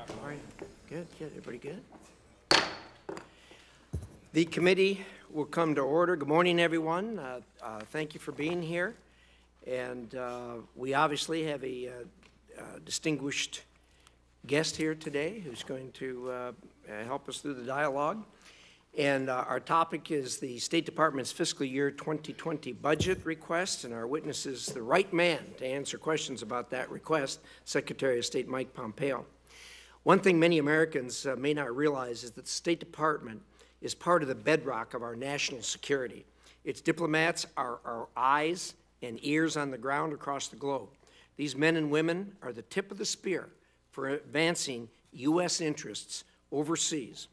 All right. Good. Everybody good? The committee will come to order. Good morning, everyone. Thank you for being here. And we obviously have a distinguished guest here today who's going to help us through the dialogue. And our topic is the State Department's fiscal year 2020 budget request, and our witness is the right man to answer questions about that request, Secretary of State Mike Pompeo. One thing many Americans may not realize is that the State Department is part of the bedrock of our national security. Its diplomats are our eyes and ears on the ground across the globe. These men and women are the tip of the spear for advancing U.S. interests overseas,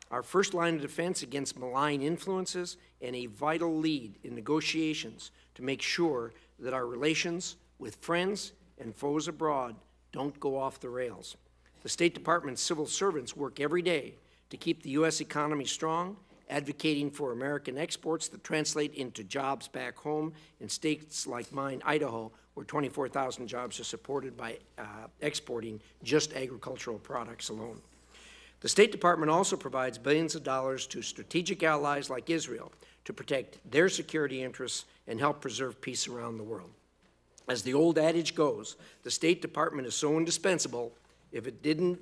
our first line of defense against malign influences, and a vital lead in negotiations to make sure that our relations with friends and foes abroad don't go off the rails. The State Department's civil servants work every day to keep the U.S. economy strong, advocating for American exports that translate into jobs back home in states like mine, Idaho, where 24,000 jobs are supported by exporting just agricultural products alone. The State Department also provides billions of dollars to strategic allies like Israel to protect their security interests and help preserve peace around the world. As the old adage goes, the State Department is so indispensable, if it didn't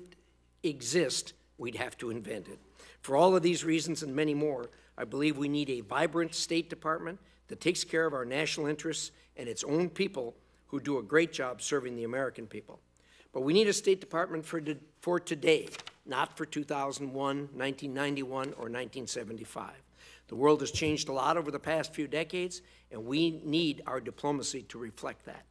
exist, we'd have to invent it. For all of these reasons and many more, I believe we need a vibrant State Department that takes care of our national interests and its own people who do a great job serving the American people. But we need a State Department for today, not for 2001, 1991, or 1975. The world has changed a lot over the past few decades, and we need our diplomacy to reflect that.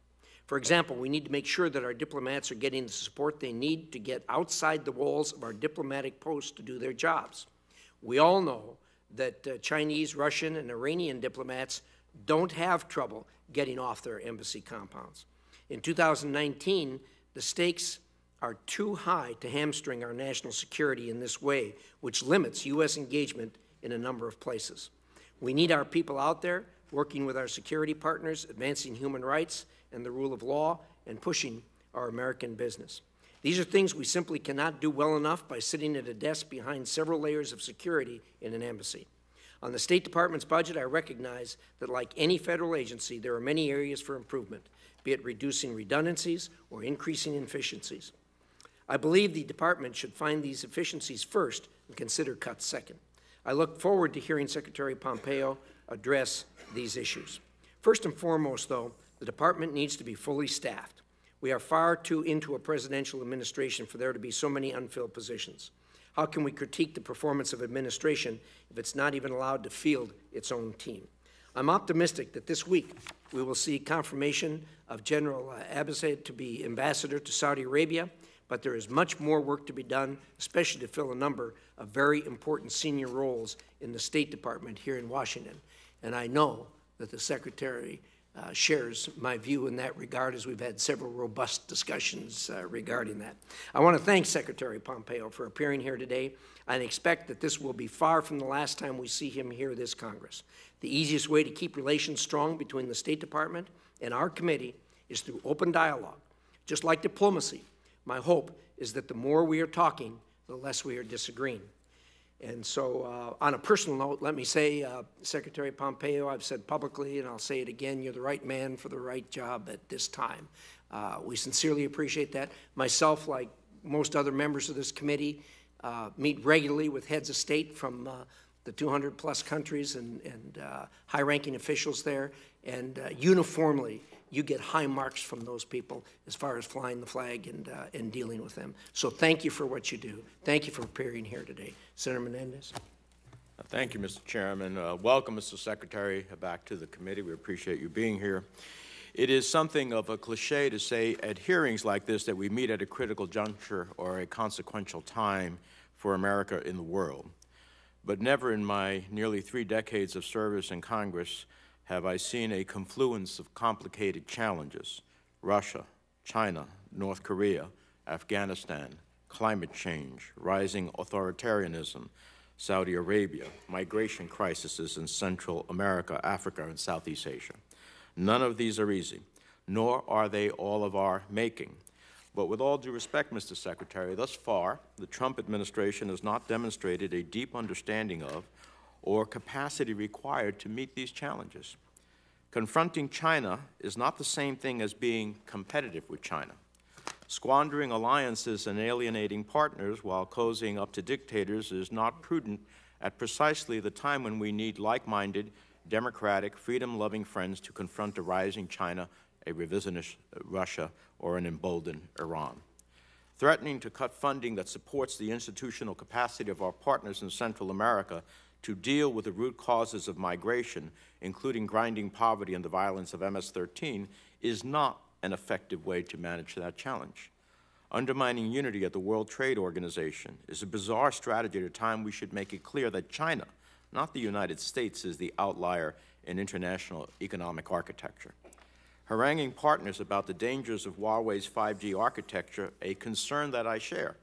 For example, we need to make sure that our diplomats are getting the support they need to get outside the walls of our diplomatic posts to do their jobs. We all know that Chinese, Russian, and Iranian diplomats don't have trouble getting off their embassy compounds. In 2019, the stakes are too high to hamstring our national security in this way, which limits U.S. engagement in a number of places. We need our people out there working with our security partners, advancing human rights and the rule of law, and pushing our American business. These are things we simply cannot do well enough by sitting at a desk behind several layers of security in an embassy. On the State Department's budget, I recognize that like any federal agency, there are many areas for improvement, be it reducing redundancies or increasing efficiencies. I believe the department should find these efficiencies first and consider cuts second. I look forward to hearing Secretary Pompeo address these issues. First and foremost, though, the department needs to be fully staffed. We are far too into a presidential administration for there to be so many unfilled positions. How can we critique the performance of administration if it's not even allowed to field its own team? I'm optimistic that this week we will see confirmation of General Abbasad to be ambassador to Saudi Arabia, but there is much more work to be done, especially to fill a number of very important senior roles in the State Department here in Washington. And I know that the Secretary shares my view in that regard, as we've had several robust discussions regarding that. I want to thank Secretary Pompeo for appearing here today, and expect that this will be far from the last time we see him here this Congress. The easiest way to keep relations strong between the State Department and our committee is through open dialogue. Just like diplomacy, my hope is that the more we are talking, the less we are disagreeing. And so on a personal note, let me say, Secretary Pompeo, I've said publicly, and I'll say it again, you're the right man for the right job at this time. We sincerely appreciate that. Myself, like most other members of this committee, meet regularly with heads of state from the 200-plus countries and high-ranking officials there, and uniformly, you get high marks from those people as far as flying the flag and dealing with them. So thank you for what you do. Thank you for appearing here today. Senator Menendez. Thank you, Mr. Chairman. Welcome, Mr. Secretary, back to the committee. We appreciate you being here. It is something of a cliche to say at hearings like this that we meet at a critical juncture or a consequential time for America in the world. But never in my nearly 3 decades of service in Congress have I seen a confluence of complicated challenges: Russia, China, North Korea, Afghanistan, climate change, rising authoritarianism, Saudi Arabia, migration crises in Central America, Africa, and Southeast Asia. None of these are easy, nor are they all of our making. But with all due respect, Mr. Secretary, thus far, the Trump administration has not demonstrated a deep understanding of or capacity required to meet these challenges. Confronting China is not the same thing as being competitive with China. Squandering alliances and alienating partners while cozying up to dictators is not prudent at precisely the time when we need like-minded, democratic, freedom-loving friends to confront a rising China, a revisionist Russia, or an emboldened Iran. Threatening to cut funding that supports the institutional capacity of our partners in Central America to deal with the root causes of migration, including grinding poverty and the violence of MS-13, is not an effective way to manage that challenge. Undermining unity at the World Trade Organization is a bizarre strategy at a time we should make it clear that China, not the United States, is the outlier in international economic architecture. Haranguing partners about the dangers of Huawei's 5G architecture, a concern that I share,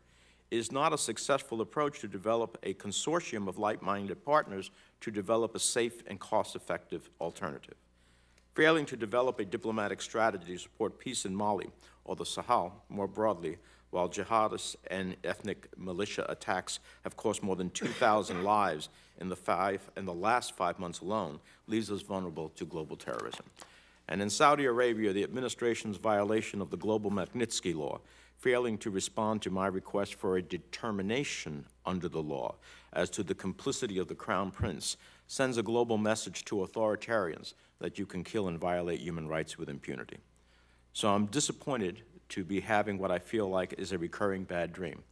is not a successful approach to develop a consortium of like-minded partners to develop a safe and cost-effective alternative. Failing to develop a diplomatic strategy to support peace in Mali, or the Sahel more broadly, while jihadists and ethnic militia attacks have cost more than 2,000 lives in the last 5 months alone, leaves us vulnerable to global terrorism. And in Saudi Arabia, the administration's violation of the global Magnitsky Law, failing to respond to my request for a determination under the law as to the complicity of the Crown Prince, sends a global message to authoritarians that you can kill and violate human rights with impunity. So I'm disappointed to be having what I feel like is a recurring bad dream.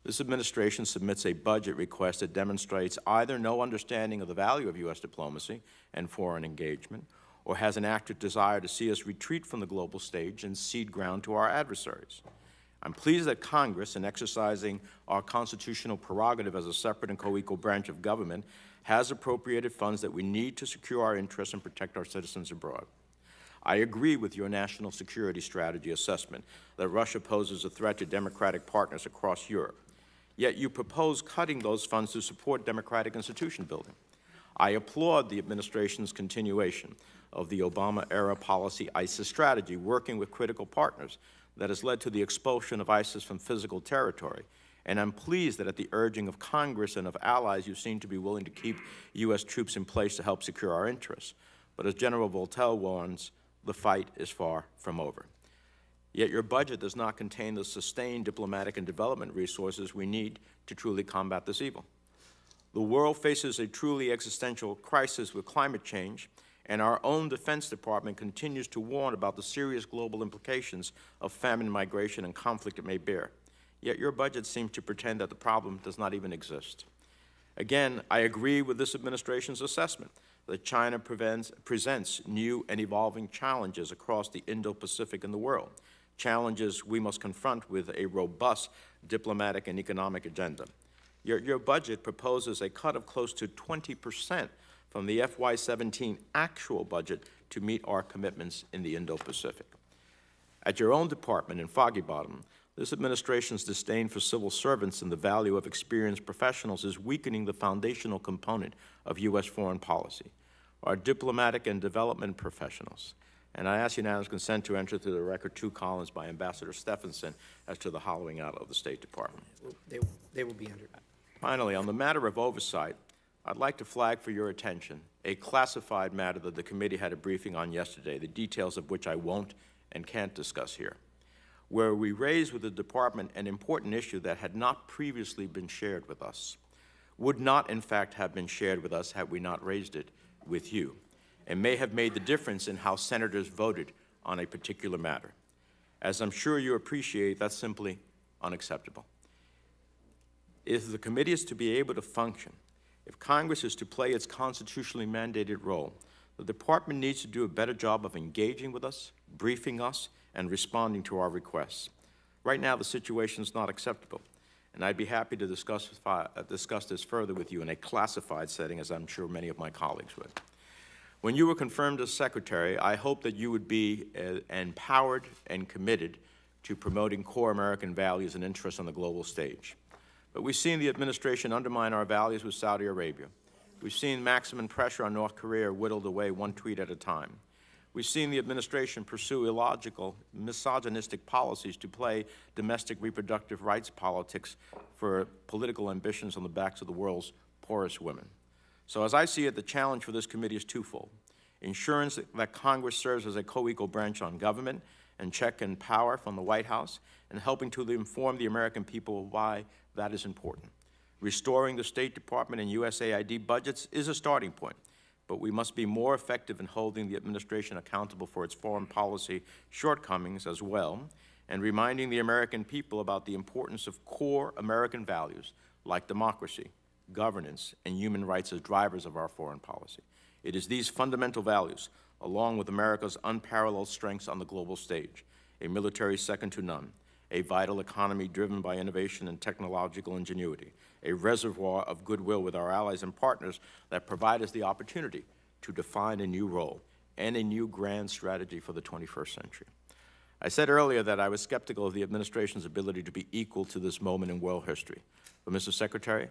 This administration submits a budget request that demonstrates either no understanding of the value of U.S. diplomacy and foreign engagement, or has an active desire to see us retreat from the global stage and cede ground to our adversaries. I'm pleased that Congress, in exercising our constitutional prerogative as a separate and co-equal branch of government, has appropriated funds that we need to secure our interests and protect our citizens abroad. I agree with your national security strategy assessment that Russia poses a threat to democratic partners across Europe. Yet you propose cutting those funds to support democratic institution building. I applaud the administration's continuation of the Obama-era policy ISIS strategy, working with critical partners that has led to the expulsion of ISIS from physical territory. And I'm pleased that at the urging of Congress and of allies, you seem to be willing to keep U.S. troops in place to help secure our interests. But as General Voltel warns, the fight is far from over. Yet your budget does not contain the sustained diplomatic and development resources we need to truly combat this evil. The world faces a truly existential crisis with climate change, and our own Defense Department continues to warn about the serious global implications of famine, migration, and conflict it may bear. Yet your budget seems to pretend that the problem does not even exist. Again, I agree with this administration's assessment that China presents new and evolving challenges across the Indo-Pacific and the world, challenges we must confront with a robust diplomatic and economic agenda. Your budget proposes a cut of close to 20% from the FY17 actual budget to meet our commitments in the Indo-Pacific. At your own department in Foggy Bottom, this administration's disdain for civil servants and the value of experienced professionals is weakening the foundational component of U.S. foreign policy, our diplomatic and development professionals. And I ask unanimous consent to enter through the record 2 columns by Ambassador Stephenson as to the hollowing out of the State Department. They will be entered. Finally, on the matter of oversight, I'd like to flag for your attention a classified matter that the committee had a briefing on yesterday, the details of which I won't and can't discuss here, where we raised with the department an important issue that had not previously been shared with us, would not in fact have been shared with us had we not raised it with you, and may have made the difference in how senators voted on a particular matter. As I'm sure you appreciate, that's simply unacceptable. If the committee is to be able to function, if Congress is to play its constitutionally mandated role, the department needs to do a better job of engaging with us, briefing us, and responding to our requests. Right now, the situation is not acceptable, and I'd be happy to discuss this further with you in a classified setting, as I'm sure many of my colleagues would. When you were confirmed as Secretary, I hope that you would be empowered and committed to promoting core American values and interests on the global stage. But we've seen the administration undermine our values with Saudi Arabia. We've seen maximum pressure on North Korea whittled away one tweet at a time. We've seen the administration pursue illogical, misogynistic policies to play domestic reproductive rights politics for political ambitions on the backs of the world's poorest women. So as I see it, the challenge for this committee is twofold: ensuring that Congress serves as a co-equal branch on government and check and power from the White House, and helping to inform the American people why that is important. Restoring the State Department and USAID budgets is a starting point, but we must be more effective in holding the administration accountable for its foreign policy shortcomings as well, and reminding the American people about the importance of core American values like democracy, governance, and human rights as drivers of our foreign policy. It is these fundamental values, along with America's unparalleled strengths on the global stage, a military second to none, a vital economy driven by innovation and technological ingenuity, a reservoir of goodwill with our allies and partners that provide us the opportunity to define a new role and a new grand strategy for the 21st century. I said earlier that I was skeptical of the administration's ability to be equal to this moment in world history. But, Mr. Secretary,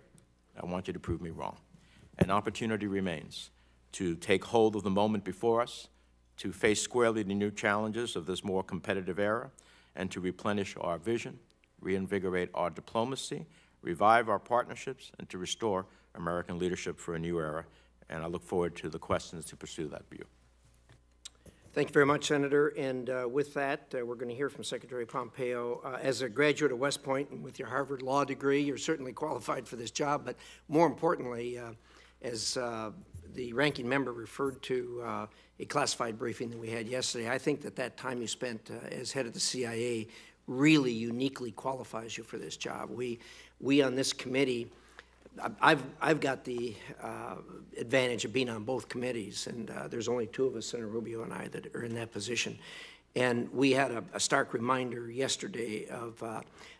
I want you to prove me wrong. An opportunity remains to take hold of the moment before us, to face squarely the new challenges of this more competitive era, and to replenish our vision, reinvigorate our diplomacy, revive our partnerships, and to restore American leadership for a new era. And I look forward to the questions to pursue that view. Thank you very much, Senator. And with that, we're going to hear from Secretary Pompeo. As a graduate of West Point and with your Harvard Law degree, you're certainly qualified for this job. But more importantly, as the ranking member referred to a classified briefing that we had yesterday, I think that that time you spent as head of the CIA really uniquely qualifies you for this job. We on this committee, I've got the advantage of being on both committees, and there's only two of us, Senator Rubio and I, that are in that position. And we had a stark reminder yesterday of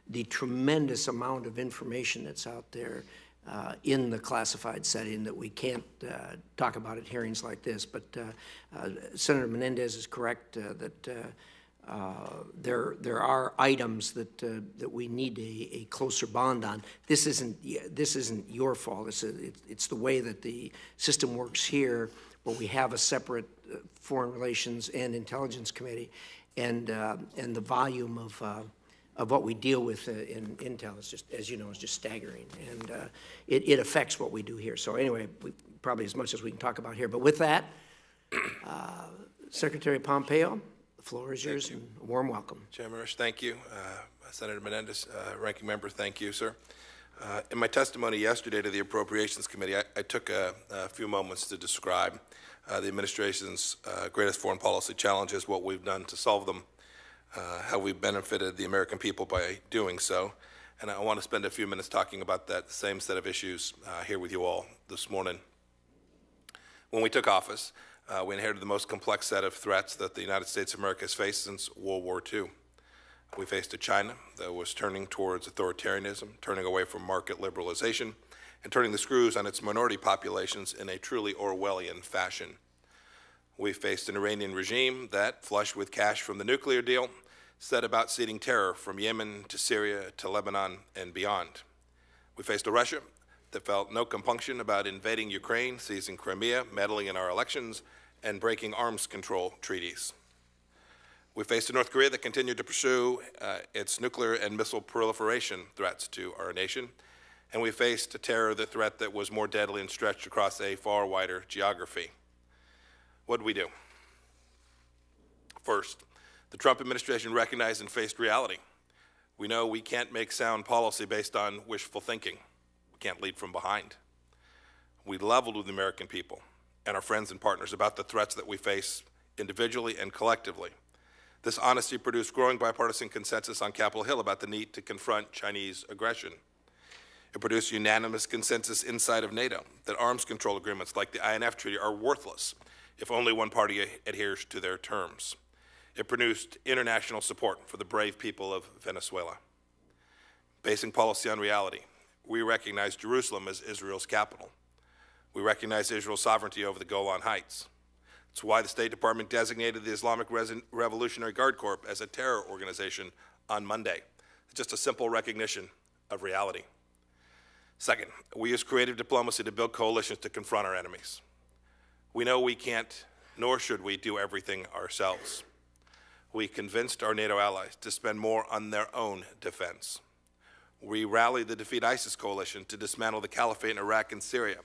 the tremendous amount of information that's out there in the classified setting that we can't talk about at hearings like this. But Senator Menendez is correct that there are items that we need a closer bond on. This isn't your fault. It's the way that the system works here, where we have a separate Foreign Relations and Intelligence Committee, and the volume of what we deal with in Intel is just, as you know, is just staggering, and it affects what we do here. So anyway, probably as much as we can talk about here. But with that, Secretary Pompeo, the floor is yours, and a warm welcome. Chairman Risch, thank you. Senator Menendez, Ranking Member, thank you, sir. In my testimony yesterday to the Appropriations Committee, I took a few moments to describe the administration's greatest foreign policy challenges, what we've done to solve them, how we've benefited the American people by doing so. And I want to spend a few minutes talking about that same set of issues here with you all this morning. When we took office, we inherited the most complex set of threats that the United States of America has faced since World War II. We faced a China that was turning towards authoritarianism, turning away from market liberalization, and turning the screws on its minority populations in a truly Orwellian fashion. We faced an Iranian regime that, flush with cash from the nuclear deal, set about seeding terror from Yemen to Syria to Lebanon and beyond. We faced a Russia that felt no compunction about invading Ukraine, seizing Crimea, meddling in our elections, and breaking arms control treaties. We faced a North Korea that continued to pursue its nuclear and missile proliferation threats to our nation. And we faced a terror threat that was more deadly and stretched across a far wider geography. What did we do? First, the Trump administration recognized and faced reality. We know we can't make sound policy based on wishful thinking. We can't lead from behind. We leveled with the American people and our friends and partners about the threats that we face individually and collectively. This honesty produced growing bipartisan consensus on Capitol Hill about the need to confront Chinese aggression. It produced unanimous consensus inside of NATO that arms control agreements like the INF Treaty are worthless if only one party adheres to their terms. It produced international support for the brave people of Venezuela. Basing policy on reality, we recognize Jerusalem as Israel's capital. We recognize Israel's sovereignty over the Golan Heights. It's why the State Department designated the Islamic Revolutionary Guard Corps as a terror organization on Monday. It's just a simple recognition of reality. Second, we use creative diplomacy to build coalitions to confront our enemies. We know we can't nor should we do everything ourselves. We convinced our NATO allies to spend more on their own defense. We rallied the Defeat ISIS coalition to dismantle the caliphate in Iraq and Syria.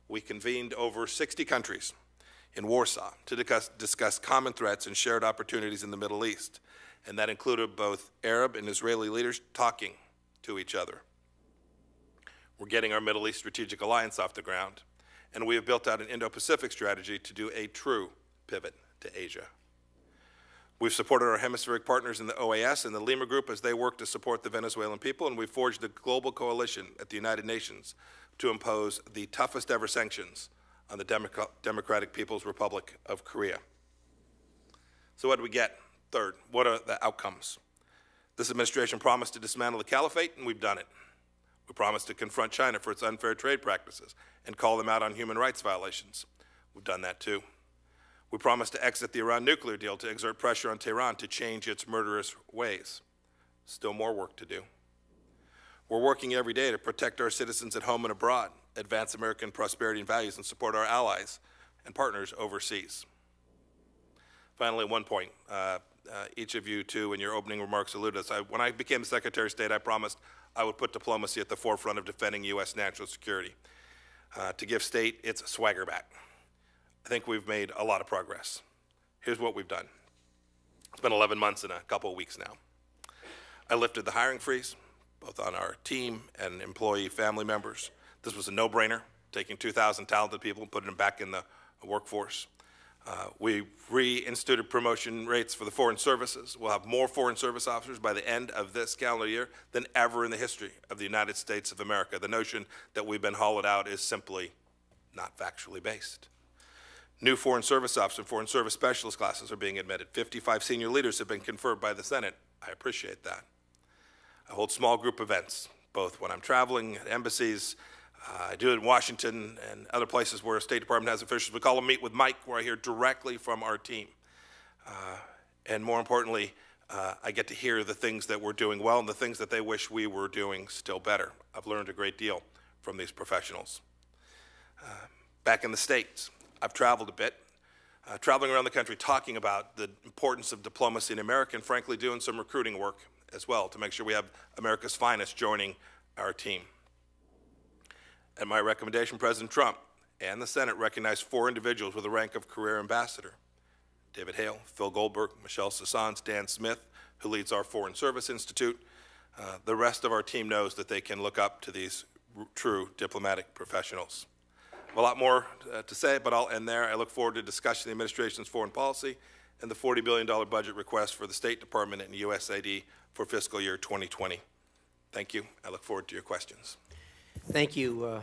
We convened over 60 countries in Warsaw to discuss common threats and shared opportunities in the Middle East, and that included both Arab and Israeli leaders talking to each other. We're getting our Middle East Strategic Alliance off the ground, and we have built out an Indo-Pacific strategy to do a true pivot to Asia. We've supported our hemispheric partners in the OAS and the Lima Group as they work to support the Venezuelan people, and we've forged a global coalition at the United Nations to impose the toughest ever sanctions on the Democratic People's Republic of Korea. So what did we get? Third, what are the outcomes? This administration promised to dismantle the caliphate, and we've done it. We promised to confront China for its unfair trade practices and call them out on human rights violations. We've done that too. We promised to exit the Iran nuclear deal to exert pressure on Tehran to change its murderous ways. Still more work to do. We're working every day to protect our citizens at home and abroad, advance American prosperity and values, and support our allies and partners overseas. Finally, one point. Each of you, too, in your opening remarks alluded to this. When I became the Secretary of State, I promised I would put diplomacy at the forefront of defending U.S. national security, to give state its swagger back. I think we've made a lot of progress. Here's what we've done. It's been 11 months and a couple of weeks now. I lifted the hiring freeze, both on our team and employee family members. This was a no-brainer, taking 2,000 talented people and putting them back in the workforce. We reinstituted promotion rates for the foreign services. We'll have more foreign service officers by the end of this calendar year than ever in the history of the United States of America. The notion that we've been hollowed out is simply not factually based. New foreign service officer and foreign service specialist classes are being admitted. 55 senior leaders have been conferred by the Senate. I appreciate that. I hold small group events, both when I'm traveling at embassies, I do it in Washington and other places where State Department has officials. We call them Meet with Mike, where I hear directly from our team. And more importantly, I get to hear the things that we're doing well and the things that they wish we were doing still better. I've learned a great deal from these professionals. Back in the States, I've traveled a bit, traveling around the country talking about the importance of diplomacy in America and frankly doing some recruiting work as well to make sure we have America's finest joining our team. At my recommendation, President Trump and the Senate recognized 4 individuals with the rank of career ambassador: David Hale, Phil Goldberg, Michelle Sassans, Dan Smith, who leads our Foreign Service Institute. The rest of our team knows that they can look up to these true diplomatic professionals. A lot more to say, but I'll end there. I look forward to discussing the administration's foreign policy and the $40 billion budget request for the State Department and USAID for fiscal year 2020. Thank you. I look forward to your questions. Thank you.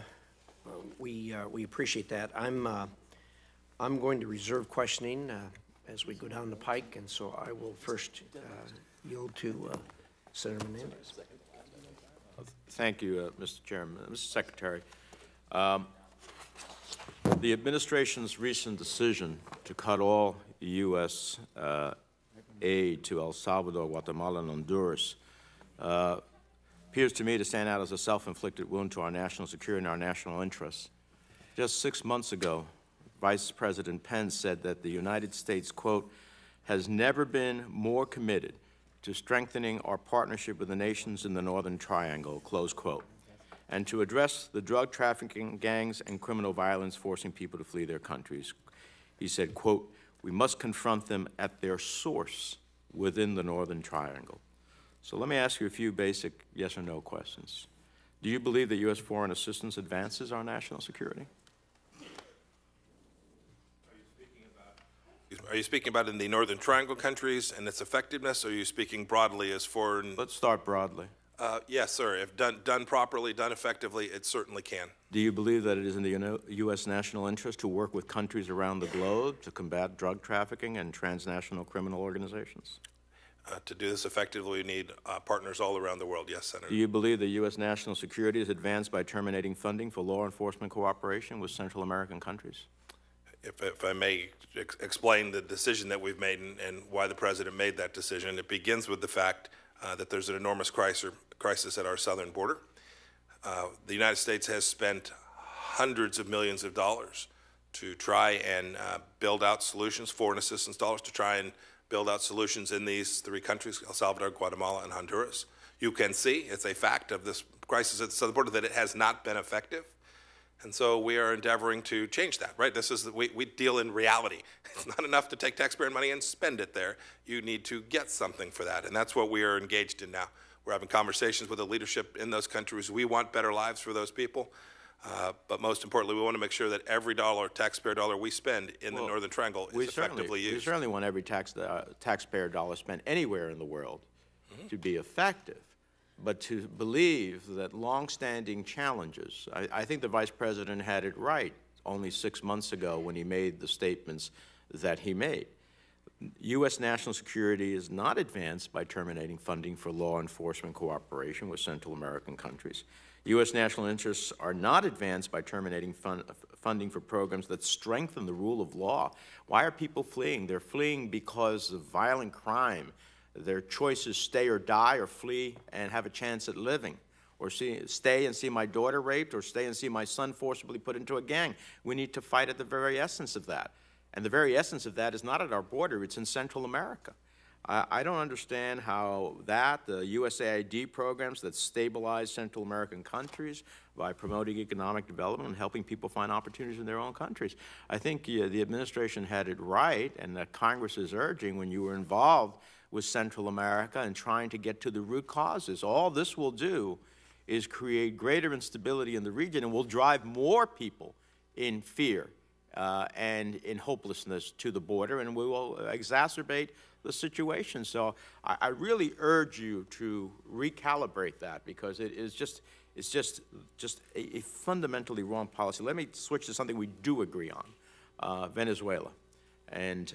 We appreciate that. I'm going to reserve questioning as we go down the pike, and so I will first yield to Senator Menendez. Thank you, Mr. Chairman. Mr. Secretary, the administration's recent decision to cut all U.S. aid to El Salvador, Guatemala, and Honduras appears to me to stand out as a self-inflicted wound to our national security and our national interests. Just 6 months ago, Vice President Pence said that the United States, quote, has never been more committed to strengthening our partnership with the nations in the Northern Triangle, close quote, and to address the drug trafficking gangs and criminal violence forcing people to flee their countries. He said, quote, we must confront them at their source within the Northern Triangle. So let me ask you a few basic yes or no questions. Do you believe that U.S. foreign assistance advances our national security? Are you speaking about in the Northern Triangle countries and its effectiveness, or are you speaking broadly as foreign? Let's start broadly. Yes, sir. If done properly, done effectively, it certainly can. Do you believe that it is in the U.S. national interest to work with countries around the globe to combat drug trafficking and transnational criminal organizations? To do this effectively, we need partners all around the world. Yes, Senator. Do you believe that U.S. national security is advanced by terminating funding for law enforcement cooperation with Central American countries? If I may explain the decision that we've made and why the President made that decision, it begins with the fact that there's an enormous crisis at our southern border. The United States has spent hundreds of millions of dollars to try and build out solutions, foreign assistance dollars to try and build out solutions in these 3 countries, El Salvador, Guatemala, and Honduras. You can see, it's a fact of this crisis at the southern border, that it has not been effective. And so we are endeavoring to change that, right? This is, we deal in reality. It's not enough to take taxpayer money and spend it there. You need to get something for that, and that's what we are engaged in now. We're having conversations with the leadership in those countries. We want better lives for those people, but most importantly, we want to make sure that every dollar, taxpayer dollar we spend in the Northern Triangle is effectively used. We certainly want every taxpayer dollar spent anywhere in the world to be effective. But to believe that longstanding challenges, I think the Vice President had it right only 6 months ago when he made the statements that he made. U.S. national security is not advanced by terminating funding for law enforcement cooperation with Central American countries. U.S. national interests are not advanced by terminating funding for programs that strengthen the rule of law. Why are people fleeing? They're fleeing because of violent crime. Their choice is stay or die, or flee and have a chance at living, or stay and see my daughter raped, or stay and see my son forcibly put into a gang. We need to fight at the very essence of that. And the very essence of that is not at our border, it's in Central America. I don't understand how the USAID programs that stabilize Central American countries by promoting economic development and helping people find opportunities in their own countries. I think the administration had it right, and that Congress is urging when you were involved with Central America and trying to get to the root causes. All this will do is create greater instability in the region and will drive more people in fear and in hopelessness to the border, and we will exacerbate the situation. So I really urge you to recalibrate that, because it's just a fundamentally wrong policy. Let me switch to something we do agree on, Venezuela. And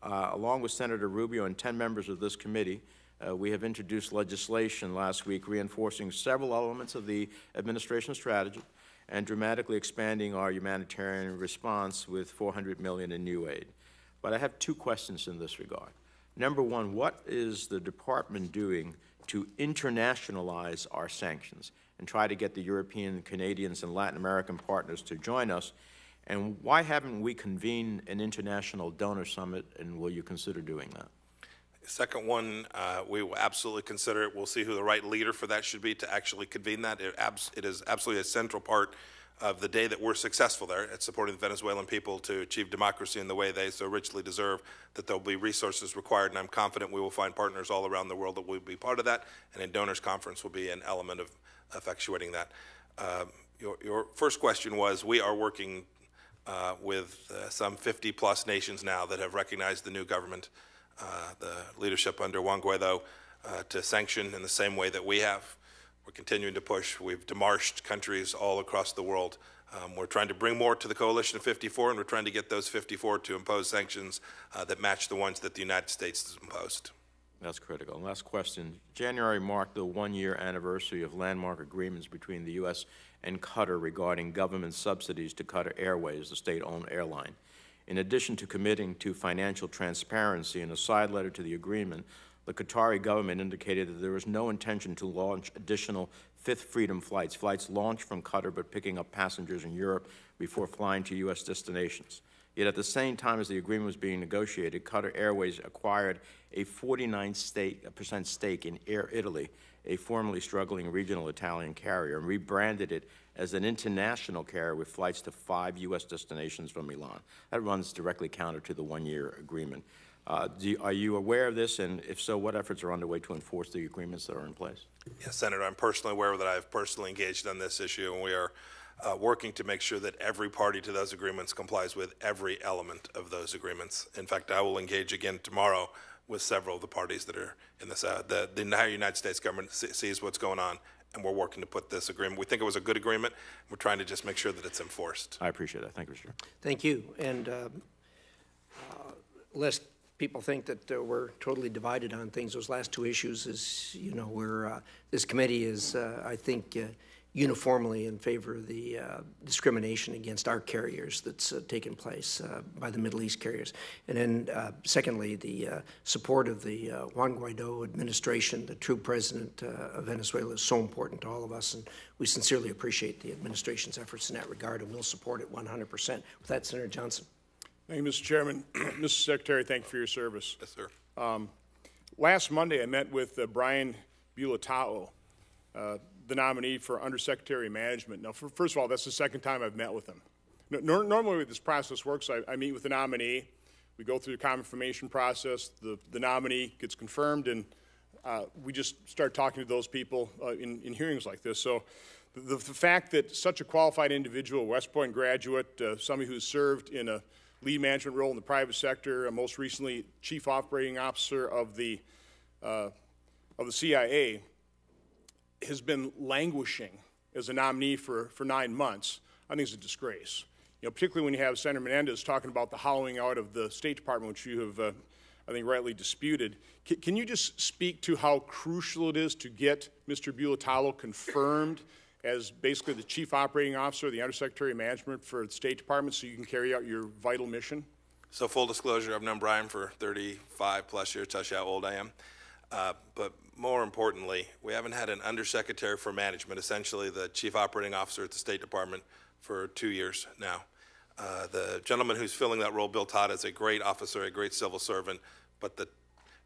along with Senator Rubio and 10 members of this committee, we have introduced legislation last week reinforcing several elements of the administration's strategy and dramatically expanding our humanitarian response with $400 million in new aid. But I have 2 questions in this regard. Number one, what is the department doing to internationalize our sanctions and try to get the European, Canadians, and Latin American partners to join us? And why haven't we convened an international donor summit, and will you consider doing that? The second one, we will absolutely consider it. We'll see who the right leader for that should be to actually convene that. It is absolutely a central part of the day that we're successful there at supporting the Venezuelan people to achieve democracy in the way they so richly deserve, that there'll be resources required, and I'm confident we will find partners all around the world that will be part of that, and a donors conference will be an element of effectuating that. Your first question was, we are working with some 50-plus nations now that have recognized the new government, the leadership under Juan Guaido, to sanction in the same way that we have. We're continuing to push. We've demarched countries all across the world. We're trying to bring more to the coalition of 54, and we're trying to get those 54 to impose sanctions that match the ones that the United States has imposed. That's critical. Last question. January marked the 1-year anniversary of landmark agreements between the U.S. and Qatar regarding government subsidies to Qatar Airways, the state-owned airline. In addition to committing to financial transparency, in a side letter to the agreement, the Qatari government indicated that there was no intention to launch additional Fifth Freedom flights, flights launched from Qatar but picking up passengers in Europe before flying to U.S. destinations. Yet at the same time as the agreement was being negotiated, Qatar Airways acquired a 49% stake in Air Italy, a formerly struggling regional Italian carrier, and rebranded it as an international carrier with flights to 5 U.S. destinations from Milan. That runs directly counter to the 1-year agreement. Are you aware of this, and if so, what efforts are underway to enforce the agreements that are in place? Yes, Senator, I'm personally aware that I have personally engaged on this issue, and we are working to make sure that every party to those agreements complies with every element of those agreements. In fact, I will engage again tomorrow with several of the parties that are in this. The entire United States government sees what's going on, and we're working to put this agreement. We think it was a good agreement. We're trying to just make sure that it's enforced. I appreciate that. Thank you, Mr. Chair. Thank you. And lest people think that we're totally divided on things, those last 2 issues is, you know, this committee is, I think, uniformly in favor of the discrimination against our carriers that's taken place by the Middle East carriers. And then secondly, the support of the Juan Guaido administration, the true president of Venezuela, is so important to all of us, and we sincerely appreciate the administration's efforts in that regard, and we'll support it 100%. With that, Senator Johnson. Thank you, Mr. Chairman. Mr. Secretary, thank you for your service. Yes, sir. Last Monday, I met with Brian Bulatao, the nominee for Undersecretary of Management. Now, first of all, that's the second time I've met with him. Normally, this process works. I meet with the nominee. We go through the confirmation process. The nominee gets confirmed, and we just start talking to those people in hearings like this. So the fact that such a qualified individual, West Point graduate, somebody who's served in a lead management role in the private sector, most recently chief operating officer of the CIA, has been languishing as a nominee for 9 months, I think is a disgrace. You know, particularly when you have Senator Menendez talking about the hollowing out of the State Department, which you have, I think, rightly disputed. Can you just speak to how crucial it is to get Mr. Bulatalo confirmed as basically the Chief Operating Officer, the Undersecretary of Management for the State Department, so you can carry out your vital mission? So full disclosure, I've known Brian for 35 plus years, tells you how old I am. But more importantly, we haven't had an Undersecretary for Management, essentially the Chief Operating Officer at the State Department, for 2 years now. The gentleman who's filling that role, Bill Todd, is a great officer, a great civil servant, but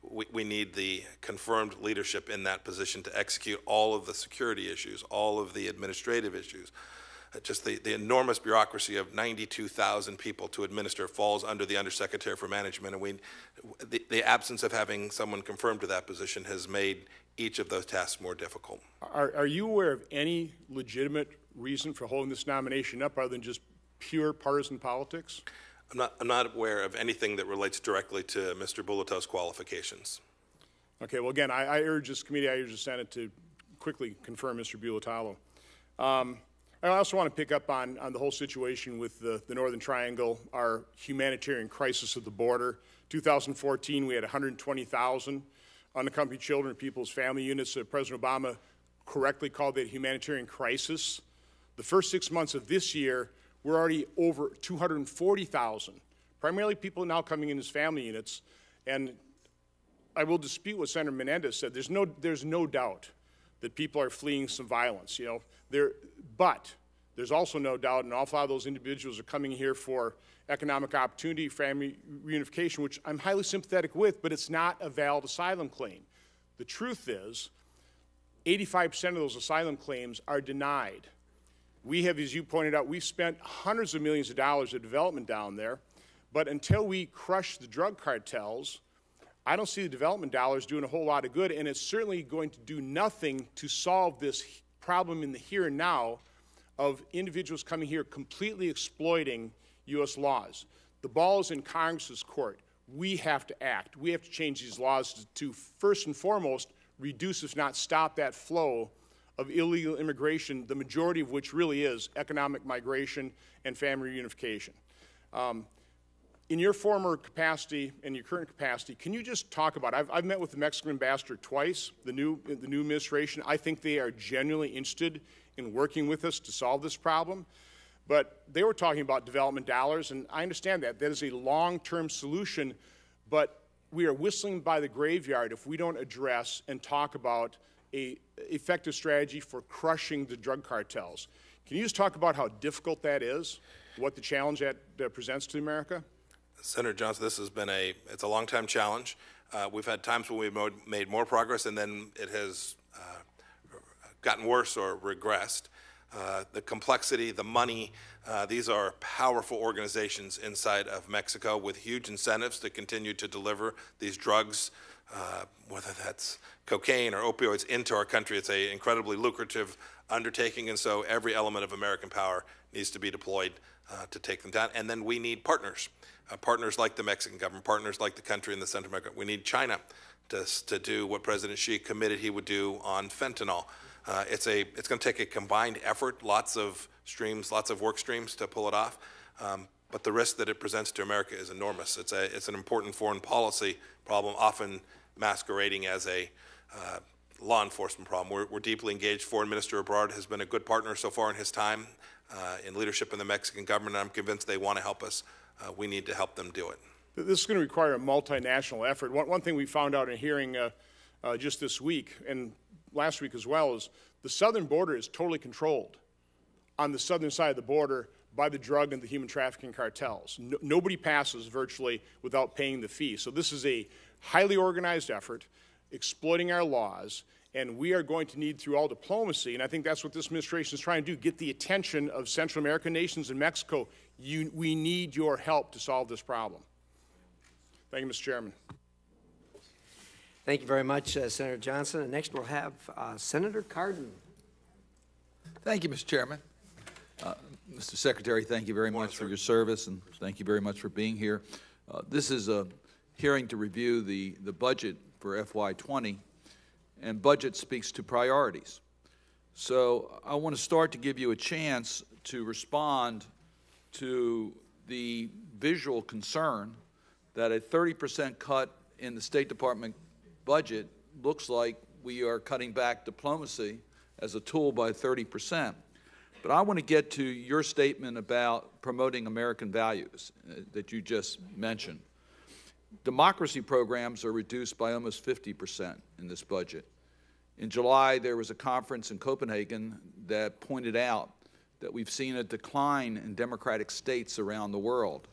we need the confirmed leadership in that position to execute all of the security issues, all of the administrative issues. Just the enormous bureaucracy of 92,000 people to administer falls under the Undersecretary for Management, and the absence of having someone confirmed to that position has made each of those tasks more difficult. Are you aware of any legitimate reason for holding this nomination up other than just pure partisan politics? I'm not aware of anything that relates directly to Mr. Bulato's qualifications. Okay, well, again, I urge this committee, I urge the Senate to quickly confirm Mr. Bulatalo. I also want to pick up on the whole situation with the Northern Triangle, our humanitarian crisis at the border. 2014, we had 120,000 unaccompanied children and people's family units. President Obama correctly called that a humanitarian crisis. The first 6 months of this year, we're already over 240,000, primarily people now coming in as family units. And I will dispute what Senator Menendez said. There's no doubt that people are fleeing some violence, you know. But there's also no doubt an awful lot of those individuals are coming here for economic opportunity, family reunification, which I'm highly sympathetic with, but it's not a valid asylum claim. The truth is, 85% of those asylum claims are denied. We have, as you pointed out, we've spent hundreds of millions of dollars of development down there, but until we crush the drug cartels, I don't see the development dollars doing a whole lot of good, and it's certainly going to do nothing to solve this problem in the here and now of individuals coming here completely exploiting U.S. laws. The ball is in Congress's court. We have to act. We have to change these laws to first and foremost, reduce, if not stop, that flow of illegal immigration, the majority of which really is economic migration and family reunification. In your former capacity and your current capacity, can you just talk about, I've met with the Mexican ambassador twice, the new administration. I think they are genuinely interested in working with us to solve this problem. But they were talking about development dollars, and I understand that. That is a long-term solution, but we are whistling by the graveyard if we don't address and talk about an effective strategy for crushing the drug cartels. Can you just talk about how difficult that is, what the challenge that presents to America? Senator Johnson, this has been it's a long-time challenge. We've had times when we've made more progress, and then it has gotten worse or regressed. The complexity, the money, these are powerful organizations inside of Mexico with huge incentives to continue to deliver these drugs, whether that's cocaine or opioids, into our country. It's an incredibly lucrative undertaking, and so every element of American power needs to be deployed to take them down. And then we need partners. Partners like the Mexican government, partners like the country in the Central America. We need China to do what President Xi committed he would do on fentanyl. It's going to take a combined effort, lots of streams, lots of work streams to pull it off. But the risk that it presents to America is enormous. It's an important foreign policy problem, often masquerading as a law enforcement problem. We're deeply engaged. Foreign Minister abroad has been a good partner so far in his time in leadership in the Mexican government. I'm convinced they want to help us. We need to help them do it. This is going to require a multinational effort. One thing we found out in hearing just this week and last week as well is the southern border is totally controlled on the southern side of the border by the drug and the human trafficking cartels. Nobody passes virtually without paying the fee. So this is a highly organized effort, exploiting our laws, and we are going to need, through all diplomacy, and I think that's what this administration is trying to do, get the attention of Central American nations and Mexico. We need your help to solve this problem. Thank you, Mr. Chairman. Thank you very much, Senator Johnson. And next we'll have Senator Cardin. Thank you, Mr. Chairman. Mr. Secretary, thank you very much for your service, and thank you very much for being here. This is a hearing to review the budget for FY20, and budget speaks to priorities. So I want to start to give you a chance to respond to the visual concern that a 30% cut in the State Department budget looks like we are cutting back diplomacy as a tool by 30%. But I want to get to your statement about promoting American values that you just mentioned. Democracy programs are reduced by almost 50% in this budget. In July, there was a conference in Copenhagen that pointed out that we've seen a decline in democratic states around the world.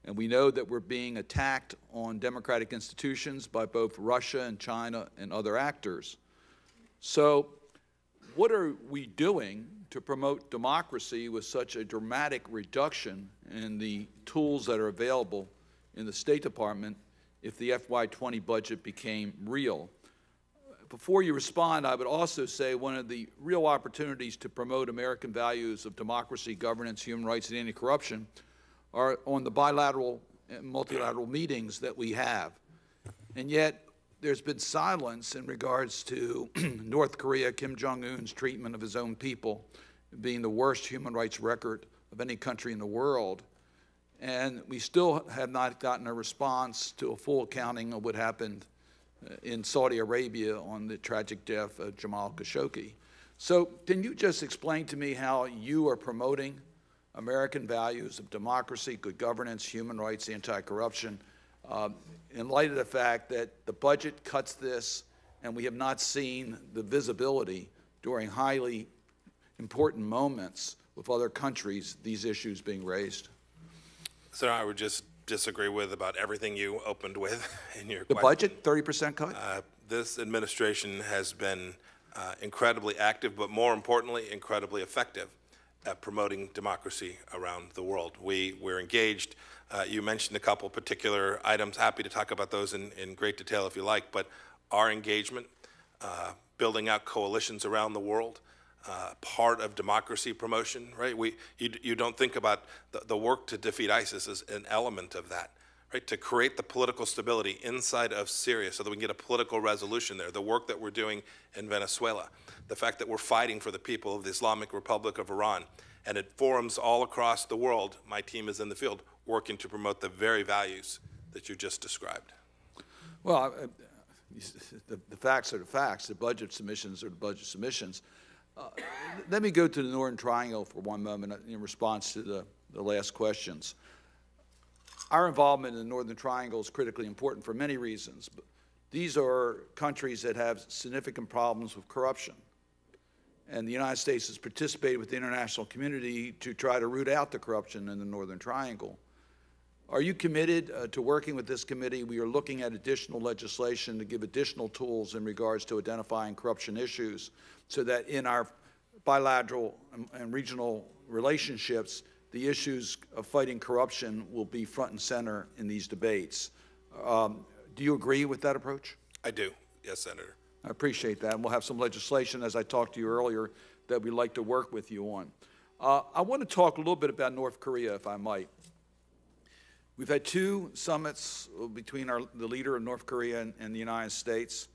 And we know that we're being attacked on democratic institutions by both Russia and China and other actors. So what are we doing to promote democracy with such a dramatic reduction in the tools that are available in the State Department if the FY20 budget became real? Before you respond, I would also say one of the real opportunities to promote American values of democracy, governance, human rights, and anti-corruption are on the bilateral and multilateral meetings that we have. And yet, there's been silence in regards to North Korea, Kim Jong-un's treatment of his own people being the worst human rights record of any country in the world. And we still have not gotten a response to a full accounting of what happened in Saudi Arabia on the tragic death of Jamal Khashoggi. So can you just explain to me how you are promoting American values of democracy, good governance, human rights, anti-corruption, in light of the fact that the budget cuts this and we have not seen the visibility during highly important moments with other countries, these issues being raised? So I would just disagree with about everything you opened with in your The question. budget, 30% cut? This administration has been incredibly active, but more importantly, incredibly effective at promoting democracy around the world. We're engaged. You mentioned a couple particular items. Happy to talk about those in great detail if you like, but our engagement, building out coalitions around the world, part of democracy promotion, right? You don't think about the work to defeat ISIS as an element of that, right? To create the political stability inside of Syria so that we can get a political resolution there, the work that we're doing in Venezuela, the fact that we're fighting for the people of the Islamic Republic of Iran, and at forums all across the world, my team is in the field working to promote the very values that you just described. Well, the facts are the facts. The budget submissions are the budget submissions. Let me go to the Northern Triangle for one moment in response to the last questions. Our involvement in the Northern Triangle is critically important for many reasons. But these are countries that have significant problems with corruption. And the United States has participated with the international community to try to root out the corruption in the Northern Triangle. Are you committed to working with this committee? We are looking at additional legislation to give additional tools in regards to identifying corruption issues so that in our bilateral and regional relationships, the issues of fighting corruption will be front and center in these debates. Do you agree with that approach? I do. Yes, Senator. I appreciate that. And we'll have some legislation, as I talked to you earlier, that we'd like to work with you on. I want to talk a little bit about North Korea, if I might. We've had 2 summits between the leader of North Korea and the United States.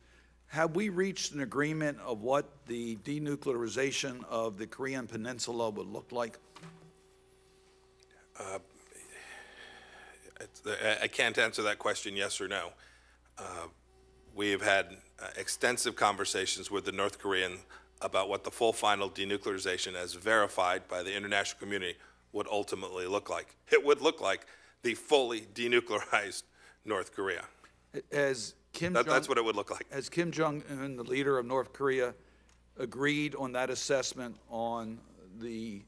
Have we reached an agreement of what the denuclearization of the Korean Peninsula would look like? I can't answer that question yes or no. We have had extensive conversations with the North Korean about what the full final denuclearization as verified by the international community would ultimately look like. It would look like the fully denuclearized North Korea. Has That's what it would look like. Has Kim Jong-un, the leader of North Korea, agreed on that assessment on the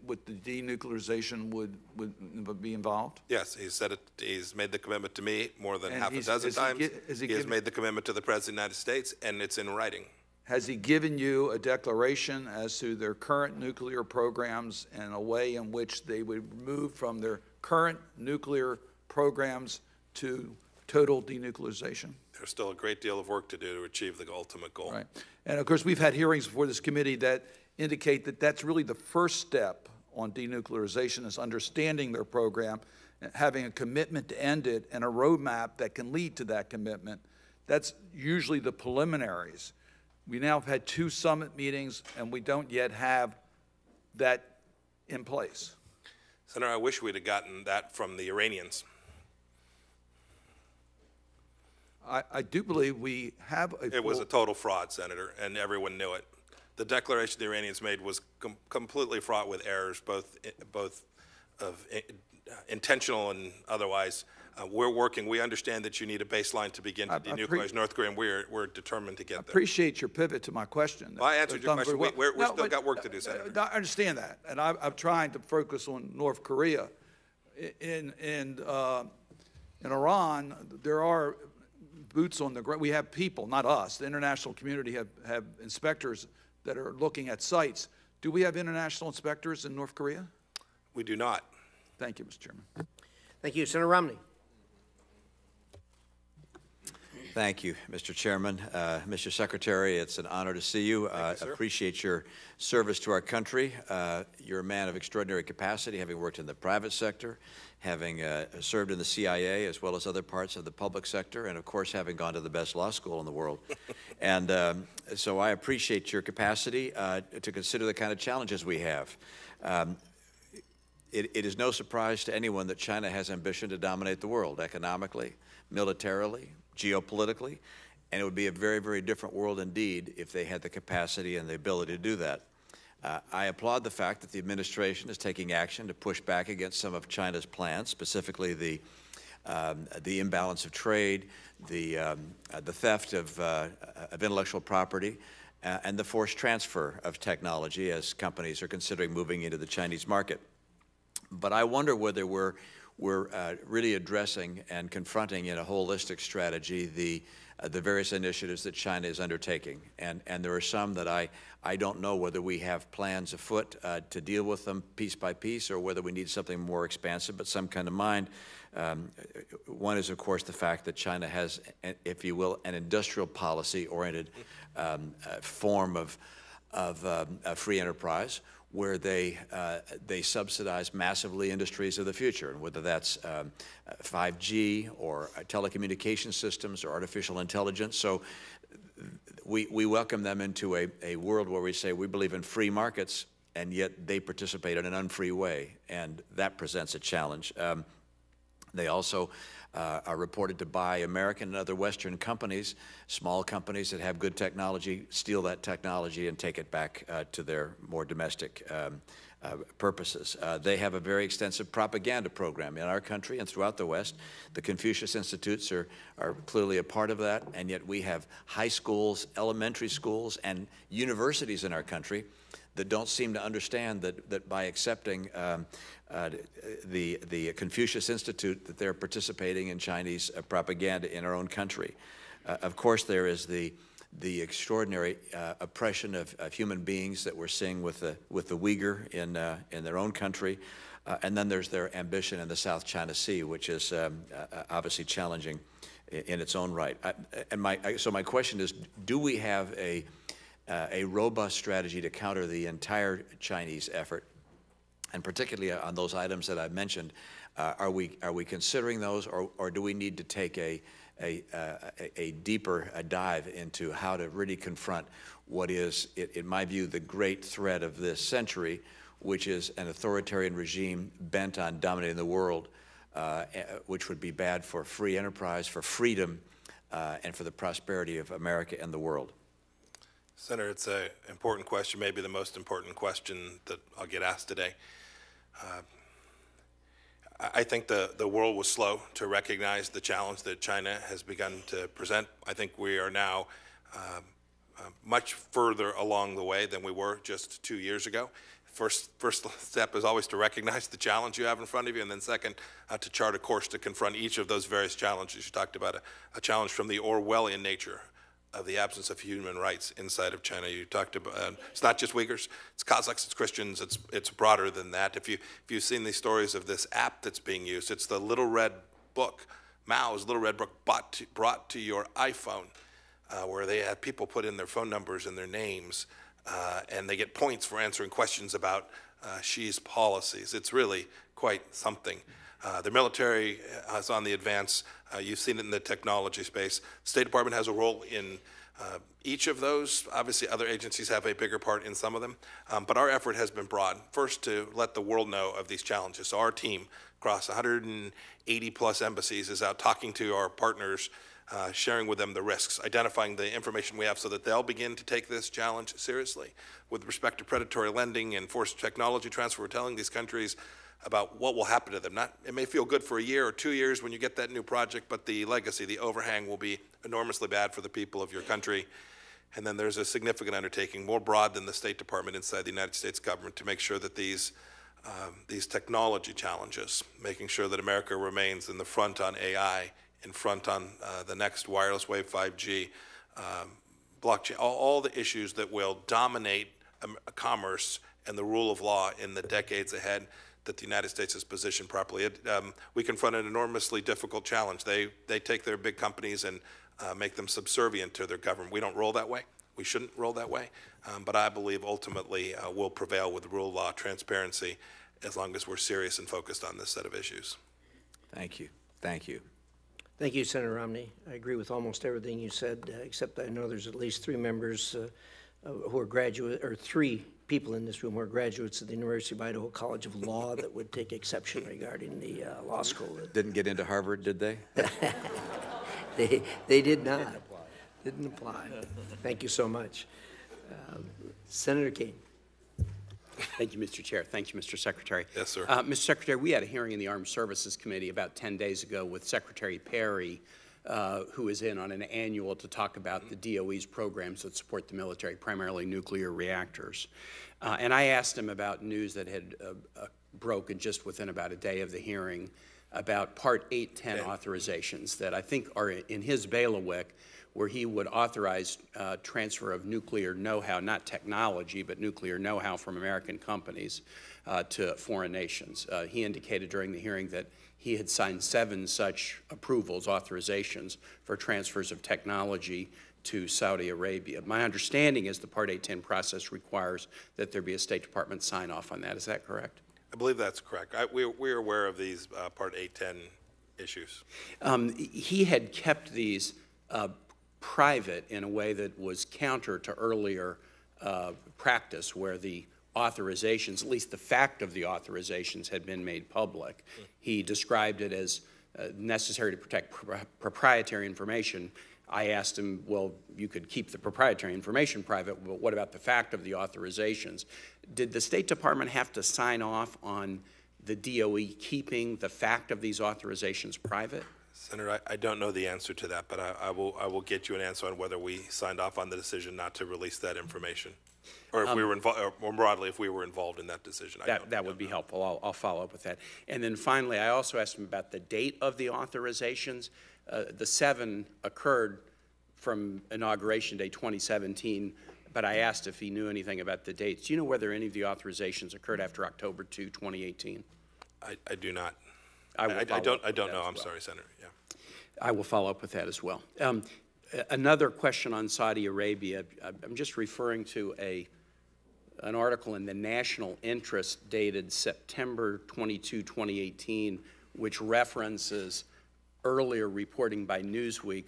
what the denuclearization would be involved? Yes, he said it. He's made the commitment to me more than And half a dozen times. He has given, made the commitment to the President of the United States, and it's in writing. has he given you a declaration as to their current nuclear programs and a way in which they would move from their current nuclear programs to total denuclearization? There's still a great deal of work to do to achieve the ultimate goal. Right. And of course, we've had hearings before this committee that indicate that that's really the first step on denuclearization, is understanding their program, having a commitment to end it, and a roadmap that can lead to that commitment. That's usually the preliminaries. We now have had 2 summit meetings, and we don't yet have that in place. Senator, I wish we'd have gotten that from the Iranians. I do believe we have a It was a total fraud, Senator, and everyone knew it. The declaration the Iranians made was completely fraught with errors, both of intentional and otherwise. We're working. We understand that you need a baseline to begin to denuclearize North Korea, and we're determined to get there. I appreciate your pivot to my question. Well, I answered your question. We're still got work to do, Senator. I understand that, and I'm trying to focus on North Korea. In Iran, there are boots on the ground. We have people, not us. The international community have inspectors that are looking at sites. Do we have international inspectors in North Korea? We do not. Thank you, Mr. Chairman. Thank you. Senator Romney. Thank you, Mr. Chairman. Mr. Secretary, it's an honor to see you. I appreciate your service to our country. You're a man of extraordinary capacity, having worked in the private sector, having served in the CIA as well as other parts of the public sector, and of course having gone to the best law school in the world. And so I appreciate your capacity to consider the kind of challenges we have. It is no surprise to anyone that China has ambition to dominate the world economically, militarily, geopolitically, and it would be a very, very different world indeed if they had the capacity and the ability to do that. I applaud the fact that the administration is taking action to push back against some of China's plans, specifically the imbalance of trade, the theft of intellectual property, and the forced transfer of technology as companies are considering moving into the Chinese market. But I wonder whether we're really addressing and confronting in a holistic strategy the various initiatives that China is undertaking. And there are some that I don't know whether we have plans afoot to deal with them piece by piece or whether we need something more expansive, but some kind of mind. One is, of course, the fact that China has, if you will, an industrial policy-oriented form of free enterprise, where they subsidize massively industries of the future, and whether that's 5G or telecommunication systems or artificial intelligence. So we welcome them into a world where we say we believe in free markets, and yet they participate in an unfree way, and that presents a challenge. They also are reported to buy American and other Western companies, small companies that have good technology, steal that technology and take it back to their more domestic purposes. They have a very extensive propaganda program in our country and throughout the West. The Confucius Institutes are clearly a part of that, and yet we have high schools, elementary schools, and universities in our country that don't seem to understand that by accepting the Confucius Institute, that they're participating in Chinese propaganda in our own country. Of course, there is the extraordinary oppression of human beings that we're seeing with the Uyghur in their own country, and then there's their ambition in the South China Sea, which is obviously challenging in its own right. So my question is, do we have a robust strategy to counter the entire Chinese effort, and particularly on those items that I mentioned? Are we considering those, or do we need to take a deeper dive into how to really confront what is, in my view, the great threat of this century, which is an authoritarian regime bent on dominating the world, which would be bad for free enterprise, for freedom, and for the prosperity of America and the world? Senator, it's an important question, maybe the most important question that I'll get asked today. I think the world was slow to recognize the challenge that China has begun to present. I think we are now much further along the way than we were just 2 years ago. First step is always to recognize the challenge you have in front of you, and then second, to chart a course to confront each of those various challenges. You talked about a challenge from the Orwellian nature of the absence of human rights inside of China. You talked about it's not just Uyghurs, it's Kazakhs, it's Christians, it's broader than that. If you've seen these stories of this app that's being used, it's the Little Red Book, Mao's Little Red Book brought to your iPhone, where they have people put in their phone numbers and their names, and they get points for answering questions about Xi's policies. It's really quite something. The military is on the advance. You've seen it in the technology space. The State Department has a role in each of those. Obviously, other agencies have a bigger part in some of them. But our effort has been broad. First, to let the world know of these challenges. So our team across 180-plus embassies is out talking to our partners, sharing with them the risks, identifying the information we have so that they'll begin to take this challenge seriously. With respect to predatory lending and forced technology transfer, we're telling these countries about what will happen to them. It may feel good for a year or 2 years when you get that new project, but the legacy, the overhang will be enormously bad for the people of your country. And then there's a significant undertaking, more broad than the State Department inside the United States government, to make sure that these technology challenges, making sure that America remains in the front on AI, in front on the next wireless wave 5G, blockchain, all the issues that will dominate commerce and the rule of law in the decades ahead, that the United States is positioned properly. We confront an enormously difficult challenge. They take their big companies and make them subservient to their government. We don't roll that way. We shouldn't roll that way. But I believe ultimately we'll prevail with the rule of law, transparency, as long as we're serious and focused on this set of issues. Thank you. Thank you. Thank you, Senator Romney. I agree with almost everything you said, except I know there's at least 3 members who are graduate, or 3 people in this room who are graduates of the University of Idaho College of Law that would take exception regarding the law school. Didn't get into Harvard, did they? They did not. Didn't apply. Thank you so much. Senator Kane. Thank you, Mr. Chair. Thank you, Mr. Secretary. Yes, sir. Mr. Secretary, we had a hearing in the Armed Services Committee about 10 days ago with Secretary Perry, who is in on an annual to talk about the DOE's programs that support the military, primarily nuclear reactors. And I asked him about news that had broken just within about a day of the hearing about Part 810 authorizations that I think are in his bailiwick, where he would authorize transfer of nuclear know-how, not technology, but nuclear know-how from American companies to foreign nations. He indicated during the hearing that he had signed 7 such approvals, authorizations for transfers of technology to Saudi Arabia. My understanding is the Part 810 process requires that there be a State Department sign-off on that. Is that correct? I believe that's correct. We're aware of these Part 810 issues. He had kept these private in a way that was counter to earlier practice, where the authorizations, at least the fact of the authorizations, had been made public. He described it as necessary to protect proprietary information. I asked him, well, you could keep the proprietary information private, but what about the fact of the authorizations? Did the State Department have to sign off on the DOE keeping the fact of these authorizations private? Senator, I don't know the answer to that, but I will get you an answer on whether we signed off on the decision not to release that information, or if we were involved, or more broadly, if we were involved in that decision. That would be helpful. I'll follow up with that. And then finally, I also asked him about the date of the authorizations. The 7 occurred from Inauguration Day 2017, but I asked if he knew anything about the dates. Do you know whether any of the authorizations occurred after October 2, 2018? I do not. I don't know. I'm sorry, Senator. Yeah. I will follow up with that as well. Another question on Saudi Arabia. I'm just referring to an article in the National Interest dated September 22, 2018, which references earlier reporting by Newsweek.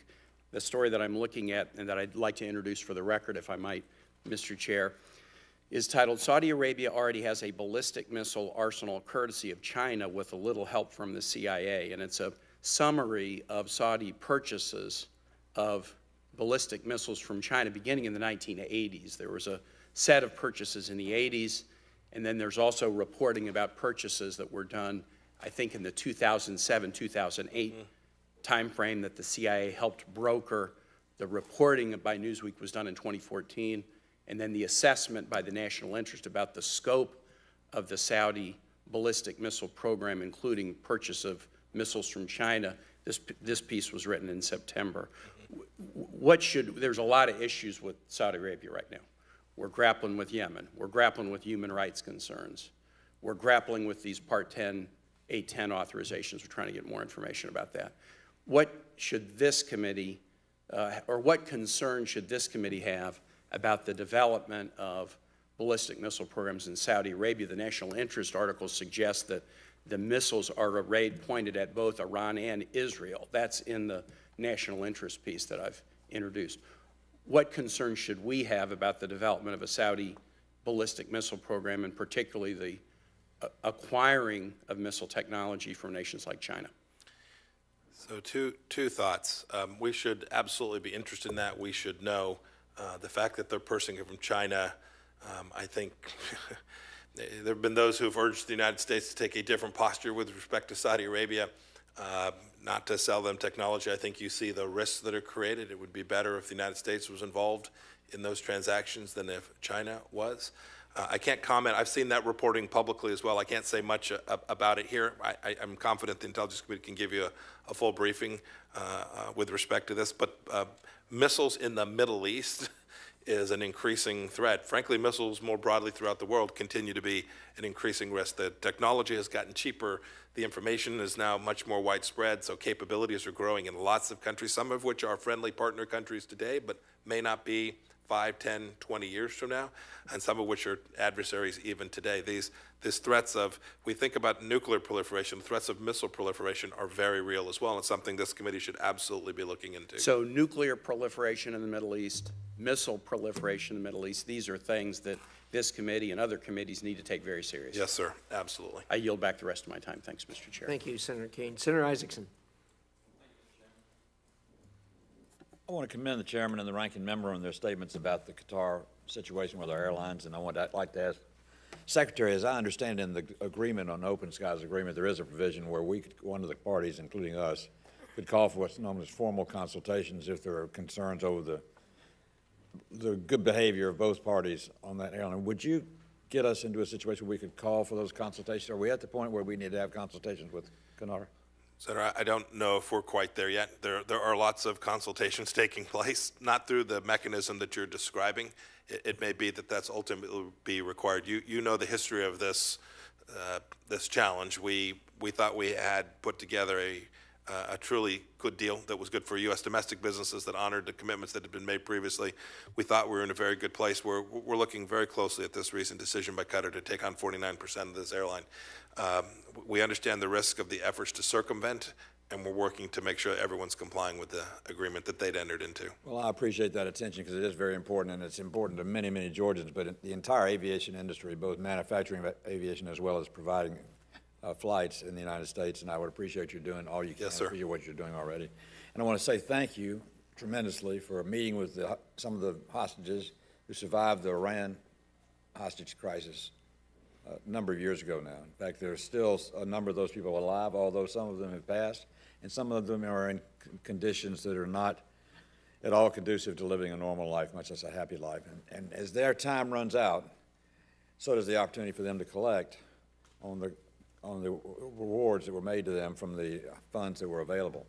The story that I'm looking at and that I'd like to introduce for the record, if I might, Mr. Chair, is titled, "Saudi Arabia already has a ballistic missile arsenal courtesy of China with a little help from the CIA." And it's a summary of Saudi purchases of ballistic missiles from China beginning in the 1980s. There was a set of purchases in the 80s, and then there's also reporting about purchases that were done, I think, in the 2007-2008 timeframe that the CIA helped broker. The reporting by Newsweek was done in 2014, and then the assessment by the national interest about the scope of the Saudi ballistic missile program, including purchase of missiles from China. This piece was written in September. There's a lot of issues with Saudi Arabia right now. We're grappling with Yemen. We're grappling with human rights concerns. We're grappling with these Part 10, 810 authorizations. We're trying to get more information about that. What should this committee, or what concern should this committee have about the development of ballistic missile programs in Saudi Arabia? The national interest article suggests that the missiles are arrayed pointed at both Iran and Israel. That's in the national interest piece that I've introduced. What concern should we have about the development of a Saudi ballistic missile program, and particularly the acquiring of missile technology from nations like China? So two thoughts. We should absolutely be interested in that. We should know the fact that they're purchasing it from China. I think there have been those who have urged the United States to take a different posture with respect to Saudi Arabia, not to sell them technology. I think you see the risks that are created. It would be better if the United States was involved in those transactions than if China was. I can't comment. I've seen that reporting publicly as well. I can't say much about it here. I'm confident the Intelligence Committee can give you a full briefing with respect to this. But missiles in the Middle East is an increasing threat. Frankly, missiles more broadly throughout the world continue to be an increasing risk. The technology has gotten cheaper. The information is now much more widespread, so capabilities are growing in lots of countries, some of which are friendly partner countries today, but may not be 5, 10, 20 years from now, and some of which are adversaries even today. These threats of, we think about nuclear proliferation, threats of missile proliferation are very real as well, and something this committee should absolutely be looking into. So nuclear proliferation in the Middle East, missile proliferation in the Middle East, these are things that this committee and other committees need to take very seriously. Yes, sir, absolutely. I yield back the rest of my time. Thanks, Mr. Chair. Thank you, Senator Kane. Senator Isaacson. I want to commend the chairman and the ranking member on their statements about the Qatar situation with our airlines, and I'd like to ask Secretary, as I understand in the agreement on Open Skies agreement, there is a provision where one of the parties, including us, could call for what's known as formal consultations if there are concerns over the good behavior of both parties on that airline. Would you get us into a situation where we could call for those consultations? Are we at the point where we need to have consultations with Qatar? Senator, I don't know if we're quite there yet. There are lots of consultations taking place, not through the mechanism that you're describing. It may be that that's ultimately be required. You know the history of this this challenge. We thought we had put together a truly good deal that was good for U.S. domestic businesses, that honored the commitments that had been made previously. We thought we were in a very good place. We're looking very closely at this recent decision by Qatar to take on 49% of this airline. We understand the risk of the efforts to circumvent, and we're working to make sure everyone's complying with the agreement that they'd entered into. Well, I appreciate that attention because it is very important, and it's important to many, many Georgians, but the entire aviation industry, both manufacturing aviation as well as providing flights in the United States, and I would appreciate you doing all you can. Yes, sir. I appreciate what you're doing already. And I want to say thank you tremendously for meeting with some of the hostages who survived the Iran hostage crisis a number of years ago now. In fact, there's still a number of those people alive, although some of them have passed, and some of them are in conditions that are not at all conducive to living a normal life, much less a happy life. And as their time runs out, so does the opportunity for them to collect on the rewards that were made to them from the funds that were available.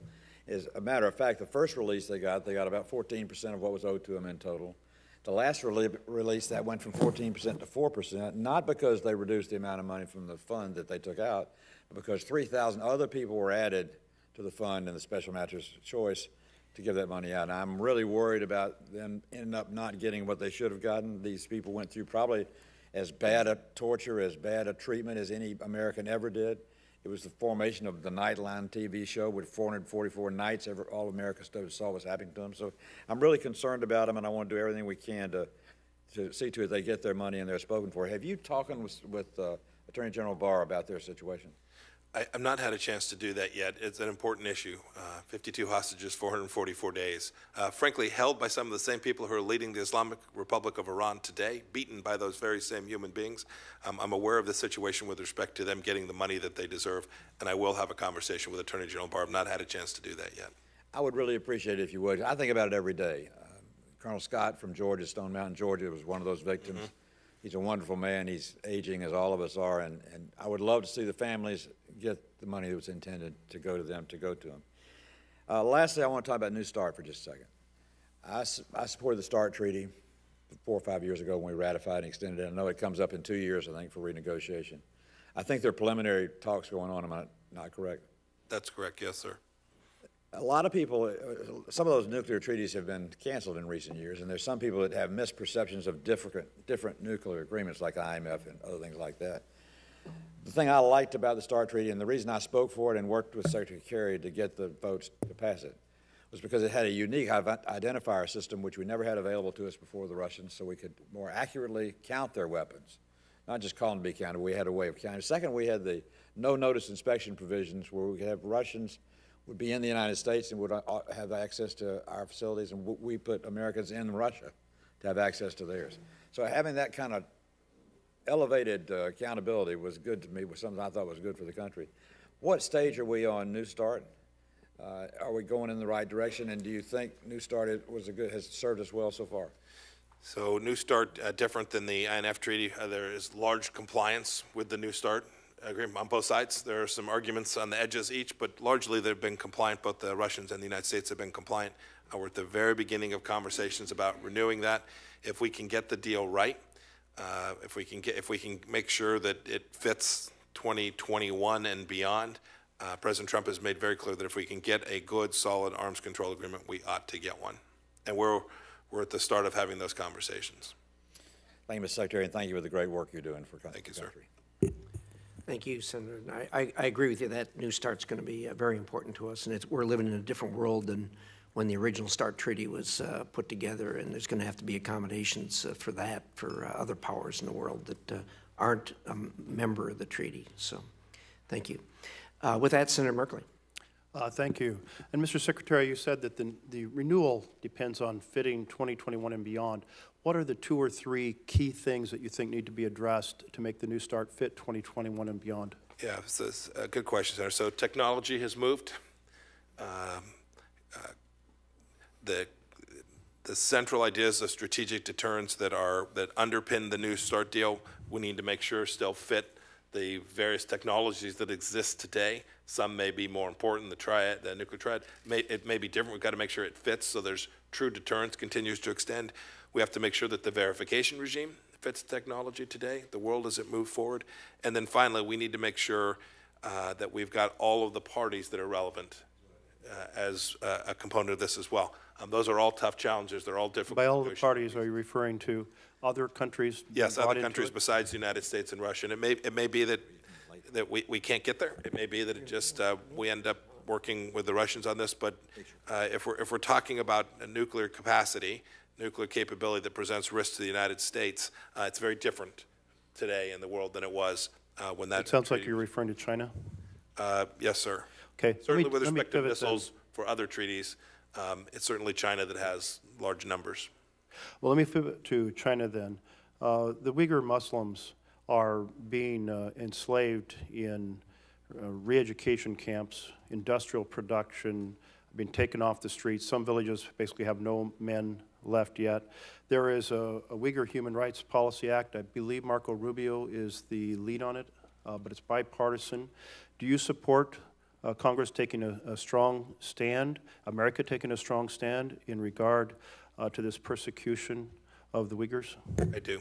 As a matter of fact, the first release they got about 14% of what was owed to them in total. The last release, that went from 14% to 4%, not because they reduced the amount of money from the fund that they took out, but because 3,000 other people were added to the fund in the special matters choice to give that money out. And I'm really worried about them ending up not getting what they should have gotten. These people went through probably as bad a torture, as bad a treatment as any American ever did. It was the formation of the Nightline TV show with 444 nights all America saw was happening to them. So I'm really concerned about them, and I want to do everything we can to see to it they get their money and they're spoken for. Have you talked with Attorney General Barr about their situation? I've not had a chance to do that yet. It's an important issue. 52 hostages, 444 days. Frankly, held by some of the same people who are leading the Islamic Republic of Iran today, beaten by those very same human beings. I'm aware of the situation with respect to them getting the money that they deserve, and I will have a conversation with Attorney General Barr. I've not had a chance to do that yet. I would really appreciate it if you would. I think about it every day. Colonel Scott from Georgia, Stone Mountain, Georgia, was one of those victims. Mm-hmm. He's a wonderful man. He's aging, as all of us are, and I would love to see the families get the money that was intended to go to them, to go to them. Lastly, I want to talk about New START for just a second. I supported the START Treaty 4 or 5 years ago when we ratified and extended it. I know it comes up in 2 years, I think, for renegotiation. I think there are preliminary talks going on. Am I not correct? That's correct, yes, sir. A lot of people, some of those nuclear treaties have been canceled in recent years, and there's some people that have misperceptions of different nuclear agreements like IMF and other things like that. The thing I liked about the START Treaty, and the reason I spoke for it and worked with Secretary Kerry to get the votes to pass it, was because it had a unique identifier system which we never had available to us before the Russians, so we could more accurately count their weapons, not just call them to be counted. We had a way of counting. Second, we had the no-notice inspection provisions where we could have Russians would be in the United States and would have access to our facilities, and we put Americans in Russia to have access to theirs. So having that kind of elevated accountability was good to me, was something I thought was good for the country. What stage are we on New START? Are we going in the right direction, and do you think New START has served us well so far? So New START, different than the INF Treaty, there is large compliance with the New START agreement on both sides. There are some arguments on the edges each, but largely they've been compliant. Both the Russians and the United States have been compliant. We're at the very beginning of conversations about renewing that. If we can get the deal right, if we can make sure that it fits 2021 and beyond, President Trump has made very clear that if we can get a good, solid arms control agreement, we ought to get one. And we're at the start of having those conversations. Thank you, Mr. Secretary, and thank you for the great work you're doing for the country. Thank you, sir. Thank you, Senator. And I agree with you. That New START's going to be very important to us, and we're living in a different world than when the original START Treaty was put together, and there's going to have to be accommodations for that for other powers in the world that aren't a member of the treaty. So thank you. With that, Senator Merkley. Thank you. And Mr. Secretary, you said that the renewal depends on fitting 2021 and beyond. What are the 2 or 3 key things that you think need to be addressed to make the New START fit 2021 and beyond? Yeah, it's a good question, Senator. So technology has moved. The central ideas of strategic deterrence that underpin the New START deal, we need to make sure still fit the various technologies that exist today. Some may be more important. The nuclear triad, it may be different. We've got to make sure it fits so there's true deterrence continues to extend. We have to make sure that the verification regime fits technology today, the world as it moves forward. And then finally, we need to make sure that we've got all of the parties that are relevant as a component of this as well. Those are all tough challenges. They're all difficult. By all of the parties, are you referring to other countries? Yes, other countries besides the United States and Russia. And it may be that we can't get there. It may be that it just we end up working with the Russians on this. But if we're talking about a nuclear capacity, nuclear capability that presents risk to the United States, it's very different today in the world than it was when that. It sounds like you're referring to China. Yes, sir. Okay. Certainly, with respect to missiles for other treaties, it's certainly China that has large numbers. Well, let me pivot to China then. The Uyghur Muslims are being enslaved in re-education camps, industrial production, being taken off the streets. Some villages basically have no men left yet. There is a Uyghur Human Rights Policy Act. I believe Marco Rubio is the lead on it, but it's bipartisan. Do you support Congress taking a strong stand, America taking a strong stand in regard to this persecution of the Uyghurs? I do.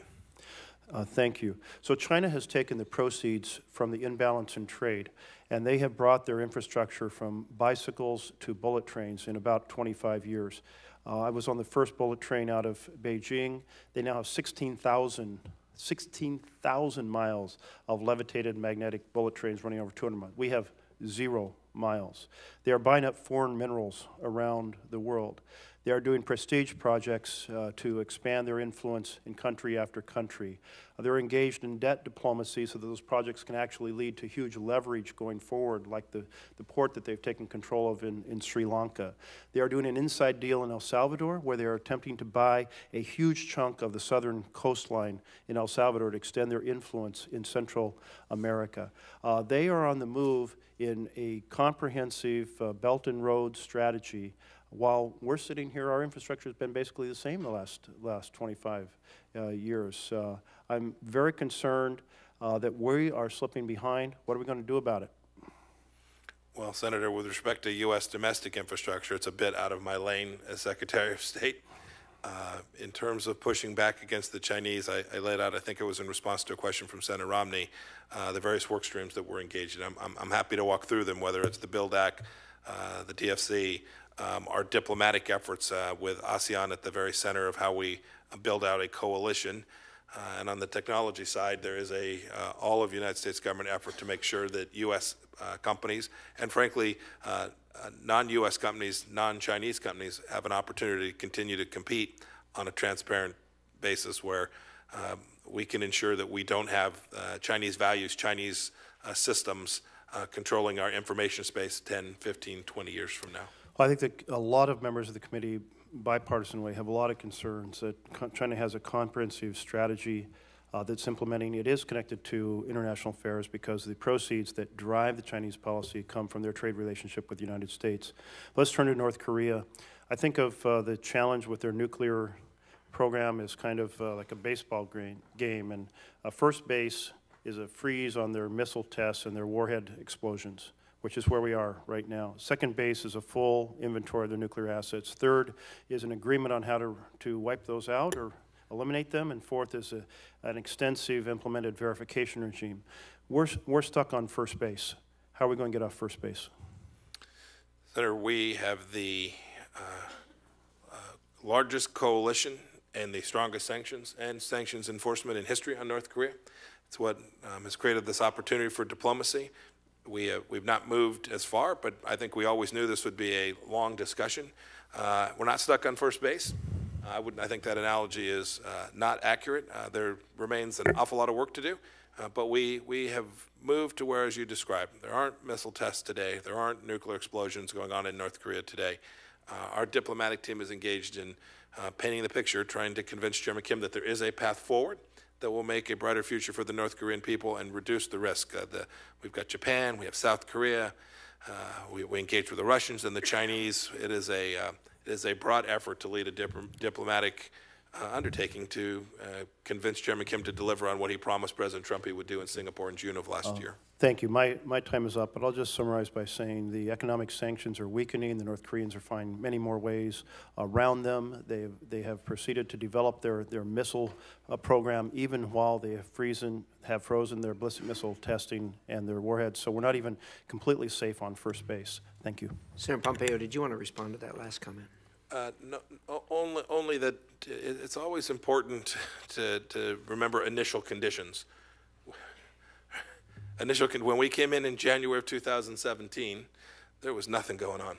Thank you. So China has taken the proceeds from the imbalance in trade, and they have brought their infrastructure from bicycles to bullet trains in about 25 years. I was on the first bullet train out of Beijing. They now have 16,000 miles of levitated magnetic bullet trains running over 200 miles. We have 0 miles. They are buying up foreign minerals around the world. They are doing prestige projects to expand their influence in country after country. They're engaged in debt diplomacy so that those projects can actually lead to huge leverage going forward, like the port that they've taken control of in Sri Lanka. They are doing an inside deal in El Salvador where they are attempting to buy a huge chunk of the southern coastline in El Salvador to extend their influence in Central America. They are on the move in a comprehensive Belt and Road strategy. While we're sitting here, our infrastructure has been basically the same the last 25 years. I'm very concerned that we are slipping behind. What are we going to do about it? Well, Senator, with respect to U.S. domestic infrastructure, it's a bit out of my lane as Secretary of State. In terms of pushing back against the Chinese, I laid out, I think it was in response to a question from Senator Romney, the various work streams that we're engaged in. I'm happy to walk through them, whether it's the BUILD Act, the DFC, our diplomatic efforts with ASEAN at the very center of how we build out a coalition. And on the technology side, there is a all of United States government effort to make sure that U.S. Companies and, frankly, non-U.S. companies, non-Chinese companies have an opportunity to continue to compete on a transparent basis where we can ensure that we don't have Chinese values, Chinese systems controlling our information space 10, 15, 20 years from now. Well, I think that a lot of members of the committee, bipartisan way, have a lot of concerns that China has a comprehensive strategy that's implementing. It is connected to international affairs because the proceeds that drive the Chinese policy come from their trade relationship with the United States. Let's turn to North Korea. I think of the challenge with their nuclear program is kind of like a baseball game, and first base is a freeze on their missile tests and their warhead explosions, which is where we are right now. Second base is a full inventory of their nuclear assets. Third is an agreement on how to wipe those out or eliminate them. And fourth is an extensive implemented verification regime. We're stuck on first base. How are we going to get off first base? Senator, we have the largest coalition and the strongest sanctions and sanctions enforcement in history on North Korea. It's what has created this opportunity for diplomacy. We've not moved as far, but I think we always knew this would be a long discussion. We're not stuck on first base. I think that analogy is not accurate. There remains an awful lot of work to do, but we have moved to where, as you described, there aren't missile tests today. There aren't nuclear explosions going on in North Korea today. Our diplomatic team is engaged in painting the picture, trying to convince Chairman Kim that there is a path forward that will make a brighter future for the North Korean people and reduce the risk. We've got Japan, we have South Korea, we engage with the Russians and the Chinese. It is a broad effort to lead a diplomatic undertaking to convince Chairman Kim to deliver on what he promised President Trump he would do in Singapore in June of last year. Thank you. My time is up, but I'll just summarize by saying the economic sanctions are weakening. The North Koreans are finding many more ways around them. They have proceeded to develop their missile program even while they have frozen their ballistic missile testing and their warheads. So we're not even completely safe on first base. Thank you. Senator Pompeo, did you want to respond to that last comment? No, only that it's always important to remember initial conditions. When we came in January of 2017, there was nothing going on.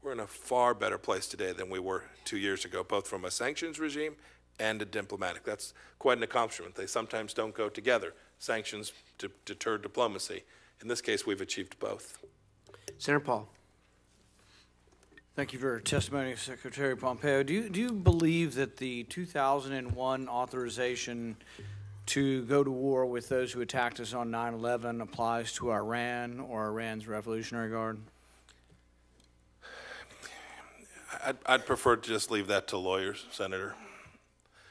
We're in a far better place today than we were 2 years ago, both from a sanctions regime and a diplomatic. That's quite an accomplishment. They sometimes don't go together. Sanctions to deter diplomacy. In this case, we've achieved both. Senator Paul. Thank you for your testimony, Secretary Pompeo. Do you believe that the 2001 authorization to go to war with those who attacked us on 9/11 applies to Iran or Iran's Revolutionary Guard? I'd prefer to just leave that to lawyers, Senator.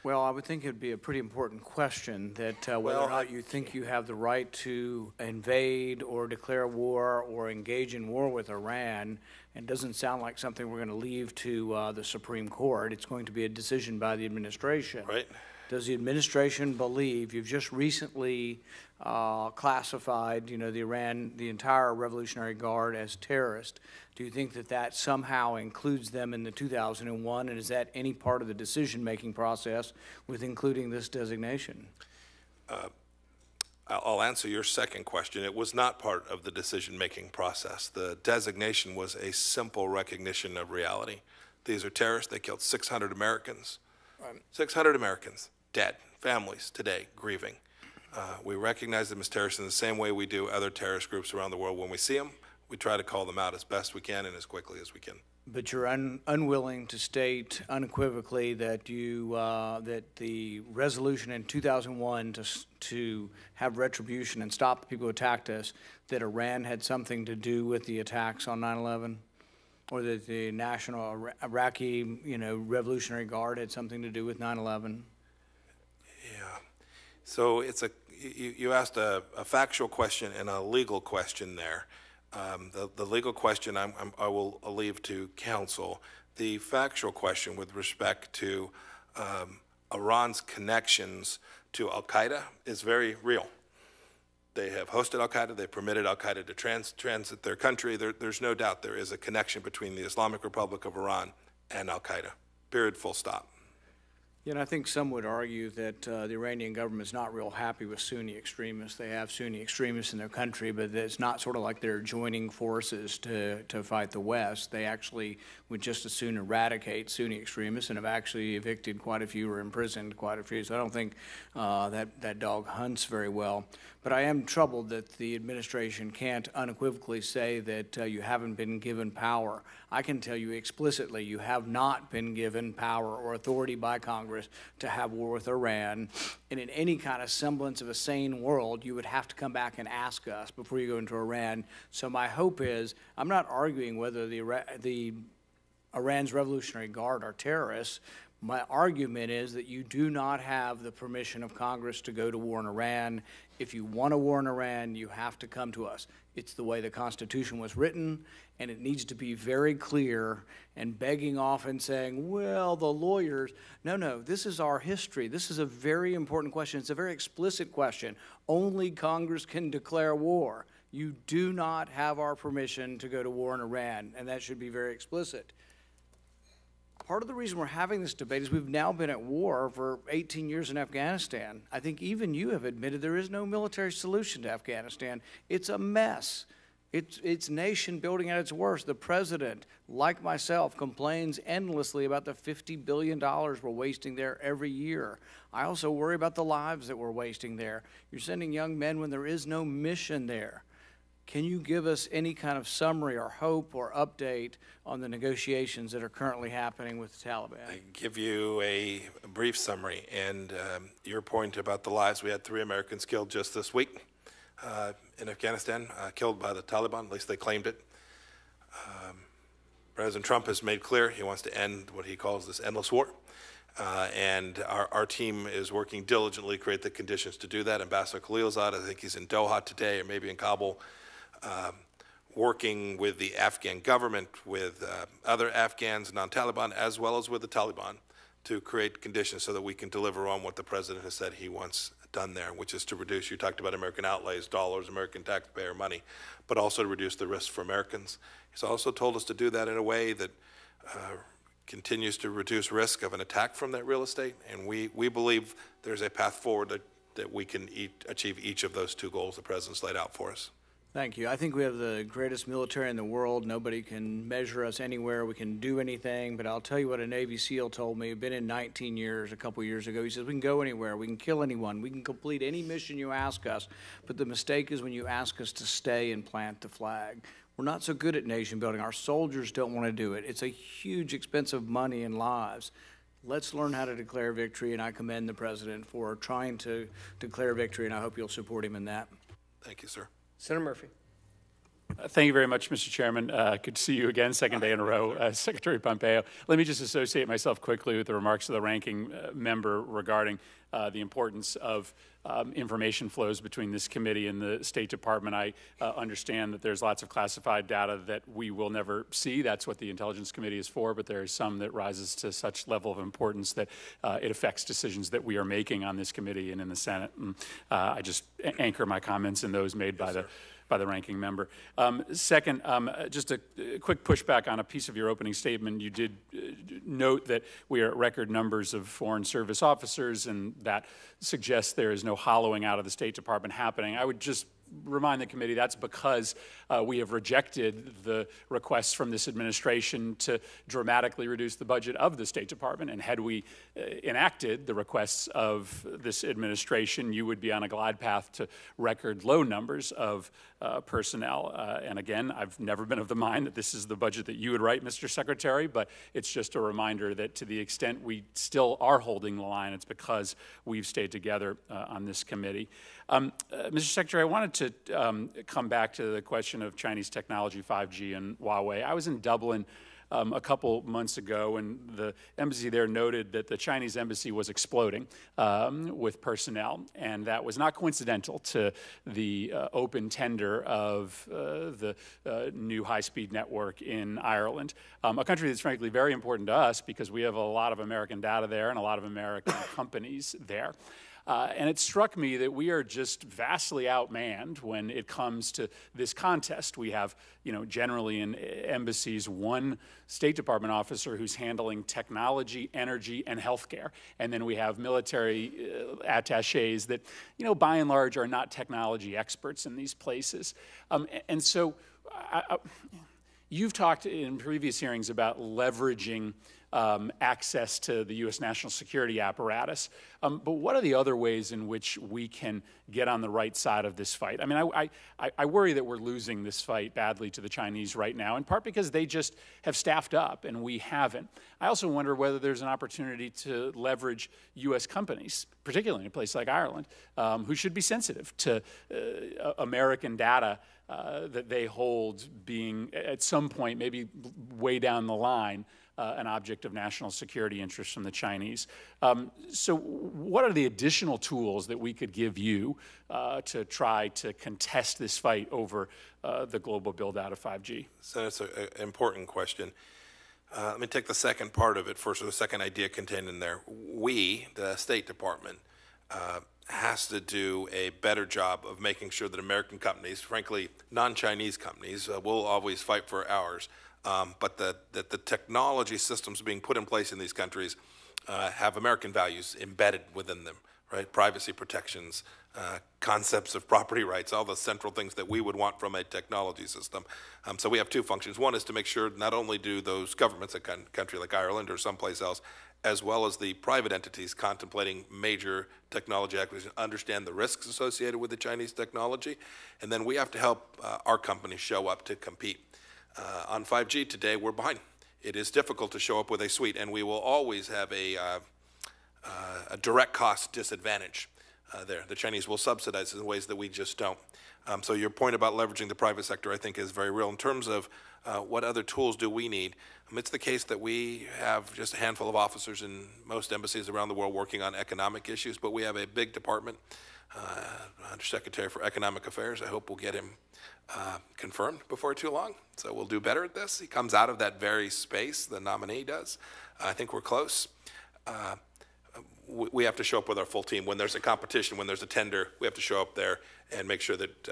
Well, I would think it would be a pretty important question that whether or not you think you have the right to invade or declare war or engage in war with Iran. It doesn't sound like something we're going to leave to the Supreme Court. It's going to be a decision by the administration. Right. Does the administration believe you've just recently classified, the entire Revolutionary Guard as terrorist? Do you think that somehow includes them in the 2001, and is that any part of the decision-making process with including this designation? I'll answer your second question. It was not part of the decision-making process. The designation was a simple recognition of reality. These are terrorists. They killed 600 Americans. 600 Americans dead, families today grieving. We recognize them as terrorists in the same way we do other terrorist groups around the world. When we see them, we try to call them out as best we can and as quickly as we can. But you're unwilling to state unequivocally that that the resolution in 2001 to have retribution and stop the people who attacked us, that Iran had something to do with the attacks on 9/11, or that the National Iraqi, Revolutionary Guard had something to do with 9/11. Yeah. So you asked a factual question and a legal question there. The legal question I will leave to counsel. The factual question with respect to Iran's connections to al-Qaeda is very real. They have hosted al-Qaeda. They permitted al-Qaeda to transit their country. There's no doubt there is a connection between the Islamic Republic of Iran and al-Qaeda. Period, full stop. Yeah, and I think some would argue that the Iranian government is not real happy with Sunni extremists. They have Sunni extremists in their country, but it's not sort of like they're joining forces to fight the West. They actually would just as soon eradicate Sunni extremists and have actually evicted quite a few or imprisoned quite a few. So I don't think that dog hunts very well. But I am troubled that the administration can't unequivocally say that you haven't been given power. I can tell you explicitly you have not been given power or authority by Congress to have war with Iran. And in any kind of semblance of a sane world, you would have to come back and ask us before you go into Iran. So my hope is, I'm not arguing whether the Iran's Revolutionary Guard are terrorists. My argument is that you do not have the permission of Congress to go to war in Iran. If you want a war in Iran, you have to come to us. It's the way the Constitution was written, and it needs to be very clear. And begging off and saying, well, the lawyers. No, this is our history. This is a very important question. It's a very explicit question. Only Congress can declare war. You do not have our permission to go to war in Iran, and that should be very explicit. Part of the reason we're having this debate is we've now been at war for 18 years in Afghanistan. I think even you have admitted there is no military solution to Afghanistan. It's a mess. It's nation building at its worst. The president, like myself, complains endlessly about the $50 billion we're wasting there every year. I also worry about the lives that we're wasting there. You're sending young men when there is no mission there. Can you give us any kind of summary or hope or update on the negotiations that are currently happening with the Taliban? I can give you a brief summary. And your point about the lives, we had 3 Americans killed just this week in Afghanistan, killed by the Taliban, at least they claimed it. President Trump has made clear he wants to end what he calls this endless war. And our team is working diligently to create the conditions to do that. Ambassador Khalilzad, I think he's in Doha today or maybe in Kabul, working with the Afghan government, with other Afghans, non-Taliban, as well as with the Taliban, to create conditions so that we can deliver on what the president has said he wants done there, which is to reduce, you talked about American outlays, dollars, American taxpayer money, but also to reduce the risk for Americans. He's also told us to do that in a way that continues to reduce risk of an attack from that real estate, and we believe there's a path forward that we can achieve each of those 2 goals the president's laid out for us. Thank you. I think we have the greatest military in the world. Nobody can measure us anywhere. We can do anything. But I'll tell you what a Navy SEAL told me. He'd been in 19 years a couple years ago. He says, we can go anywhere. We can kill anyone. We can complete any mission you ask us. But the mistake is when you ask us to stay and plant the flag. We're not so good at nation building. Our soldiers don't want to do it. It's a huge expense of money and lives. Let's learn how to declare victory, and I commend the president for trying to declare victory, and I hope you'll support him in that. Thank you, sir. Senator Murphy. Thank you very much, Mr. Chairman. Good to see you again, second day in a row, Secretary Pompeo. Let me just associate myself quickly with the remarks of the ranking member regarding the importance of information flows between this committee and the State Department. I understand that there's lots of classified data that we will never see. That's what the Intelligence Committee is for, but there is some that rises to such level of importance that it affects decisions that we are making on this committee and in the Senate. And I just anchor my comments in those made by the ranking member. Second, just a quick pushback on a piece of your opening statement. You did note that we are at record numbers of Foreign Service officers, and that suggests there is no hollowing out of the State Department happening. I would just remind the committee that's because we have rejected the requests from this administration to dramatically reduce the budget of the State Department. And had we enacted the requests of this administration, you would be on a glide path to record low numbers of personnel. And again, I've never been of the mind that this is the budget that you would write, Mr. Secretary, but it's just a reminder that to the extent we still are holding the line, it's because we've stayed together on this committee. Mr. Secretary, I wanted to come back to the question of Chinese technology, 5G, and Huawei. I was in Dublin a couple months ago, and the embassy there noted that the Chinese embassy was exploding with personnel, and that was not coincidental to the open tender of the new high-speed network in Ireland, a country that's frankly very important to us because we have a lot of American data there and a lot of American companies there. And it struck me that we are just vastly outmanned when it comes to this contest. We have, generally in embassies, one State Department officer who's handling technology, energy, and healthcare. And then we have military attachés that, by and large are not technology experts in these places. And so you've talked in previous hearings about leveraging access to the U.S. national security apparatus. But what are the other ways in which we can get on the right side of this fight? I mean, I worry that we're losing this fight badly to the Chinese right now, in part because they just have staffed up and we haven't. I also wonder whether there's an opportunity to leverage U.S. companies, particularly in a place like Ireland, who should be sensitive to American data that they hold being, at some point, maybe way down the line, an object of national security interest from the Chinese. So what are the additional tools that we could give you to try to contest this fight over the global build-out of 5G? So that's an important question. Let me take the second part of it first, or the second idea contained in there. We, the State Department, has to do a better job of making sure that American companies, frankly, non-Chinese companies, will always fight for ours, but that the technology systems being put in place in these countries have American values embedded within them, right? Privacy protections, concepts of property rights, all the central things that we would want from a technology system. So we have two functions. One is to make sure not only do those governments, a country like Ireland or someplace else, as well as the private entities contemplating major technology acquisition, understand the risks associated with the Chinese technology, and then we have to help our companies show up to compete. On 5G today, we're behind. It is difficult to show up with a suite, and we will always have a direct cost disadvantage there. The Chinese will subsidize in ways that we just don't. So your point about leveraging the private sector, I think, is very real. In terms of what other tools do we need, it's the case that we have just a handful of officers in most embassies around the world working on economic issues, but we have a big department, Undersecretary for Economic Affairs. I hope we'll get him confirmed before too long. So we'll do better at this. He comes out of that very space, the nominee does. I think we're close. We have to show up with our full team. When there's a competition, when there's a tender, we have to show up there and make sure that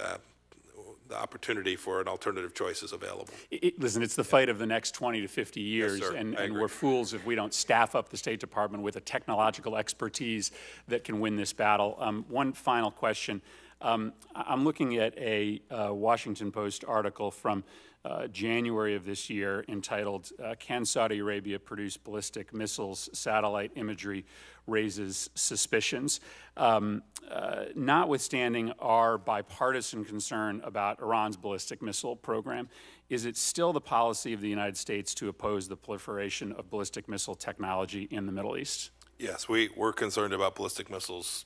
the opportunity for an alternative choice is available. Listen, it's the fight of the next 20 to 50 years, Yes, sir. and we're fools if we don't staff up the State Department with a technological expertise that can win this battle. One final question. I'm looking at a Washington Post article from January of this year entitled, Can Saudi Arabia Produce Ballistic Missiles? Satellite Imagery Raises Suspicions. Notwithstanding our bipartisan concern about Iran's ballistic missile program, is it still the policy of the United States to oppose the proliferation of ballistic missile technology in the Middle East? Yes, we're concerned about ballistic missiles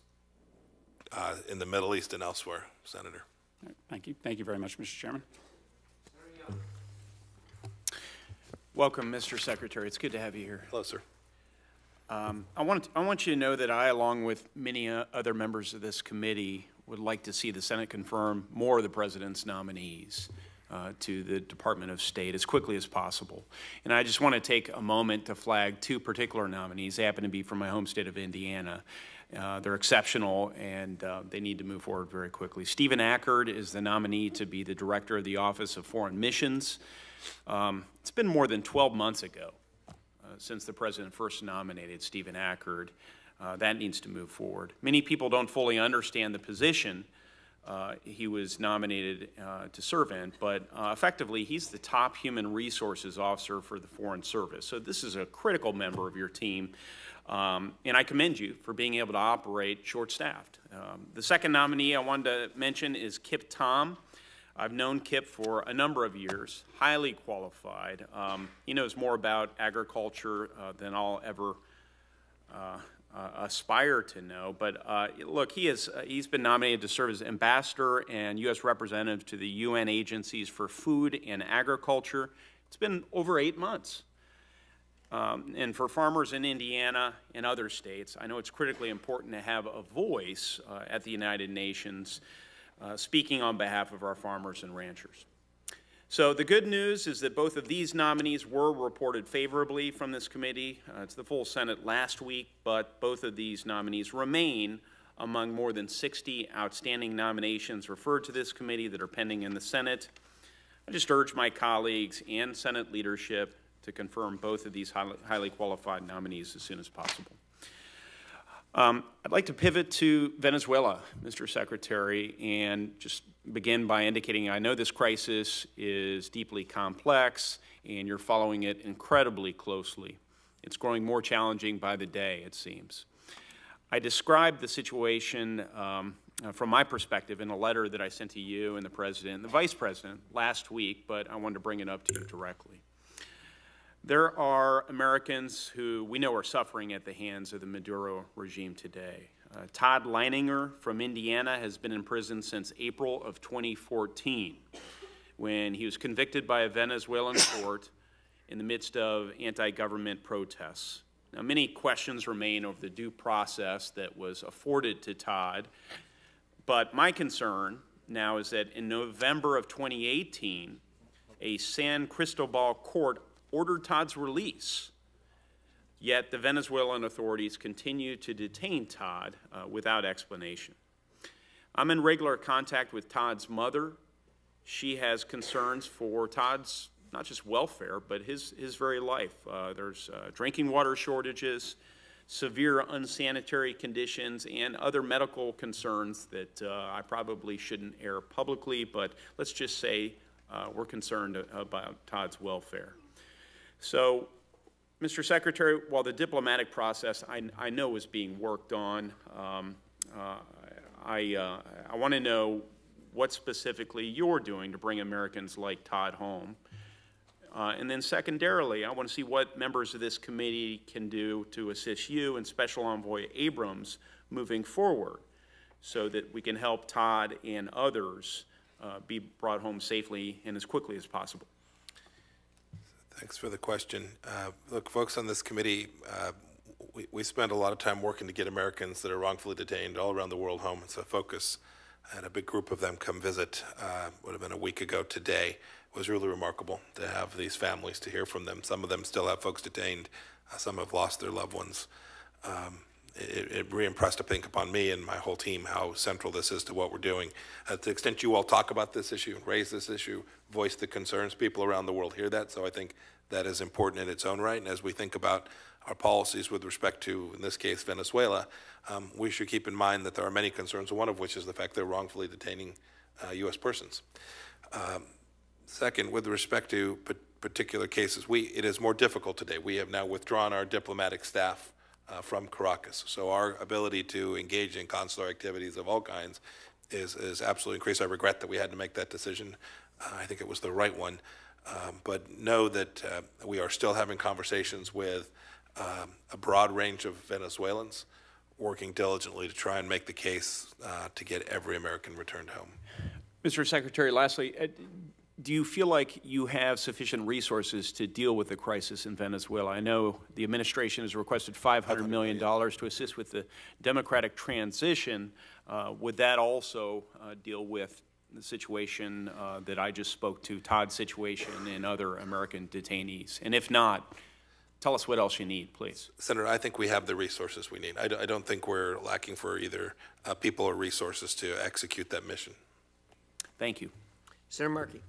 in the Middle East and elsewhere, Senator. All right, thank you. Thank you very much, Mr. Chairman. Welcome, Mr. Secretary. It's good to have you here. Hello, sir. I want you to know that I, along with many other members of this committee, would like to see the Senate confirm more of the President's nominees to the Department of State as quickly as possible. And I just want to take a moment to flag two particular nominees. They happen to be from my home state of Indiana. They're exceptional, and they need to move forward very quickly. Stephen Ackard is the nominee to be the Director of the Office of Foreign Missions. It's been more than 12 months ago since the President first nominated Stephen Ackard. That needs to move forward. Many people don't fully understand the position he was nominated to serve in, but effectively he's the top human resources officer for the Foreign Service. So this is a critical member of your team, and I commend you for being able to operate short-staffed. The second nominee I wanted to mention is Kip Tom. I've known Kip for a number of years, highly qualified. He knows more about agriculture than I'll ever aspire to know. But look, he's been nominated to serve as ambassador and U.S. representative to the UN agencies for food and agriculture. It's been over 8 months. And for farmers in Indiana and other states, I know it's critically important to have a voice at the United Nations speaking on behalf of our farmers and ranchers. So the good news is that both of these nominees were reported favorably from this committee to the full Senate last week, but both of these nominees remain among more than 60 outstanding nominations referred to this committee that are pending in the Senate. I just urge my colleagues and Senate leadership to confirm both of these highly qualified nominees as soon as possible. I'd like to pivot to Venezuela, Mr. Secretary, and just begin by indicating I know this crisis is deeply complex and you're following it incredibly closely. It's growing more challenging by the day, it seems. I described the situation from my perspective in a letter that I sent to you and the President and the Vice President last week, but I wanted to bring it up to you directly. There are Americans who we know are suffering at the hands of the Maduro regime today. Todd Leininger from Indiana has been in prison since April of 2014 when he was convicted by a Venezuelan court in the midst of anti-government protests. Now, many questions remain over the due process that was afforded to Todd, but my concern now is that in November of 2018, a San Cristobal court ordered Todd's release, yet the Venezuelan authorities continue to detain Todd without explanation. I'm in regular contact with Todd's mother. She has concerns for Todd's not just welfare, but his very life. There's drinking water shortages, severe unsanitary conditions, and other medical concerns that I probably shouldn't air publicly, but let's just say we're concerned about Todd's welfare. So, Mr. Secretary, while the diplomatic process I know is being worked on, I want to know what specifically you're doing to bring Americans like Todd home. And then secondarily, I want to see what members of this committee can do to assist you and Special Envoy Abrams moving forward so that we can help Todd and others be brought home safely and as quickly as possible. Thanks for the question. Look, folks on this committee, we spend a lot of time working to get Americans that are wrongfully detained all around the world home. It's a focus, and a big group of them come visit, would have been a week ago today. It was really remarkable to have these families, to hear from them. Some of them still have folks detained. Some have lost their loved ones. It re-impressed, I think, upon me and my whole team how central this is to what we're doing. To the extent you all talk about this issue, raise this issue, voice the concerns, people around the world hear that, so I think that is important in its own right. And as we think about our policies with respect to, in this case, Venezuela, we should keep in mind that there are many concerns, one of which is the fact they're wrongfully detaining U.S. persons. Second, with respect to particular cases, it is more difficult today. We have now withdrawn our diplomatic staff from Caracas. So our ability to engage in consular activities of all kinds is absolutely increased. I regret that we had to make that decision. I think it was the right one. But know that we are still having conversations with a broad range of Venezuelans, working diligently to try and make the case to get every American returned home. Mr. Secretary, lastly, do you feel like you have sufficient resources to deal with the crisis in Venezuela? I know the administration has requested $500 million to assist with the democratic transition. Would that also deal with the situation that I just spoke to, Todd's situation and other American detainees? And if not, tell us what else you need, please. Senator, I think we have the resources we need. I don't think we're lacking for either people or resources to execute that mission. Thank you. Senator Markey.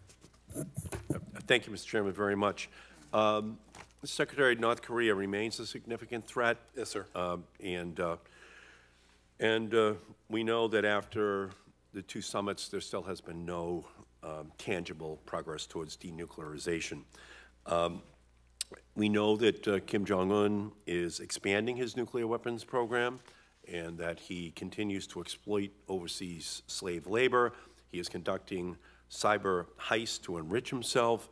Thank you, Mr. Chairman, very much. Mr. Secretary, North Korea remains a significant threat. Yes, sir. And we know that after the two summits, there still has been no tangible progress towards denuclearization. We know that Kim Jong-un is expanding his nuclear weapons program and that he continues to exploit overseas slave labor. He is conducting cyber heists to enrich himself.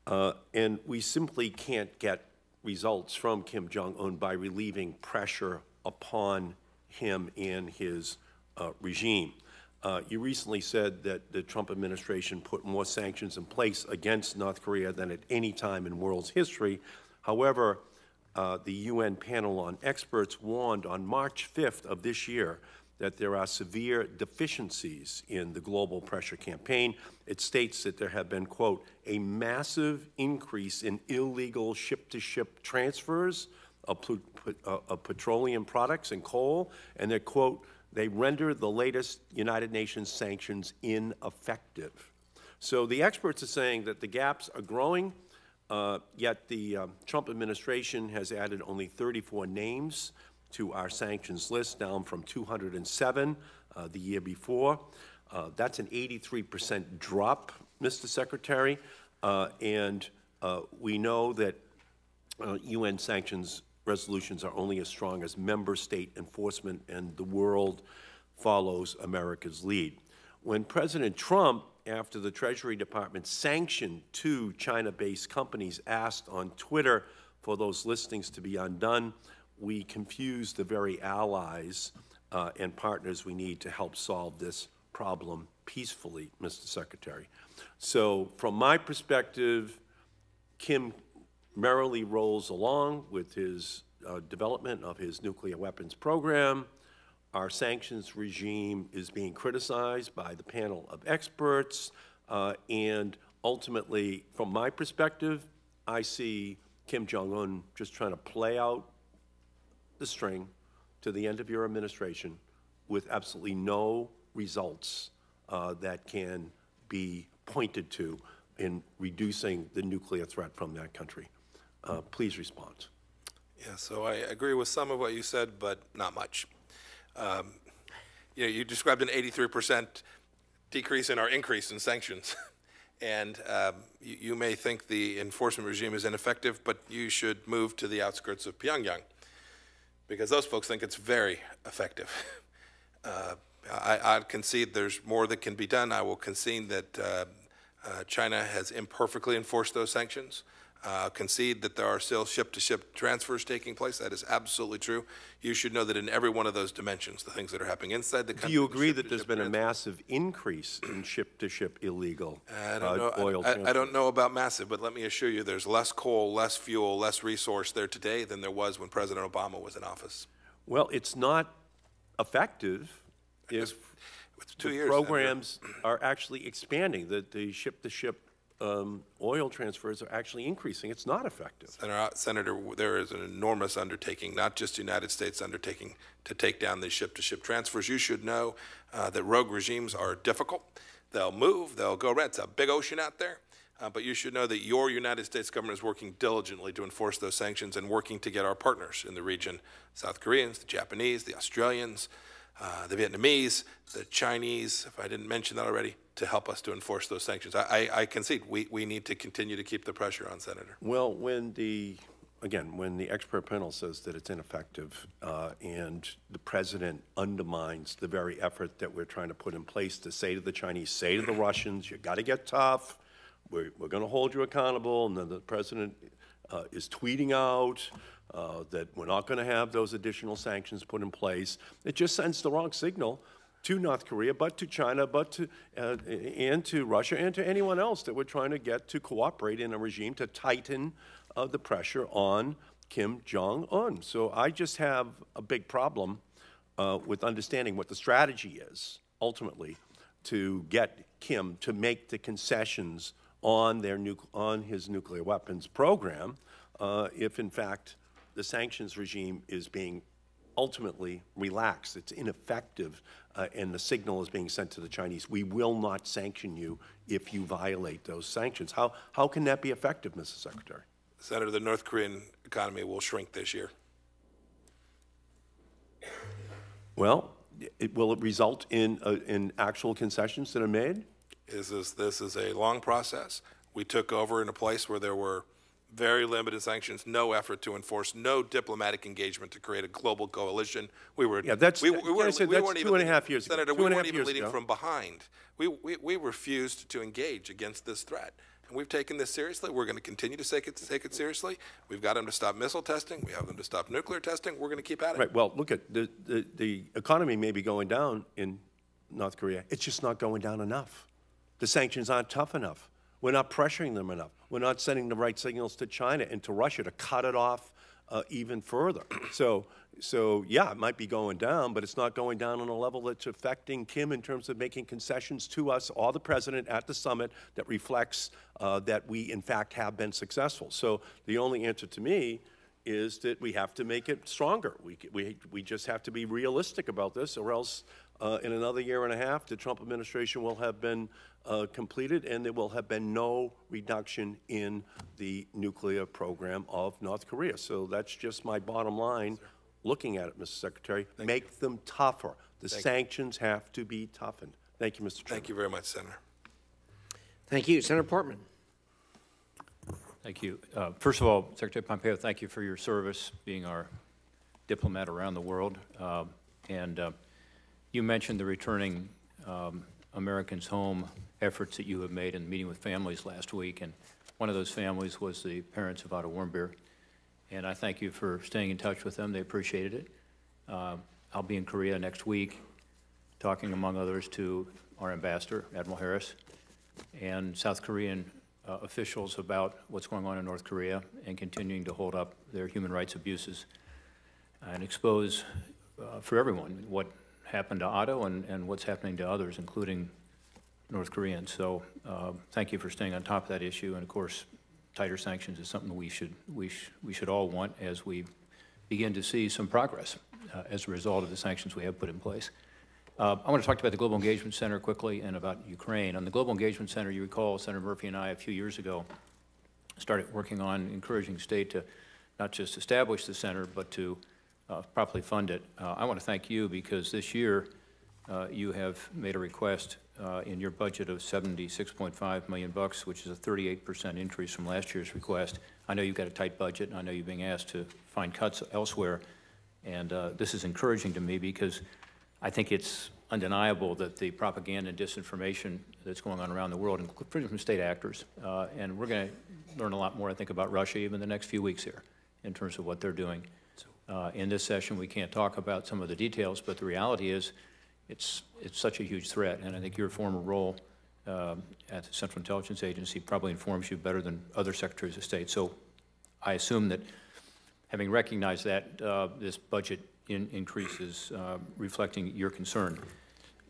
And we simply can't get results from Kim Jong-un by relieving pressure upon him and his regime. You recently said that the Trump administration put more sanctions in place against North Korea than at any time in world's history. However, the UN panel on experts warned on March 5th of this year that there are severe deficiencies in the global pressure campaign. It states that there have been, quote, a massive increase in illegal ship-to-ship transfers of petroleum products and coal, and that, quote, they render the latest United Nations sanctions ineffective. So the experts are saying that the gaps are growing, yet the Trump administration has added only 34 names to our sanctions list, down from 207 the year before. That's an 83% drop, Mr. Secretary, and we know that UN sanctions resolutions are only as strong as member state enforcement, and the world follows America's lead. When President Trump, after the Treasury Department sanctioned 2 China-based companies, asked on Twitter for those listings to be undone, we confused the very allies and partners we need to help solve this problem peacefully, Mr. Secretary. So from my perspective, Kim merrily rolls along with his development of his nuclear weapons program. Our sanctions regime is being criticized by the panel of experts, and ultimately, from my perspective, I see Kim Jong-un just trying to play out the string to the end of your administration with absolutely no results that can be pointed to in reducing the nuclear threat from that country. Please respond. Yeah, so I agree with some of what you said, but not much. You described an 83% decrease in our increase in sanctions. And you may think the enforcement regime is ineffective, but you should move to the outskirts of Pyongyang, because those folks think it's very effective. I concede there's more that can be done. I will concede that China has imperfectly enforced those sanctions. Concede that there are still ship-to-ship transfers taking place. That is absolutely true. You should know that in every one of those dimensions, the things that are happening inside the country. Do you agree that there's been a massive increase in ship-to-ship illegal oil transfers? I don't know about massive, but let me assure you there's less coal, less fuel, less resource there today than there was when President Obama was in office. Well, it's not effective if the programs are actually expanding, that the ship-to-ship oil transfers are actually increasing. It's not effective. Senator, there is an enormous undertaking, not just the United States undertaking, to take down these ship-to-ship transfers. You should know that rogue regimes are difficult. They'll move, they'll go around. It's a big ocean out there. But you should know that your United States government is working diligently to enforce those sanctions and working to get our partners in the region, South Koreans, the Japanese, the Australians, the Vietnamese, the Chinese, if I didn't mention that already, to help us to enforce those sanctions. I concede we need to continue to keep the pressure on, Senator. Well, when the expert panel says that it's ineffective and the president undermines the very effort that we're trying to put in place to say to the Chinese, say to the Russians, you got to get tough, we're going to hold you accountable, and then the president is tweeting out that we're not going to have those additional sanctions put in place, it just sends the wrong signal to North Korea, but to China, but to and to Russia, and to anyone else that we're trying to get to cooperate in a regime to tighten the pressure on Kim Jong-un. So I just have a big problem with understanding what the strategy is, ultimately, to get Kim to make the concessions on his nuclear weapons program, if in fact the sanctions regime is being ultimately relaxed. It's ineffective, and the signal is being sent to the Chinese, we will not sanction you if you violate those sanctions. How can that be effective, Mr. Secretary? Senator, the North Korean economy will shrink this year. Well, Will it result in actual concessions that are made? This is a long process. We took over in a place where there were very limited sanctions, no effort to enforce, no diplomatic engagement to create a global coalition. We were, Yeah, that's, we that's weren't even 2.5 years ago. Senator, 2.5 we weren't even years leading ago. from behind. We refused to engage against this threat. And we've taken this seriously. We're going to continue to take it seriously. We've got them to stop missile testing. We have them to stop nuclear testing. We're going to keep at it. Right, well, look at the economy may be going down in North Korea. It's just not going down enough. The sanctions aren't tough enough. We're not pressuring them enough. We're not sending the right signals to China and to Russia to cut it off even further. So yeah, it might be going down, but it's not going down on a level that's affecting Kim in terms of making concessions to us or the president at the summit that reflects that we, in fact, have been successful. So the only answer to me is that we have to make it stronger. We just have to be realistic about this, or else in another year and a half, the Trump administration will have been completed, and there will have been no reduction in the nuclear program of North Korea. So that's just my bottom line. Looking at it, Mr. Secretary, make them tougher. The sanctions have to be toughened. Thank you, Mr. Chairman. Thank you very much, Senator. Thank you. Senator Portman. Thank you. First of all, Secretary Pompeo, thank you for your service, being our diplomat around the world. You mentioned the returning Americans home efforts that you have made in meeting with families last week, and one of those families was the parents of Otto Warmbier. And I thank you for staying in touch with them. They appreciated it. I'll be in Korea next week, talking, among others, to our ambassador, Admiral Harris, and South Korean officials about what's going on in North Korea and continuing to hold up their human rights abuses and expose for everyone what happened to Otto and what's happening to others, including North Koreans. So thank you for staying on top of that issue. And of course, tighter sanctions is something we should all want as we begin to see some progress as a result of the sanctions we have put in place. I want to talk about the Global Engagement Center quickly and about Ukraine. On the Global Engagement Center, you recall Senator Murphy and I a few years ago started working on encouraging the state to not just establish the center, but to properly fund it. I want to thank you because this year you have made a request in your budget of $76.5 million, which is a 38% increase from last year's request. I know you've got a tight budget, and I know you're being asked to find cuts elsewhere, and this is encouraging to me because I think it's undeniable that the propaganda and disinformation that's going on around the world, including from state actors, and we're going to learn a lot more, I think, about Russia even the next few weeks here in terms of what they're doing. In this session, we can't talk about some of the details, but the reality is it's such a huge threat, and I think your former role at the Central Intelligence Agency probably informs you better than other secretaries of state. So I assume that having recognized that, this budget increase is reflecting your concern.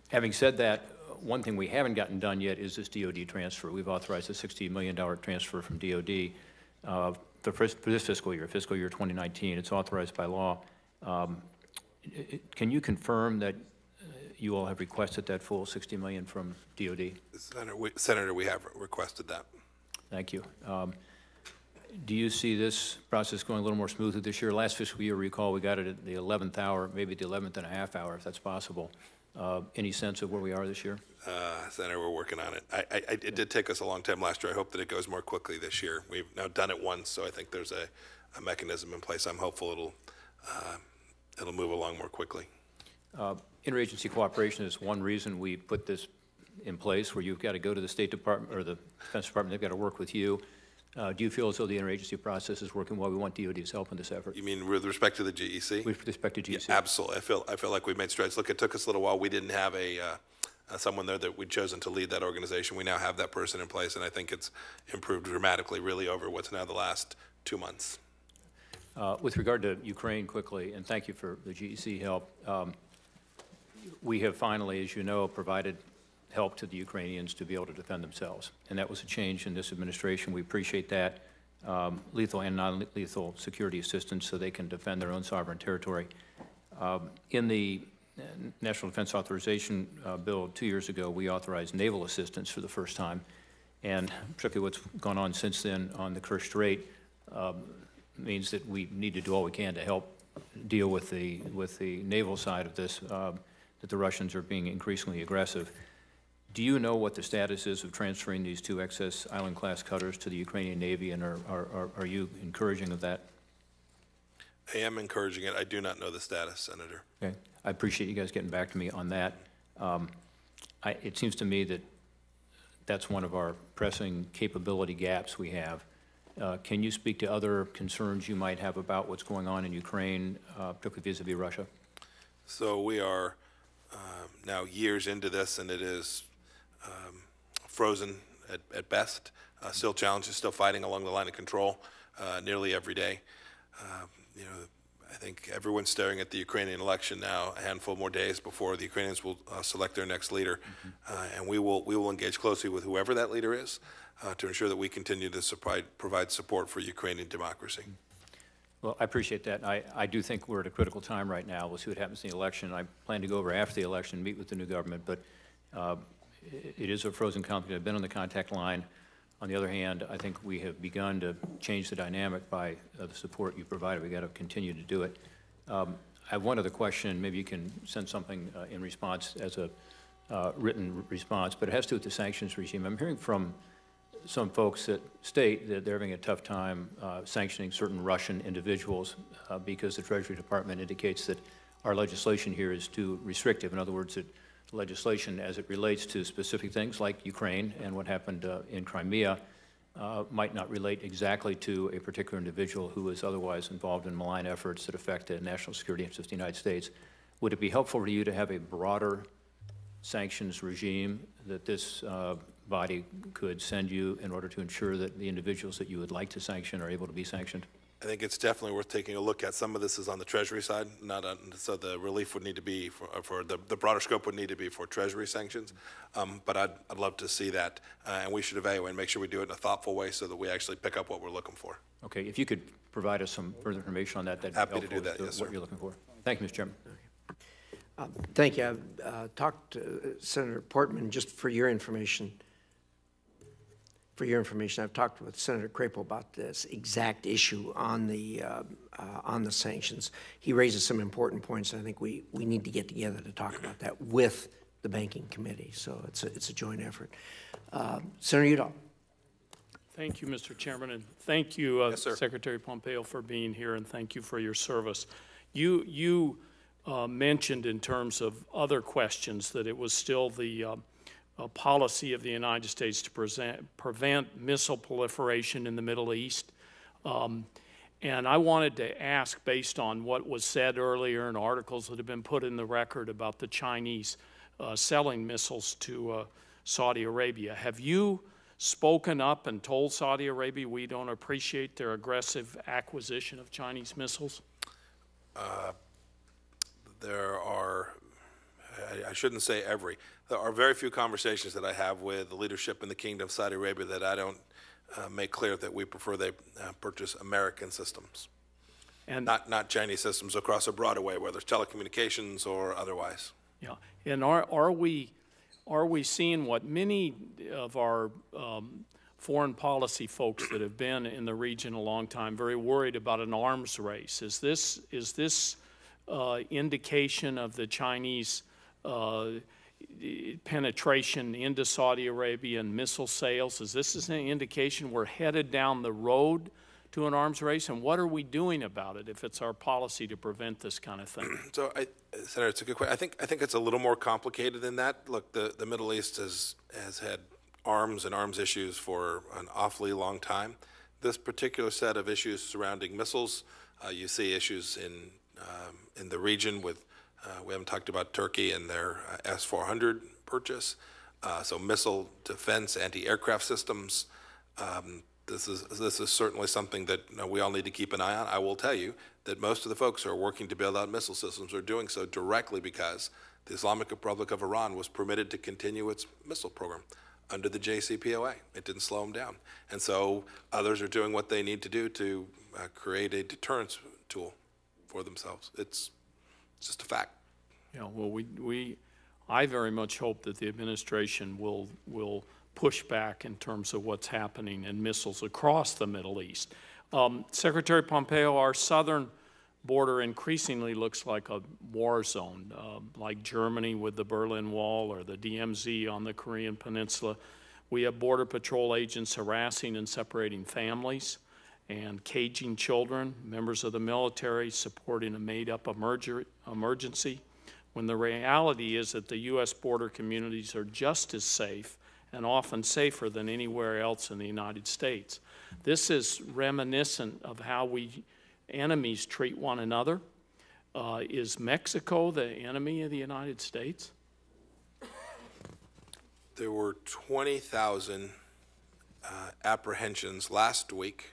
Having said that, one thing we haven't gotten done yet is this DOD transfer. We've authorized a $60 million transfer from DOD for this fiscal year 2019. It's authorized by law. Can you confirm that you all have requested that full $60 million from DOD? Senator, we have requested that. Thank you. Do you see this process going a little more smoothly this year? Last fiscal year, recall, we got it at the 11th hour, maybe the 11th and a half hour, if that's possible. Any sense of where we are this year? Senator, we're working on it. It did take us a long time last year. I hope that it goes more quickly this year. We've now done it once, so I think there's a mechanism in place. I'm hopeful it'll move along more quickly. Interagency cooperation is one reason we put this in place, where you've got to go to the State Department or the Defense Department. They've got to work with you. Do you feel as though the interagency process is working well? We want DOD's help in this effort. You mean with respect to the GEC? With respect to GEC. Yeah, absolutely. I feel like we've made strides. Look, it took us a little while. We didn't have someone there that we'd chosen to lead that organization. We now have that person in place, and I think it's improved dramatically, really, over what's now the last 2 months. With regard to Ukraine, quickly, and thank you for the GEC help. We have finally, as you know, provided help to the Ukrainians to be able to defend themselves. And that was a change in this administration. We appreciate that. Lethal and non-lethal security assistance so they can defend their own sovereign territory. In the National Defense Authorization Bill 2 years ago, we authorized naval assistance for the first time. And particularly what's gone on since then on the Kerch Strait means that we need to do all we can to help deal with the naval side of this. that the Russians are being increasingly aggressive. Do you know what the status is of transferring these 2 excess island-class cutters to the Ukrainian Navy, and are you encouraging of that? I am encouraging it. I do not know the status, Senator. Okay. I appreciate you guys getting back to me on that. It seems to me that that's one of our pressing capability gaps we have. Can you speak to other concerns you might have about what's going on in Ukraine, particularly vis-a-vis Russia? So we are now years into this, and it is frozen at best. Still challenges, still fighting along the line of control nearly every day. You know, I think everyone's staring at the Ukrainian election now, a handful more days before the Ukrainians will select their next leader. And we will engage closely with whoever that leader is to ensure that we continue to provide support for Ukrainian democracy. Well, I appreciate that. I do think we're at a critical time right now. We'll see what happens in the election. I plan to go over after the election and meet with the new government, but it is a frozen conflict. I've been on the contact line. On the other hand, I think we have begun to change the dynamic by the support you provided. We've got to continue to do it. I have one other question. Maybe you can send something in response as a written response, but it has to do with the sanctions regime. I'm hearing from some folks that state that they're having a tough time sanctioning certain Russian individuals because the Treasury Department indicates that our legislation here is too restrictive. In other words, that legislation as it relates to specific things like Ukraine and what happened in Crimea might not relate exactly to a particular individual who is otherwise involved in malign efforts that affect the national security interests of the United States. Would it be helpful for you to have a broader sanctions regime that this body could send you in order to ensure that the individuals that you would like to sanction are able to be sanctioned? I think it's definitely worth taking a look at. Some of this is on the Treasury side, so the relief would need to be for the broader scope would need to be for Treasury sanctions. But I'd love to see that, and we should evaluate and make sure we do it in a thoughtful way so that we actually pick up what we're looking for. Okay, if you could provide us some further information on that, that'd be Happy helpful to do that, as yes, what sir. you're looking for. Thank you, Mr. Chairman. Thank you. I've talked to Senator Portman, just for your information. I've talked with Senator Crapo about this exact issue on the sanctions. He raises some important points, and I think we need to get together to talk about that with the Banking Committee. So it's a joint effort. Senator Udall. Thank you, Mr. Chairman, and thank you, Yes, sir. Secretary Pompeo, for being here, and thank you for your service. You mentioned in terms of other questions that it was still the policy of the United States to prevent missile proliferation in the Middle East. And I wanted to ask, based on what was said earlier in articles that have been put in the record about the Chinese selling missiles to Saudi Arabia, have you spoken up and told Saudi Arabia we don't appreciate their aggressive acquisition of Chinese missiles? There are, I shouldn't say every, there are very few conversations that I have with the leadership in the Kingdom of Saudi Arabia that I don't make clear that we prefer they purchase American systems, and not Chinese systems across a broader way, whether it's telecommunications or otherwise. Yeah, and are we seeing what many of our foreign policy folks that have been in the region a long time very worried about an arms race? Is this indication of the Chinese penetration into Saudi Arabia and missile sales? Is this an indication we're headed down the road to an arms race? And what are we doing about it if it's our policy to prevent this kind of thing? So, Senator, it's a good question. I think it's a little more complicated than that. Look, the Middle East has had arms and arms issues for an awfully long time. This particular set of issues surrounding missiles, you see issues in the region with, we haven't talked about Turkey and their S-400 purchase. So missile defense, anti-aircraft systems. This is certainly something that we all need to keep an eye on. I will tell you that most of the folks who are working to build out missile systems are doing so directly because the Islamic Republic of Iran was permitted to continue its missile program under the JCPOA. It didn't slow them down. And so others are doing what they need to do to create a deterrence tool for themselves. It's just a fact. Yeah, well, I very much hope that the administration will push back in terms of what's happening in missiles across the Middle East. Secretary Pompeo, our southern border increasingly looks like a war zone, like Germany with the Berlin Wall or the DMZ on the Korean Peninsula. We have Border Patrol agents harassing and separating families and caging children, members of the military supporting a made-up emergency, when the reality is that the U.S. border communities are just as safe and often safer than anywhere else in the United States. This is reminiscent of how we enemies treat one another. Is Mexico the enemy of the United States? There were 20,000 apprehensions last week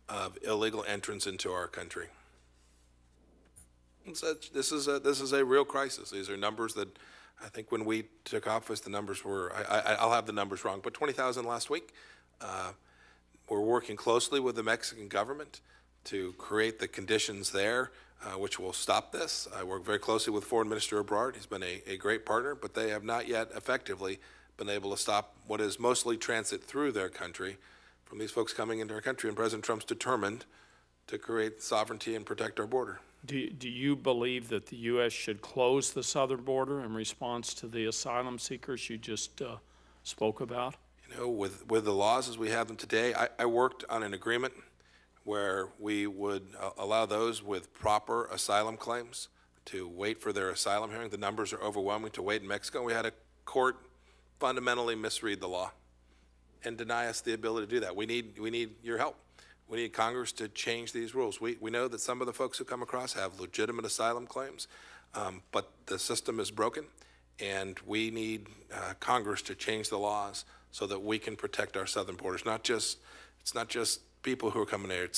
of illegal entrance into our country. This is a real crisis. These are numbers that I think when we took office, the numbers were, I'll have the numbers wrong, but 20,000 last week. We're working closely with the Mexican government to create the conditions there which will stop this. I work very closely with Foreign Minister Ebrard. He's been a great partner, but they have not yet effectively been able to stop what is mostly transit through their country from these folks coming into our country, and President Trump's determined to create sovereignty and protect our border. Do you believe that the U.S. should close the southern border in response to the asylum seekers you just spoke about? You know, with the laws as we have them today, I worked on an agreement where we would allow those with proper asylum claims to wait for their asylum hearing. The numbers are overwhelming to wait in Mexico. We had a court fundamentally misread the law and deny us the ability to do that. We need your help. We need Congress to change these rules. We know that some of the folks who come across have legitimate asylum claims, but the system is broken, and we need Congress to change the laws so that we can protect our southern borders. It's not just people who are coming here.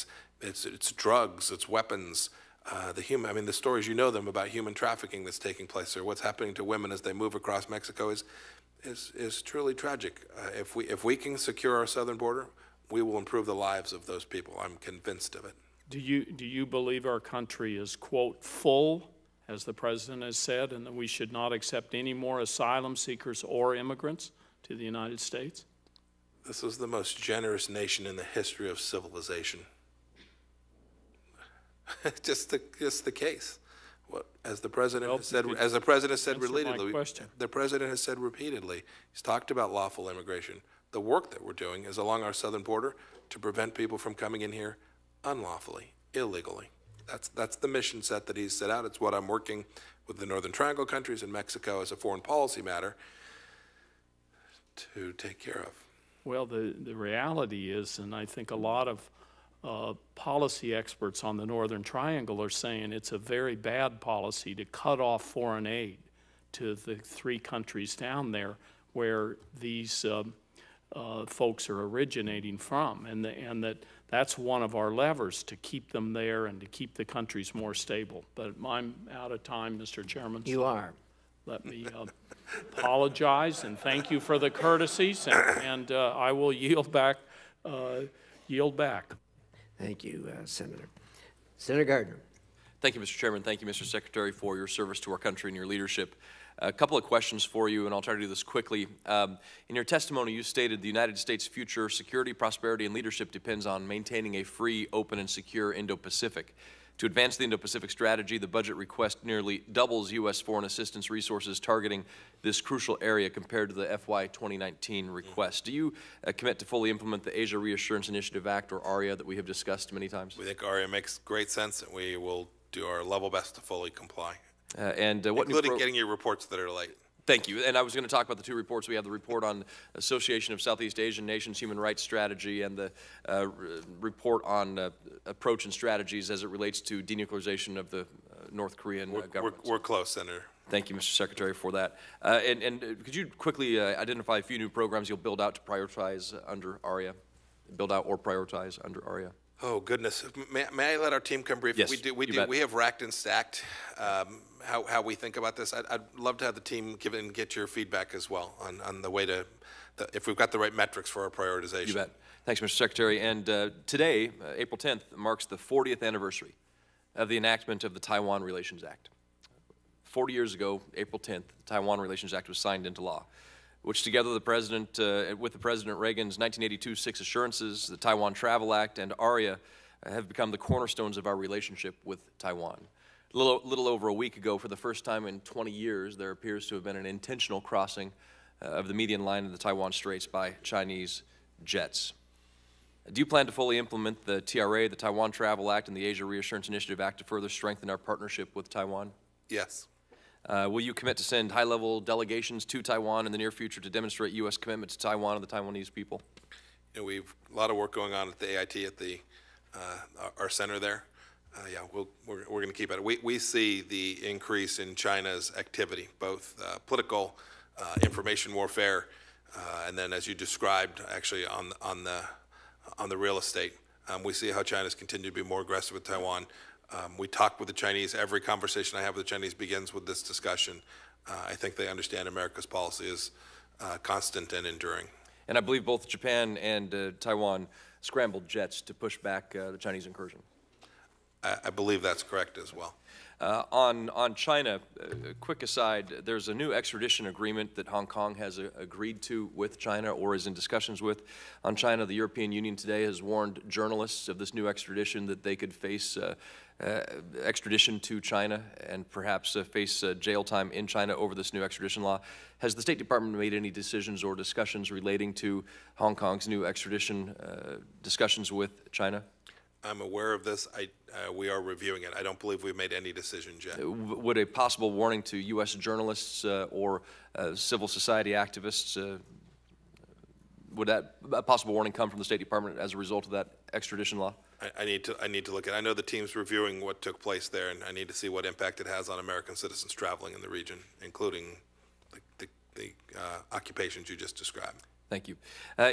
It's drugs, it's weapons. The stories, you know them, about human trafficking that's taking place, or what's happening to women as they move across Mexico is truly tragic. If we can secure our southern border, we will improve the lives of those people. I'm convinced of it. Do you believe our country is, quote, full, as the president has said, and that we should not accept any more asylum seekers or immigrants to the United States? This is the most generous nation in the history of civilization. just the case. As the president has said, repeatedly, the president has said repeatedly, he's talked about lawful immigration. The work that we're doing is along our southern border to prevent people from coming in here unlawfully, illegally. That's the mission set that he's set out. It's what I'm working with the Northern Triangle countries and Mexico as a foreign policy matter to take care of. Well, the reality is, and I think a lot of policy experts on the Northern Triangle are saying it's a very bad policy to cut off foreign aid to the three countries down there where these folks are originating from, and that's one of our levers to keep them there and to keep the countries more stable. But I'm out of time, Mr. Chairman. You are. Let me apologize and thank you for the courtesies, and I will yield back. Thank you, Senator. Senator Gardner. Thank you, Mr. Chairman. Thank you, Mr. Secretary, for your service to our country and your leadership. A couple of questions for you, and I'll try to do this quickly. In your testimony, you stated the United States' future security, prosperity, and leadership depends on maintaining a free, open, and secure Indo-Pacific. To advance the Indo-Pacific strategy, the budget request nearly doubles U.S. foreign assistance resources targeting this crucial area compared to the FY 2019 request. Do you commit to fully implement the Asia Reassurance Initiative Act, or ARIA, that we have discussed many times? We think ARIA makes great sense, and we will do our level best to fully comply. Including getting your reports that are late. Thank you. And I was going to talk about the two reports. We have the report on Association of Southeast Asian Nations Human Rights Strategy and the report on approach and strategies as it relates to denuclearization of the North Korean government. We're close, Senator. Thank you, Mr. Secretary, for that. And could you quickly identify a few new programs you'll build out to prioritize under ARIA? Build out or prioritize under ARIA? Oh, goodness. May I let our team come brief? Yes, we have racked and stacked how we think about this. I'd love to have the team get your feedback as well on the way to, if we've got the right metrics for our prioritization. You bet. Thanks, Mr. Secretary. And today, April 10th, marks the 40th anniversary of the enactment of the Taiwan Relations Act. 40 years ago, April 10th, the Taiwan Relations Act was signed into law, which together with President Reagan's 1982 Six Assurances, the Taiwan Travel Act, and ARIA have become the cornerstones of our relationship with Taiwan. A little over a week ago, for the first time in 20 years, there appears to have been an intentional crossing of the median line of the Taiwan Straits by Chinese jets. Do you plan to fully implement the TRA, the Taiwan Travel Act, and the Asia Reassurance Initiative Act to further strengthen our partnership with Taiwan? Yes. Will you commit to send high-level delegations to Taiwan in the near future to demonstrate U.S. commitment to Taiwan and the Taiwanese people? You know, we've a lot of work going on at the AIT at the our center there. Yeah, we're going to keep at it. We see the increase in China's activity, both political, information warfare, and then, as you described, actually on the real estate. We see how China's continued to be more aggressive with Taiwan. We talk with the Chinese. Every conversation I have with the Chinese begins with this discussion. I think they understand America's policy is constant and enduring. And I believe both Japan and Taiwan scrambled jets to push back the Chinese incursion. I believe that's correct as well. On China, quick aside, there's a new extradition agreement that Hong Kong has agreed to with China or is in discussions with. On China, the European Union today has warned journalists of this new extradition that they could face extradition to China and perhaps face jail time in China over this new extradition law. Has the State Department made any decisions or discussions relating to Hong Kong's new extradition discussions with China? I'm aware of this. We are reviewing it. I don't believe we've made any decisions yet. Would a possible warning to U.S. journalists or civil society activists, would a possible warning come from the State Department as a result of that extradition law? I need to look at it. I know the team's reviewing what took place there, and I need to see what impact it has on American citizens traveling in the region, including the occupations you just described. Thank you.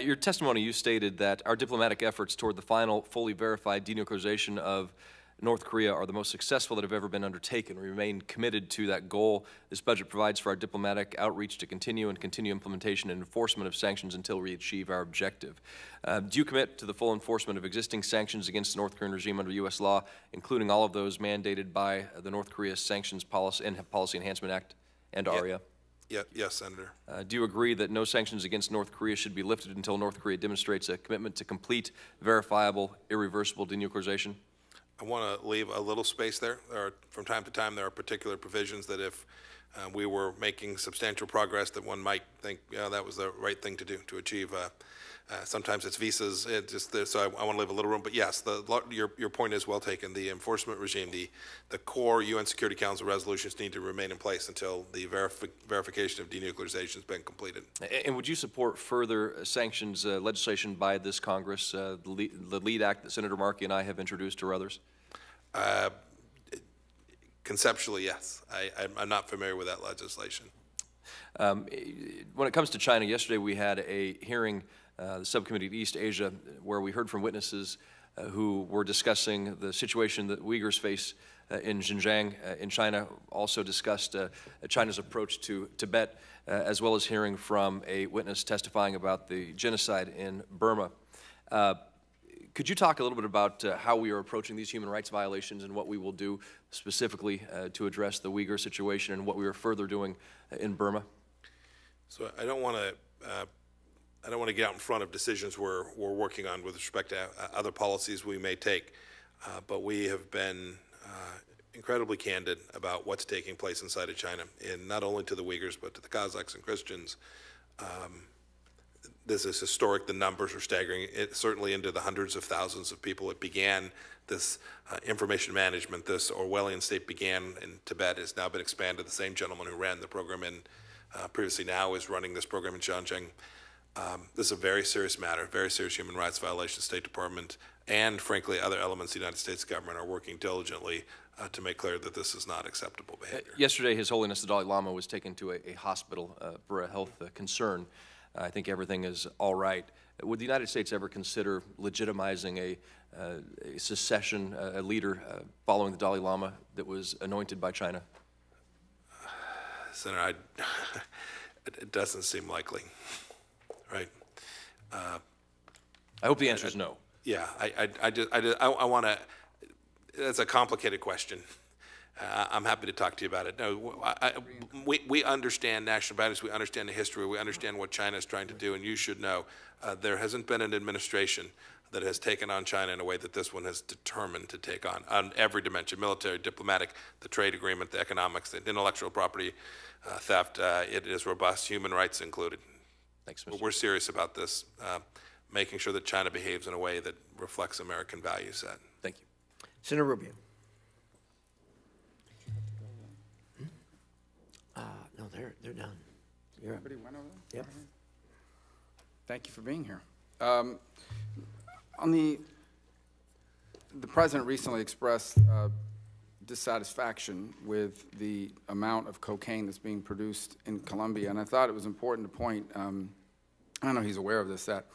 Your testimony, you stated that our diplomatic efforts toward the final, fully verified denuclearization of North Korea are the most successful that have ever been undertaken. We remain committed to that goal. This budget provides for our diplomatic outreach to continue implementation and enforcement of sanctions until we achieve our objective. Do you commit to the full enforcement of existing sanctions against the North Korean regime under U.S. law, including all of those mandated by the North Korea Sanctions Policy Enhancement Act and ARIA? Yes, Senator. Do you agree that no sanctions against North Korea should be lifted until North Korea demonstrates a commitment to complete, verifiable, irreversible denuclearization? I want to leave a little space there. From time to time, there are particular provisions that if we were making substantial progress, that one might think that was the right thing to do to achieve. Sometimes it's visas. So I want to leave a little room. But yes, your point is well taken. The enforcement regime, the core UN Security Council resolutions need to remain in place until the verification of denuclearization has been completed. And would you support further sanctions legislation by this Congress, the lead act that Senator Markey and I have introduced, or others? Conceptually, yes. I'm not familiar with that legislation. When it comes to China, yesterday we had a hearing, the Subcommittee to East Asia, where we heard from witnesses who were discussing the situation that Uyghurs face in Xinjiang in China, also discussed China's approach to Tibet, as well as hearing from a witness testifying about the genocide in Burma. Could you talk a little bit about how we are approaching these human rights violations and what we will do specifically to address the Uyghur situation and what we are further doing in Burma? So I don't want to get out in front of decisions we're working on with respect to other policies we may take, but we have been incredibly candid about what's taking place inside of China, and not only to the Uyghurs but to the Kazakhs and Christians. This is historic. The numbers are staggering. It's certainly into the hundreds of thousands of people. It began, this information management, this Orwellian state began in Tibet. It's now been expanded. The same gentleman who ran the program previously now is running this program in Xinjiang. This is a very serious matter, very serious human rights violation. The State Department and, frankly, other elements of the United States government are working diligently to make clear that this is not acceptable behavior. Yesterday, His Holiness the Dalai Lama was taken to a hospital for a health concern. I think everything is all right. Would the United States ever consider legitimizing a secession, a leader following the Dalai Lama that was anointed by China? Senator, it doesn't seem likely, right? I hope the answer is no. Yeah, I want to. That's a complicated question. I'm happy to talk to you about it. No, we understand national boundaries. We understand the history. We understand what China is trying to do, and you should know there hasn't been an administration that has taken on China in a way that this one is determined to take on every dimension: military, diplomatic, the trade agreement, the economics, the intellectual property theft. It is robust, human rights included. Thanks, Mr. But we're serious about this, making sure that China behaves in a way that reflects American value set. Thank you. Senator Rubio. No, they're done. You're up. Everybody went over there? Yep. Thank you for being here. On the president recently expressed dissatisfaction with the amount of cocaine that's being produced in Colombia, and I thought it was important to point, I know he's aware of this, that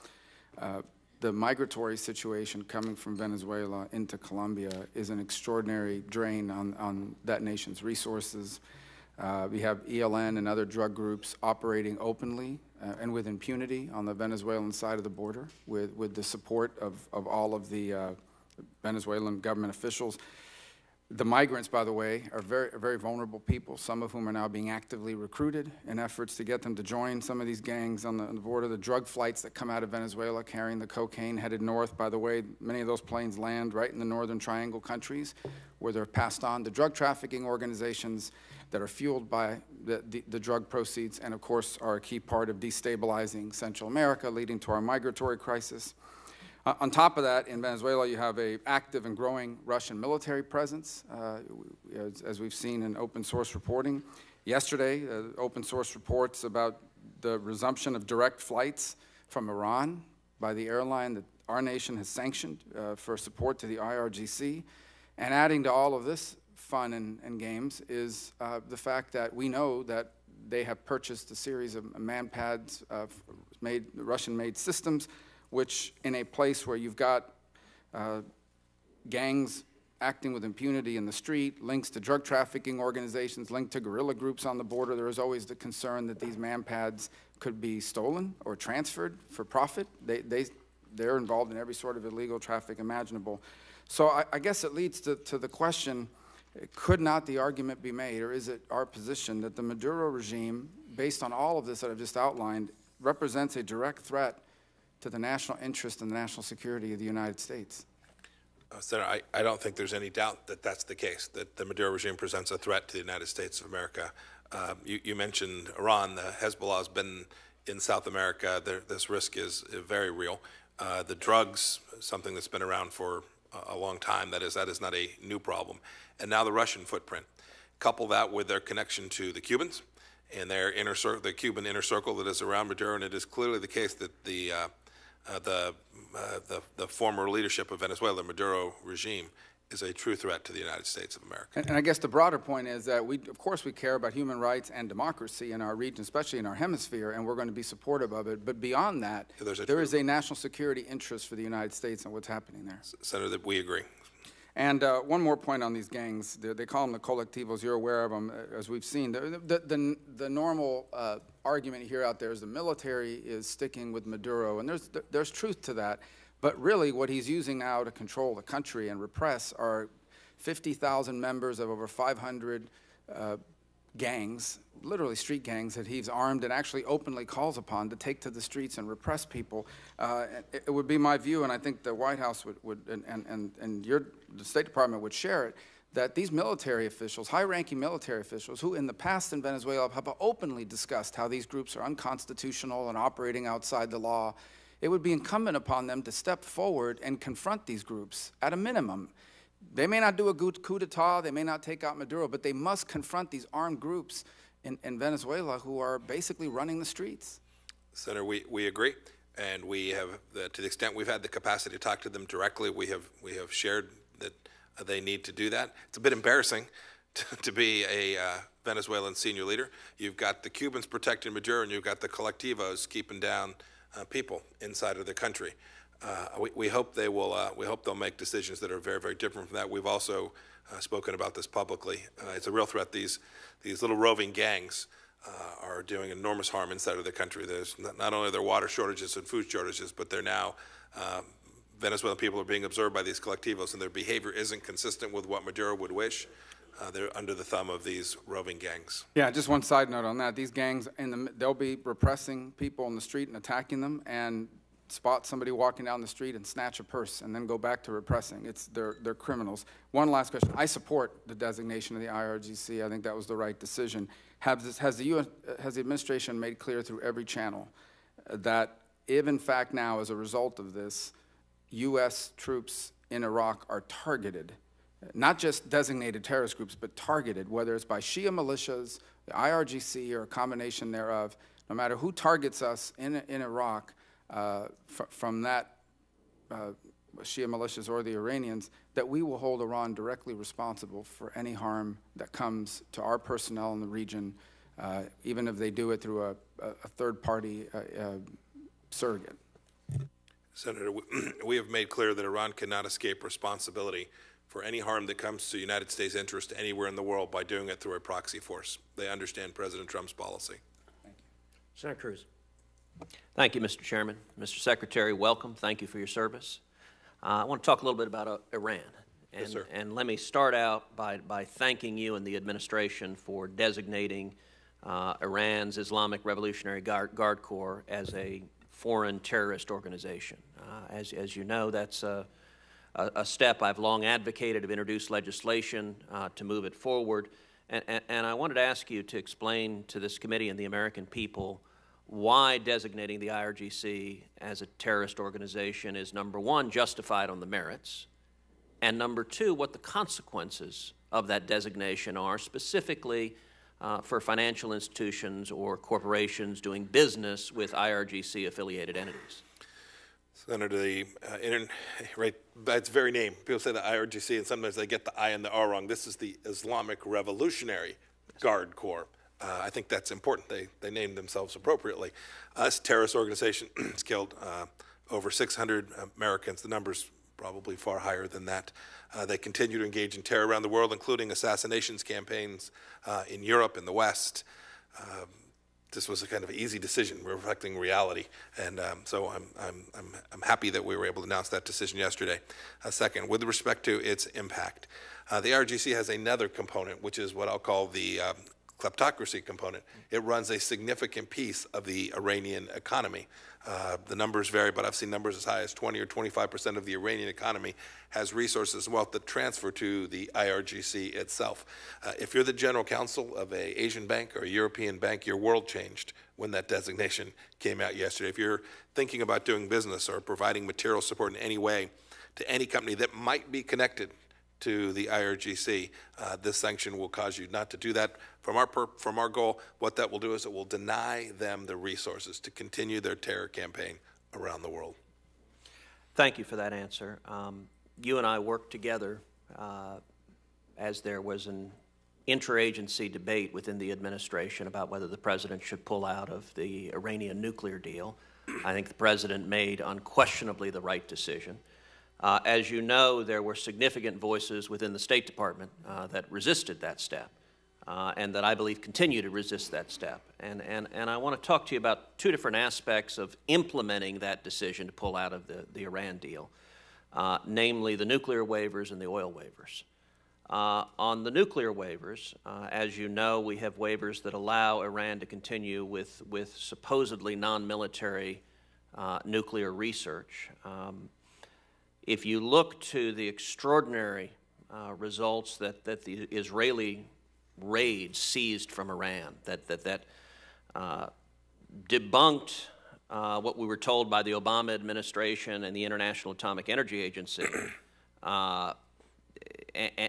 the migratory situation coming from Venezuela into Colombia is an extraordinary drain on that nation's resources. We have ELN and other drug groups operating openly and with impunity on the Venezuelan side of the border with the support of all of the Venezuelan government officials. The migrants, by the way, are very vulnerable people, some of whom are now being actively recruited in efforts to get them to join some of these gangs on the border. The drug flights that come out of Venezuela carrying the cocaine headed north, by the way, many of those planes land right in the Northern Triangle countries where they're passed on to drug trafficking organizations that are fueled by the drug proceeds and, of course, are a key part of destabilizing Central America, leading to our migratory crisis. On top of that, in Venezuela, you have an active and growing Russian military presence, as we've seen in open source reporting. Yesterday, open source reports about the resumption of direct flights from Iran by the airline that our nation has sanctioned for support to the IRGC. And adding to all of this fun and games is the fact that we know that they have purchased a series of man-pads, Russian-made systems, which in a place where you've got gangs acting with impunity in the street, links to drug trafficking organizations, linked to guerrilla groups on the border, there is always the concern that these man-pads could be stolen or transferred for profit. They're involved in every sort of illegal traffic imaginable. So I guess it leads to the question, could not the argument be made, or is it our position, that the Maduro regime, based on all of this that I've just outlined, represents a direct threat to the national interest and the national security of the United States? Senator, I don't think there's any doubt that that's the case, that the Maduro regime presents a threat to the United States of America. You mentioned Iran. The Hezbollah has been in South America. This risk is very real. The drugs, something that's been around for a long time, that is not a new problem. And now the Russian footprint. Couple that with their connection to the Cubans and their the Cuban inner circle that is around Maduro, and it is clearly the case that the former leadership of Venezuela, the Maduro regime, is a true threat to the United States of America. And I guess the broader point is that of course we care about human rights and democracy in our region, especially in our hemisphere, and we're going to be supportive of it. But beyond that, there is a national security interest for the United States and what's happening there. Senator, that we agree. And one more point on these gangs. They call them the colectivos. You're aware of them, as we've seen. The normal argument you hear out there is the military is sticking with Maduro, and there's truth to that. But really, what he's using now to control the country and repress are 50,000 members of over 500 gangs, literally street gangs, that he's armed and actually openly calls upon to take to the streets and repress people. It would be my view, and I think the White House would the State Department would share it, that these military officials, high-ranking military officials, who in the past in Venezuela have openly discussed how these groups are unconstitutional and operating outside the law, it would be incumbent upon them to step forward and confront these groups at a minimum. They may not do a good coup d'etat, they may not take out Maduro, but they must confront these armed groups in Venezuela who are basically running the streets. Senator, we agree, and we have, to the extent we've had the capacity to talk to them directly, we have shared that they need to do that. It's a bit embarrassing to be a Venezuelan senior leader. You've got the Cubans protecting Maduro, and you've got the collectivos keeping down people inside of the country. We hope they will. We hope they'll make decisions that are very, very different from that. We've also spoken about this publicly. It's a real threat. These little roving gangs are doing enormous harm inside of the country. There's not only there water shortages and food shortages, but they're now Venezuelan people are being observed by these collectivos, and their behavior isn't consistent with what Maduro would wish. They're under the thumb of these roving gangs. Yeah, just one side note on that. These gangs, they'll be repressing people on the street and attacking them, and spot somebody walking down the street and snatch a purse and then go back to repressing. They're criminals. One last question. I support the designation of the IRGC. I think that was the right decision. Has the administration made clear through every channel that if, in fact, now, as a result of this, U.S. troops in Iraq are targeted, not just designated terrorist groups, but targeted, whether it's by Shia militias, the IRGC, or a combination thereof, no matter who targets us in Iraq from that Shia militias or the Iranians, that we will hold Iran directly responsible for any harm that comes to our personnel in the region, even if they do it through a third-party surrogate. Senator, we have made clear that Iran cannot escape responsibility for any harm that comes to United States interest anywhere in the world by doing it through a proxy force. They understand President Trump's policy. Thank you. Senator Cruz. Thank you, Mr. Chairman. Mr. Secretary, welcome. Thank you for your service. I want to talk a little bit about Iran. And, yes, sir. And let me start out by thanking you and the administration for designating Iran's Islamic Revolutionary Guard Corps as a foreign terrorist organization. As you know, that's a step I've long advocated, have introduced legislation to move it forward. And I wanted to ask you to explain to this committee and the American people why designating the IRGC as a terrorist organization is, number one, justified on the merits, and number two, what the consequences of that designation are, specifically for financial institutions or corporations doing business with IRGC-affiliated entities. Senator, right, by its very name, people say the IRGC, and sometimes they get the I and the R wrong. This is the Islamic Revolutionary Guard Corps. I think that's important. They named themselves appropriately. This terrorist organization has killed over 600 Americans. The number's probably far higher than that. They continue to engage in terror around the world, including assassinations campaigns in Europe and the West. This was a kind of easy decision, reflecting reality, and so I'm happy that we were able to announce that decision yesterday. Second, with respect to its impact, the IRGC has another component, which is what I'll call the kleptocracy component. It runs a significant piece of the Iranian economy. The numbers vary, but I've seen numbers as high as 20 or 25% of the Iranian economy has resources and wealth that transfer to the IRGC itself. If you're the general counsel of an Asian bank or a European bank, your world changed when that designation came out yesterday. If you're thinking about doing business or providing material support in any way to any company that might be connected to the IRGC, this sanction will cause you not to do that. From our goal, what that will do is it will deny them the resources to continue their terror campaign around the world. Thank you for that answer. You and I worked together as there was an interagency debate within the administration about whether the president should pull out of the Iranian nuclear deal. I think the president made unquestionably the right decision. As you know, there were significant voices within the State Department that resisted that step, and that I believe continue to resist that step. And I want to talk to you about two different aspects of implementing that decision to pull out of the Iran deal, namely the nuclear waivers and the oil waivers. On the nuclear waivers, as you know, we have waivers that allow Iran to continue with supposedly non-military nuclear research. If you look to the extraordinary results that the Israeli raid seized from Iran, that debunked what we were told by the Obama administration and the International Atomic Energy Agency,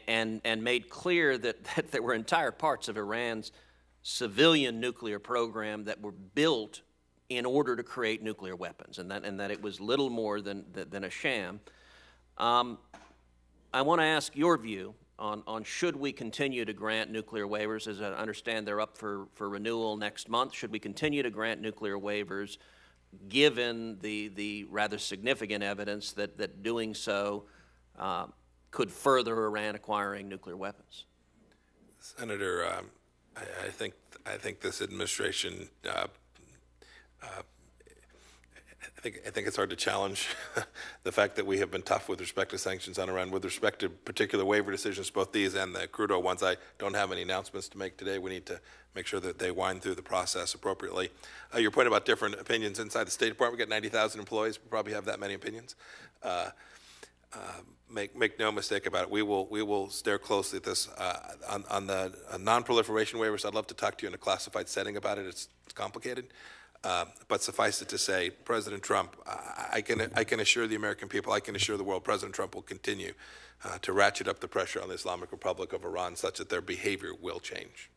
and made clear that there were entire parts of Iran's civilian nuclear program that were built in order to create nuclear weapons, and that it was little more than a sham. I want to ask your view on should we continue to grant nuclear waivers. As I understand, they're up for renewal next month. Should we continue to grant nuclear waivers given the rather significant evidence that doing so could further Iran acquiring nuclear weapons? Senator, I think this administration I think it's hard to challenge the fact that we have been tough with respect to sanctions on Iran. With respect to particular waiver decisions, both these and the crude oil ones, I don't have any announcements to make today. We need to make sure that they wind through the process appropriately. Your point about different opinions inside the State Department, we've got 90,000 employees. We probably have that many opinions. Make no mistake about it. We will stare closely at this. On the non-proliferation waivers, I'd love to talk to you in a classified setting about it. It's complicated. But suffice it to say, President Trump, I can assure the American people, I can assure the world, President Trump will continue to ratchet up the pressure on the Islamic Republic of Iran such that their behavior will change.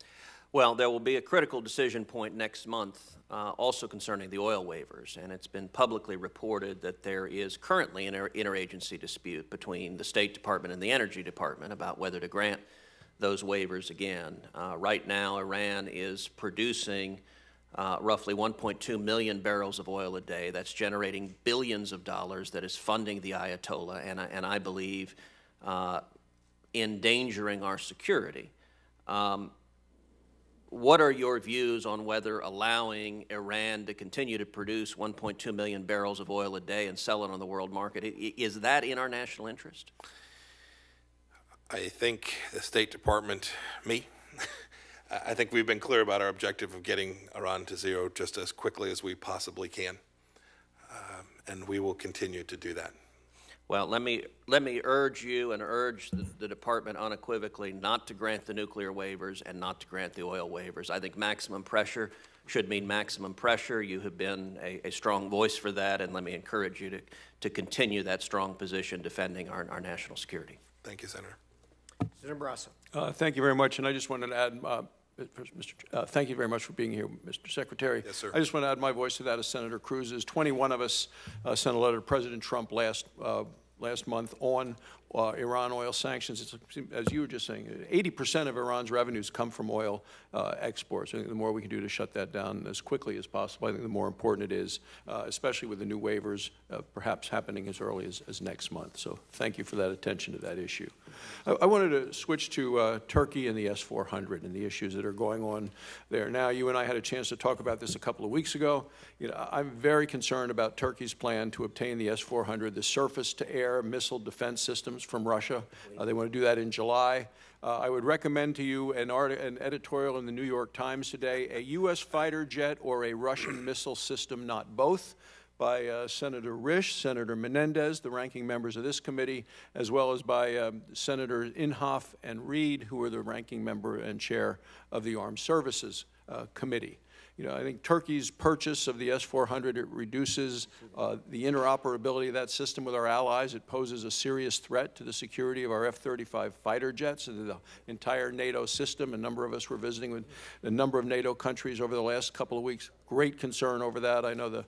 Well, there will be a critical decision point next month also concerning the oil waivers, and it's been publicly reported that there is currently an interagency dispute between the State Department and the Energy Department about whether to grant those waivers again. Right now, Iran is producing roughly 1.2 million barrels of oil a day. That's generating billions of dollars that is funding the Ayatollah and I believe endangering our security. What are your views on whether allowing Iran to continue to produce 1.2 million barrels of oil a day and sell it on the world market, is that in our national interest? I think the State Department, I think we've been clear about our objective of getting Iran to zero just as quickly as we possibly can, and we will continue to do that. Well, let me urge you and urge the Department unequivocally not to grant the nuclear waivers and not to grant the oil waivers. I think maximum pressure should mean maximum pressure. You have been a strong voice for that, and let me encourage you to continue that strong position defending our national security. Thank you, Senator. Senator Barrasso. Thank you very much, and I just wanted to add, thank you very much for being here, Mr. Secretary. Yes, sir. I just want to add my voice to that of Senator Cruz's. 21 of us sent a letter to President Trump last month on Iran oil sanctions. It's, as you were just saying, 80% of Iran's revenues come from oil exports. I think the more we can do to shut that down as quickly as possible, I think the more important it is, especially with the new waivers perhaps happening as early as next month. So thank you for that attention to that issue. I wanted to switch to Turkey and the S-400 and the issues that are going on there. Now, you and I had a chance to talk about this a couple of weeks ago. You know, I'm very concerned about Turkey's plan to obtain the S-400, the surface-to-air missile defense systems from Russia. They want to do that in July. I would recommend to you an editorial in the New York Times today, a U.S. fighter jet or a Russian missile system, not both, by Senator Risch, Senator Menendez, the ranking members of this committee, as well as by Senators Inhofe and Reid, who are the ranking member and chair of the Armed Services Committee. You know, I think Turkey's purchase of the S-400, it reduces the interoperability of that system with our allies. It poses a serious threat to the security of our F-35 fighter jets and the entire NATO system. A number of us were visiting with a number of NATO countries over the last couple of weeks. Great concern over that. I know the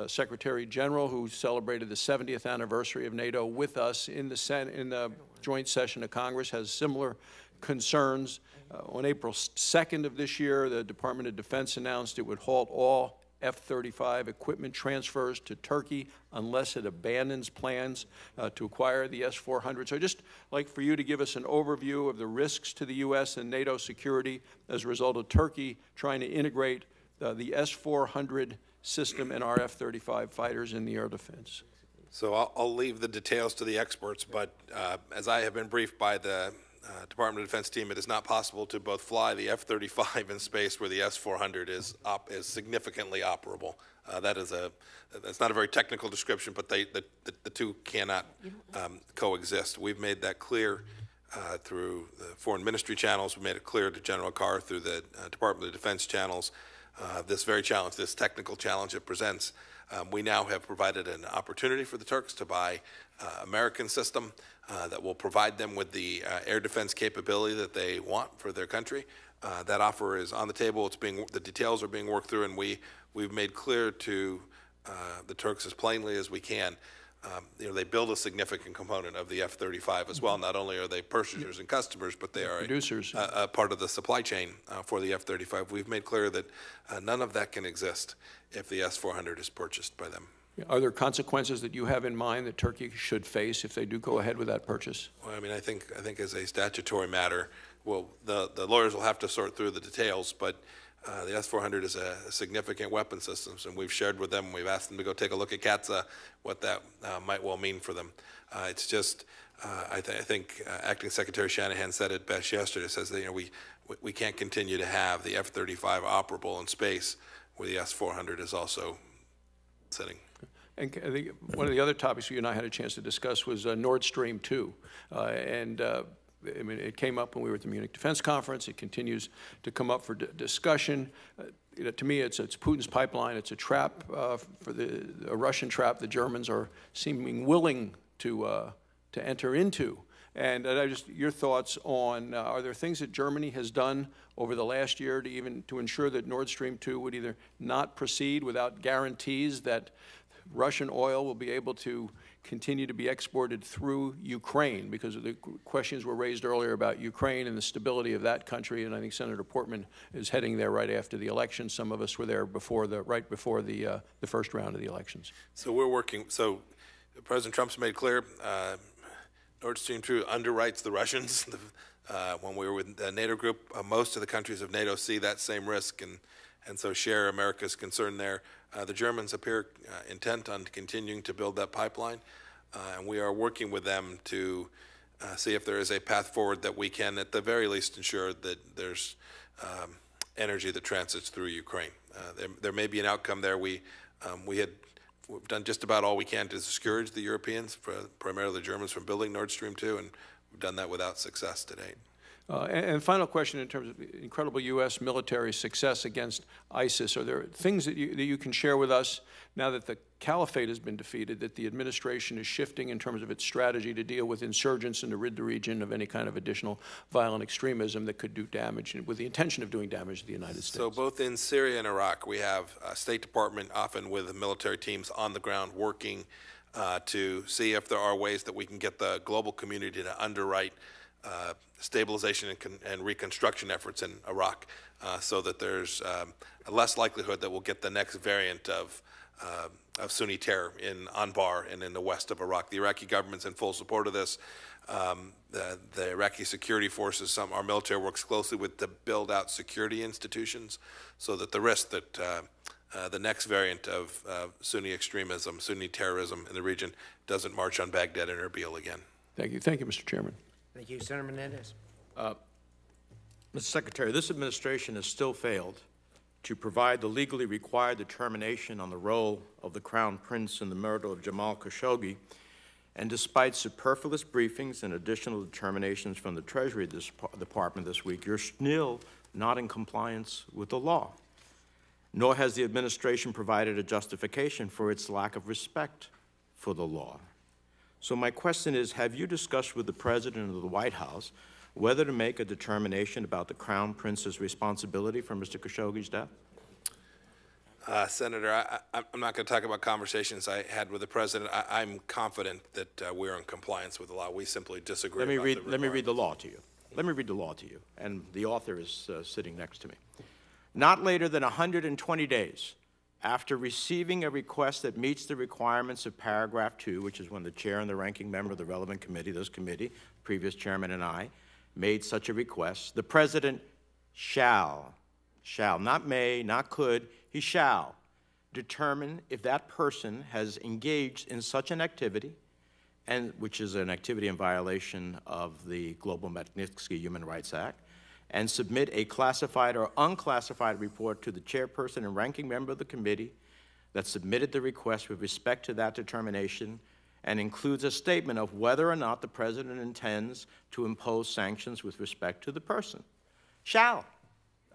Secretary General, who celebrated the 70th anniversary of NATO with us in the joint session of Congress, has similar concerns. On April 2nd of this year, the Department of Defense announced it would halt all F-35 equipment transfers to Turkey unless it abandons plans to acquire the S-400. So I'd just like for you to give us an overview of the risks to the U.S. and NATO security as a result of Turkey trying to integrate the S-400 system and our F-35 fighters in the air defense. So I'll leave the details to the experts, but as I have been briefed by the Department of Defense team, it is not possible to both fly the F-35 in space where the S-400 is significantly operable. That's not a very technical description, but the two cannot coexist. We've made that clear through the foreign ministry channels. We made it clear to General Carr through the Department of Defense channels. This very challenge, this technical challenge it presents. We now have provided an opportunity for the Turks to buy American system that will provide them with the air defense capability that they want for their country. That offer is on the table. The details are being worked through, and we've made clear to the Turks as plainly as we can. You know, they build a significant component of the F-35 as well. Not only are they purchasers and customers, but they are a part of the supply chain for the F-35. We've made clear that none of that can exist if the S-400 is purchased by them. Are there consequences that you have in mind that Turkey should face if they do go ahead with that purchase? Well, I mean, I think as a statutory matter, well, the lawyers will have to sort through the details, but The S-400 is a significant weapon system, and we've shared with them, we've asked them to go take a look at CATSA, what that might well mean for them. It's just, I think Acting Secretary Shanahan said it best yesterday, says that, we can't continue to have the F-35 operable in space where the S-400 is also sitting. And I think one of the other topics you and I had a chance to discuss was Nord Stream 2. I mean, it came up when we were at the Munich Defense Conference. It continues to come up for discussion. To me, it's Putin's pipeline. It's a trap, a Russian trap the Germans are seeming willing to enter into. And your thoughts on, are there things that Germany has done over the last year to ensure that Nord Stream 2 would either not proceed without guarantees that Russian oil will be able to continue to be exported through Ukraine, because the questions were raised earlier about Ukraine and the stability of that country, and I think Senator Portman is heading there right after the election. Some of us were there right before the first round of the elections. So we're working. So President Trump's made clear Nord Stream 2 underwrites the Russians. When we were with the NATO group, most of the countries of NATO see that same risk and so share America's concern there. The Germans appear intent on continuing to build that pipeline, and we are working with them to see if there is a path forward that we can, at the very least, ensure that there's energy that transits through Ukraine. There may be an outcome there. We've done just about all we can to discourage the Europeans, primarily the Germans, from building Nord Stream 2, and we've done that without success to date. And final question in terms of incredible U.S. military success against ISIS. Are there things that you can share with us now that the caliphate has been defeated, that the administration is shifting in terms of its strategy to deal with insurgents and to rid the region of any kind of additional violent extremism that could do damage, with the intention of doing damage to the United States? So both in Syria and Iraq, we have State Department often with military teams on the ground working to see if there are ways that we can get the global community to underwrite stabilization and reconstruction efforts in Iraq, so that there's a less likelihood that we'll get the next variant of Sunni terror in Anbar and in the west of Iraq. The Iraqi government's in full support of this. The Iraqi security forces, our military works closely with to build out security institutions so that the risk that the next variant of Sunni extremism, Sunni terrorism in the region doesn't march on Baghdad and Erbil again. Thank you. Thank you, Mr. Chairman. Thank you. Senator Menendez. Mr. Secretary, this administration has still failed to provide the legally required determination on the role of the Crown Prince in the murder of Jamal Khashoggi, and despite superfluous briefings and additional determinations from the Treasury Department this week, you're still not in compliance with the law. Nor has the administration provided a justification for its lack of respect for the law. So my question is, have you discussed with the President of the White House whether to make a determination about the Crown Prince's responsibility for Mr. Khashoggi's death? Senator, I'm not going to talk about conversations I had with the President. I'm confident that we're in compliance with the law. We simply disagree. Let me read the law to you. Let me read the law to you. And the author is sitting next to me. Not later than 120 days after receiving a request that meets the requirements of paragraph 2, which is when the chair and the ranking member of the relevant committee, this committee, previous chairman and I, made such a request, the President shall, not may, not could, he shall determine if that person has engaged in such an activity, and which is an activity in violation of the Global Magnitsky Human Rights Act, and submit a classified or unclassified report to the chairperson and ranking member of the committee that submitted the request with respect to that determination, and includes a statement of whether or not the President intends to impose sanctions with respect to the person. Shall.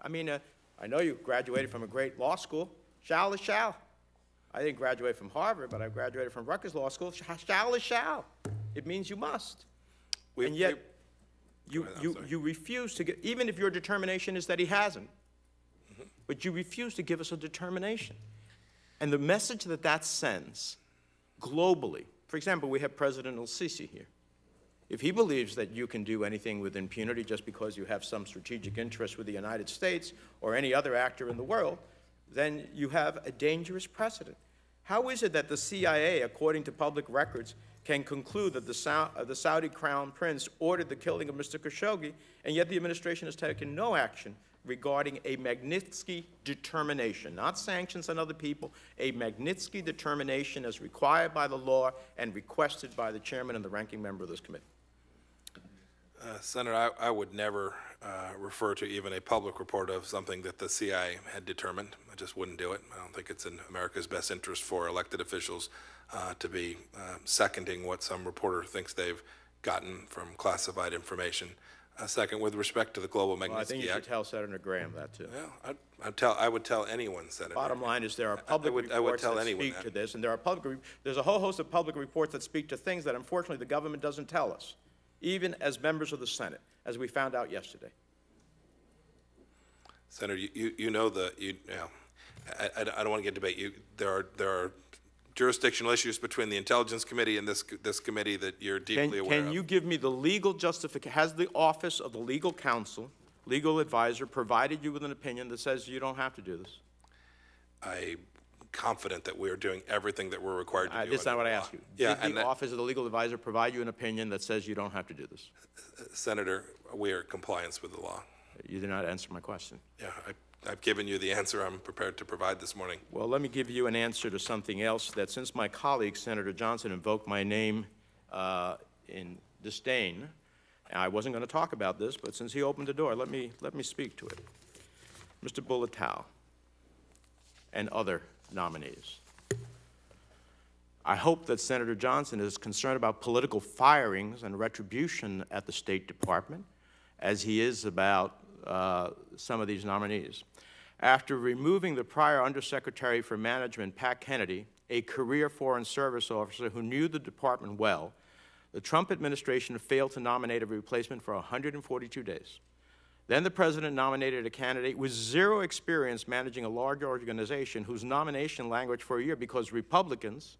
I mean, I know you graduated from a great law school. Shall is shall. I didn't graduate from Harvard, but I graduated from Rutgers Law School. Shall is shall. It means you must. And yet, you refuse to get, even if your determination is that he hasn't, but you refuse to give us a determination. And the message that that sends globally, for example, we have President el-Sisi here. If he believes that you can do anything with impunity just because you have some strategic interest with the United States or any other actor in the world, then you have a dangerous precedent. How is it that the CIA, according to public records, can conclude that the Saudi Crown Prince ordered the killing of Mr. Khashoggi, and yet the administration has taken no action regarding a Magnitsky determination, not sanctions on other people, a Magnitsky determination as required by the law and requested by the chairman and the ranking member of this committee? Senator, I would never refer to even a public report of something that the CIA had determined. I just wouldn't do it. I don't think it's in America's best interest for elected officials to be seconding what some reporter thinks they've gotten from classified information. Second, with respect to the global Magnitsky Act. I think you should tell Senator Graham that too. Yeah, I would tell anyone, Senator. Bottom line is there are public reports that speak to this, and there's a whole host of public reports that speak to things that unfortunately the government doesn't tell us, even as members of the Senate, as we found out yesterday. Senator, you know I don't want to get debate. There are jurisdictional issues between the Intelligence Committee and this committee that you're deeply aware of. Can you give me the legal justification? Has the office of the legal counsel, legal advisor, provided you with an opinion that says you don't have to do this? I'm confident that we are doing everything that we're required to do. That's not what I asked you. Yeah, Did the office of the legal advisor provide you an opinion that says you don't have to do this? Senator, we are in compliance with the law. You did not answer my question. Yeah, I've given you the answer I'm prepared to provide this morning. Well, let me give you an answer to something else that since my colleague, Senator Johnson, invoked my name in disdain, I wasn't going to talk about this, but since he opened the door, let me speak to it. Mr. Bullatow and other nominees. I hope that Senator Johnson is concerned about political firings and retribution at the State Department, as he is about some of these nominees. After removing the prior Undersecretary for Management, Pat Kennedy, a career Foreign Service officer who knew the department well, the Trump administration failed to nominate a replacement for 142 days. Then the president nominated a candidate with zero experience managing a large organization whose nomination languished for a year because Republicans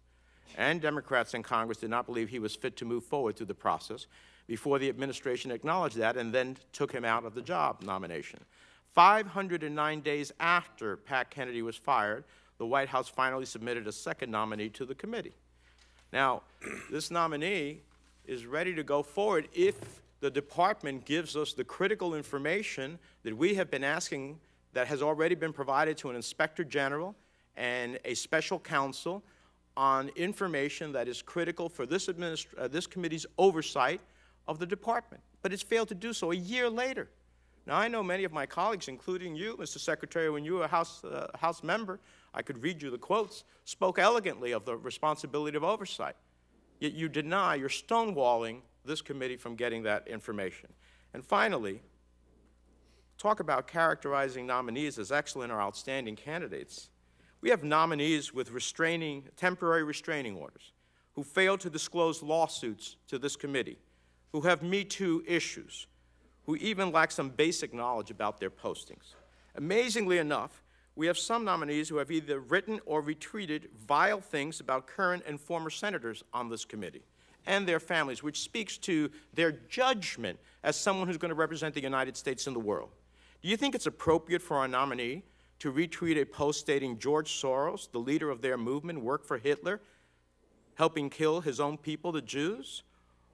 and Democrats in Congress did not believe he was fit to move forward through the process before the administration acknowledged that and then took him out of the job nomination. 509 days after Pat Kennedy was fired, the White House finally submitted a second nominee to the committee. Now, this nominee is ready to go forward if the department gives us the critical information that we have been asking that has already been provided to an inspector general and a special counsel on information that is critical for this committee's oversight of the department. But it's failed to do so a year later. Now, I know many of my colleagues, including you, Mr. Secretary, when you were a House member, I could read you the quotes, spoke elegantly of the responsibility of oversight. Yet you deny, you're stonewalling this committee from getting that information. And finally, talk about characterizing nominees as excellent or outstanding candidates. We have nominees with temporary restraining orders who fail to disclose lawsuits to this committee, who have Me Too issues, who even lack some basic knowledge about their postings. Amazingly enough, we have some nominees who have either written or retweeted vile things about current and former senators on this committee and their families, which speaks to their judgment as someone who's going to represent the United States in the world. Do you think it's appropriate for our nominee to retweet a post stating George Soros, the leader of their movement, worked for Hitler, helping kill his own people, the Jews?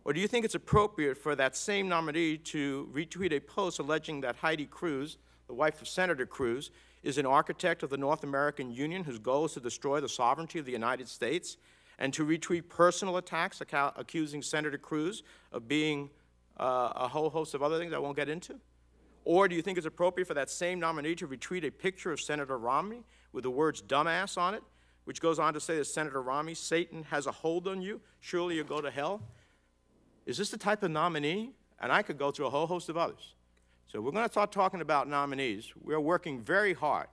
Or do you think it's appropriate for that same nominee to retweet a post alleging that Heidi Cruz, the wife of Senator Cruz, is an architect of the North American Union whose goal is to destroy the sovereignty of the United States, and to retweet personal attacks accusing Senator Cruz of being a whole host of other things I won't get into? Or do you think it's appropriate for that same nominee to retweet a picture of Senator Romney with the words dumbass on it, which goes on to say that Senator Romney, Satan has a hold on you, surely you'll go to hell? Is this the type of nominee? And I could go through a whole host of others. So we're going to start talking about nominees. We're working very hard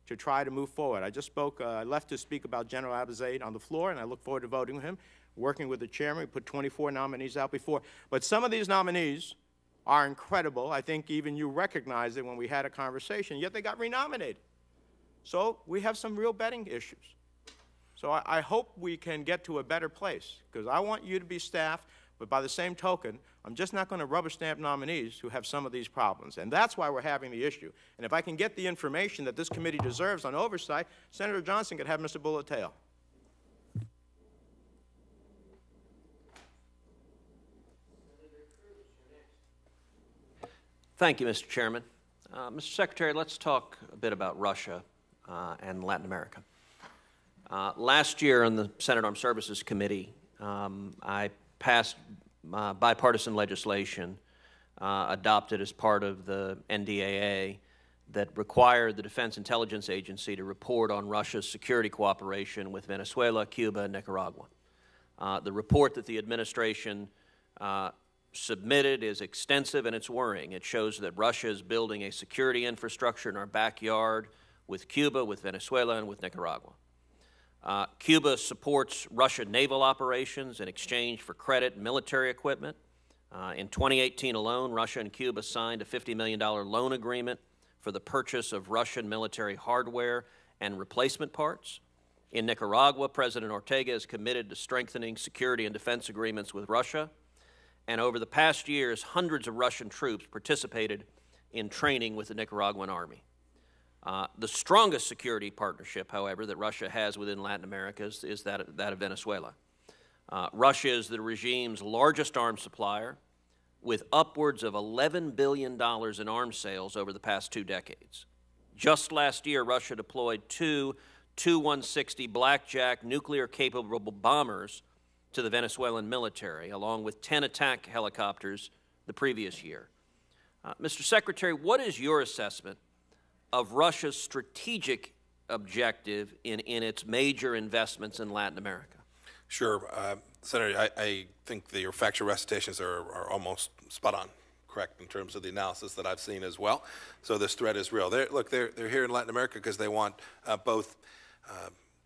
to try to move forward. I left to speak about General Abizaid on the floor, and I look forward to voting with him. Working with the chairman, we put 24 nominees out before. But some of these nominees are incredible. I think even you recognized it when we had a conversation, yet they got renominated. So we have some real betting issues. So I hope we can get to a better place, because I want you to be staff. But by the same token, I'm just not going to rubber stamp nominees who have some of these problems. And that's why we're having the issue. And if I can get the information that this committee deserves on oversight, Senator Johnson could have Mr. Bullatail. Thank you, Mr. Chairman. Mr. Secretary, let's talk a bit about Russia and Latin America. Last year on the Senate Armed Services Committee, I passed bipartisan legislation adopted as part of the NDAA that required the Defense Intelligence Agency to report on Russia's security cooperation with Venezuela, Cuba, and Nicaragua. The report that the administration submitted is extensive and it's worrying. It shows that Russia is building a security infrastructure in our backyard with Cuba, with Venezuela, and with Nicaragua. Cuba supports Russian naval operations in exchange for credit and military equipment. In 2018 alone, Russia and Cuba signed a $50 million loan agreement for the purchase of Russian military hardware and replacement parts. In Nicaragua, President Ortega is committed to strengthening security and defense agreements with Russia. And over the past years, hundreds of Russian troops participated in training with the Nicaraguan army. The strongest security partnership, however, that Russia has within Latin America is that of Venezuela. Russia is the regime's largest arms supplier, with upwards of $11 billion in arms sales over the past 2 decades. Just last year, Russia deployed 2 Tu-160 Blackjack nuclear-capable bombers to the Venezuelan military, along with 10 attack helicopters the previous year. Mr. Secretary, what is your assessment of Russia's strategic objective in its major investments in Latin America? Sure. Senator, I think that your factual recitations are almost spot on, correct, in terms of the analysis that I've seen as well. So this threat is real. They're here in Latin America because they want both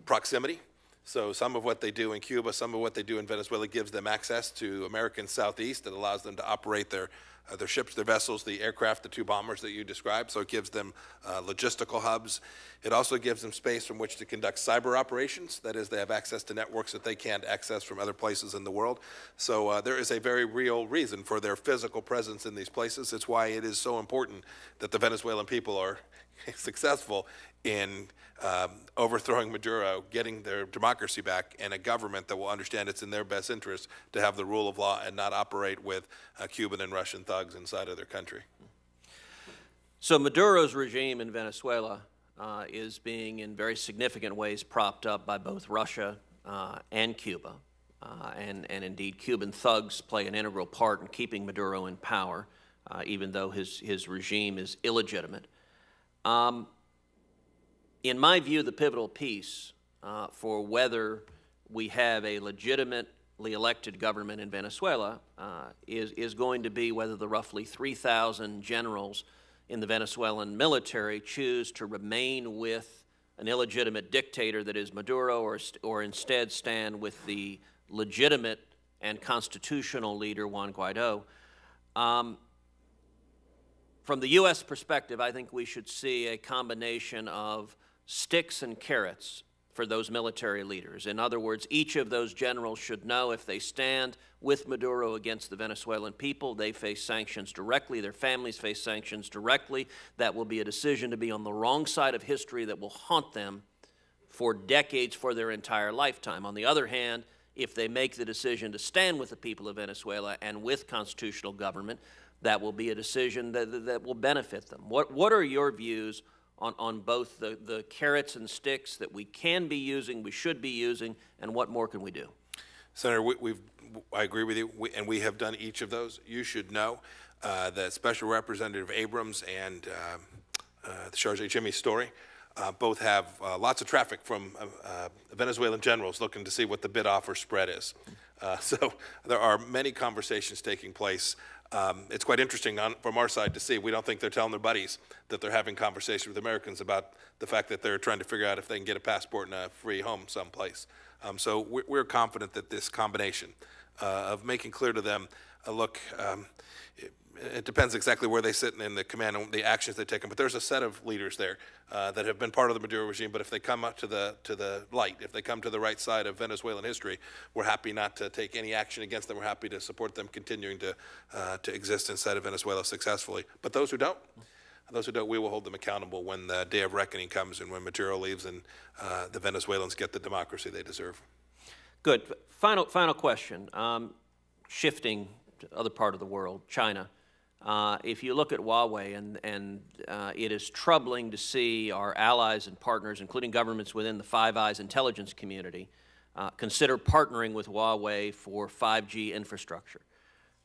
proximity. So some of what they do in Cuba, some of what they do in Venezuela gives them access to American Southeast. It allows them to operate their ships, their vessels, the aircraft, the 2 bombers that you described. So it gives them logistical hubs. It also gives them space from which to conduct cyber operations. That is, they have access to networks that they can't access from other places in the world. So there is a very real reason for their physical presence in these places. It's why it is so important that the Venezuelan people are successful in overthrowing Maduro, getting their democracy back, and a government that will understand it's in their best interest to have the rule of law and not operate with Cuban and Russian thugs inside of their country. So Maduro's regime in Venezuela is being in very significant ways propped up by both Russia and Cuba. And indeed, Cuban thugs play an integral part in keeping Maduro in power, even though his regime is illegitimate. In my view, the pivotal piece for whether we have a legitimately elected government in Venezuela is going to be whether the roughly 3,000 generals in the Venezuelan military choose to remain with an illegitimate dictator that is Maduro or instead stand with the legitimate and constitutional leader, Juan Guaido. From the U.S. perspective, I think we should see a combination of sticks and carrots for those military leaders. In other words, each of those generals should know if they stand with Maduro against the Venezuelan people, they face sanctions directly, their families face sanctions directly. That will be a decision to be on the wrong side of history that will haunt them for decades, for their entire lifetime. On the other hand, if they make the decision to stand with the people of Venezuela and with constitutional government, that will be a decision that will benefit them. What are your views on both the carrots and sticks that we can be using, we should be using, and what more can we do? Senator, I agree with you, and we have done each of those. You should know that Special Representative Abrams and the Chargé Jimmy Story both have lots of traffic from Venezuelan generals looking to see what the bid offer spread is. So there are many conversations taking place. It's quite interesting from our side to see. We don't think they're telling their buddies that they're having conversations with Americans about the fact that they're trying to figure out if they can get a passport and a free home someplace. So we're confident that this combination of making clear to them, look, it depends exactly where they sit in the command and the actions they've taken, but there's a set of leaders there that have been part of the Maduro regime, but if they come up to the light, if they come to the right side of Venezuelan history, we're happy not to take any action against them. We're happy to support them continuing to exist inside of Venezuela successfully. But those who don't, we will hold them accountable when the day of reckoning comes and when Maduro leaves and the Venezuelans get the democracy they deserve. Good. Final question. Shifting to other part of the world, China. If you look at Huawei, and it is troubling to see our allies and partners, including governments within the Five Eyes intelligence community, consider partnering with Huawei for 5G infrastructure.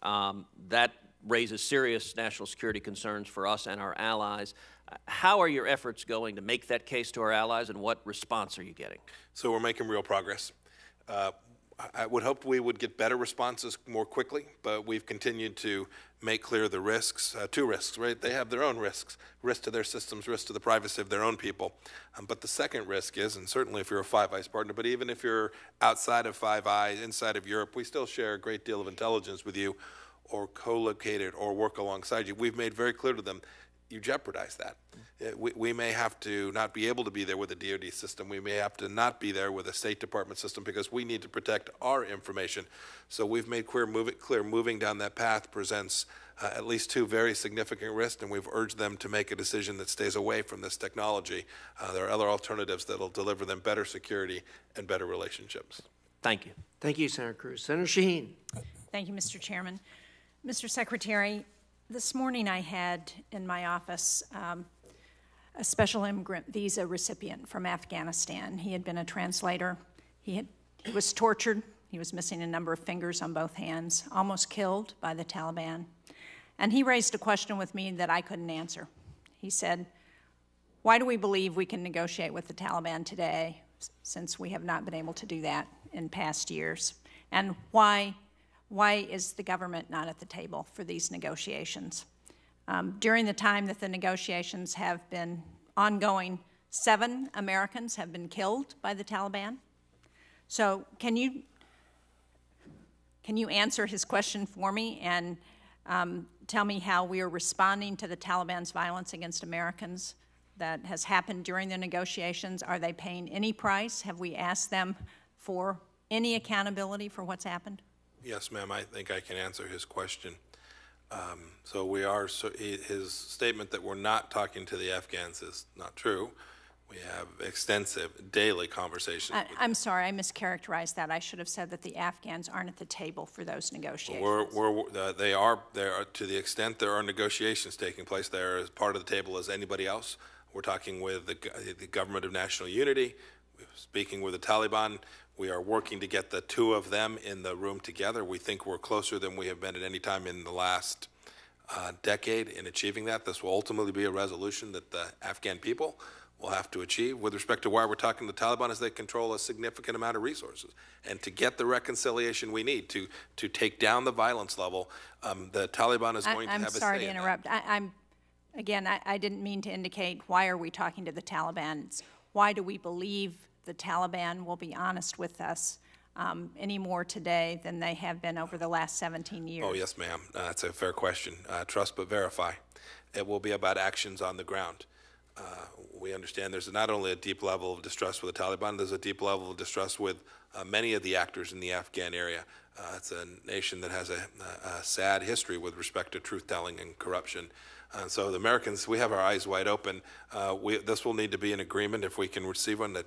That raises serious national security concerns for us and our allies. How are your efforts going to make that case to our allies, and what response are you getting? So we're making real progress. I would hope we would get better responses more quickly, but we've continued to make clear the risks, two risks, right? They have their own risks, risk to their systems, risk to the privacy of their own people. But the second risk is, and certainly if you're a Five Eyes partner, but even if you're outside of Five Eyes, inside of Europe, we still share a great deal of intelligence with you, or co-located or work alongside you. We've made very clear to them, you jeopardize that. We may have to not be able to be there with a DoD system. We may have to not be there with a State Department system because we need to protect our information. So we've made clear moving down that path presents at least two very significant risks, and we've urged them to make a decision that stays away from this technology. There are other alternatives that will deliver them better security and better relationships. Thank you. Thank you, Senator Cruz. Senator Shaheen. Thank you, Mr. Chairman. Mr. Secretary, this morning I had in my office a special immigrant visa recipient from Afghanistan. He had been a translator. He was tortured. He was missing a number of fingers on both hands, almost killed by the Taliban. And he raised a question with me that I couldn't answer. He said, why do we believe we can negotiate with the Taliban today, since we have not been able to do that in past years? And why is the government not at the table for these negotiations? During the time that the negotiations have been ongoing, 7 Americans have been killed by the Taliban. So can you answer his question for me and tell me how we are responding to the Taliban's violence against Americans that has happened during the negotiations? Are they paying any price? Have we asked them for any accountability for what's happened? Yes, ma'am, I think I can answer his question. His statement that we're not talking to the Afghans is not true. We have extensive daily conversations. I'm sorry, I mischaracterized that. I should have said that the Afghans aren't at the table for those negotiations. They are to the extent there are negotiations taking place. They are as part of the table as anybody else. We're talking with the government of national unity, speaking with the Taliban. We are working to get the two of them in the room together. We think we're closer than we have been at any time in the last decade in achieving that. This will ultimately be a resolution that the Afghan people will have to achieve. With respect to why we're talking to the Taliban, is they control a significant amount of resources. And to get the reconciliation we need to take down the violence level, the Taliban is going to have a say. I'm sorry to interrupt. I didn't mean to indicate why are we talking to the Taliban. It's why do we believe the Taliban will be honest with us any more today than they have been over the last 17 years? Oh, yes, ma'am. That's a fair question. Trust but verify. It will be about actions on the ground. We understand there's not only a deep level of distrust with the Taliban, there's a deep level of distrust with many of the actors in the Afghan area. It's a nation that has a sad history with respect to truth-telling and corruption. So the Americans, we have our eyes wide open. This will need to be an agreement if we can receive one that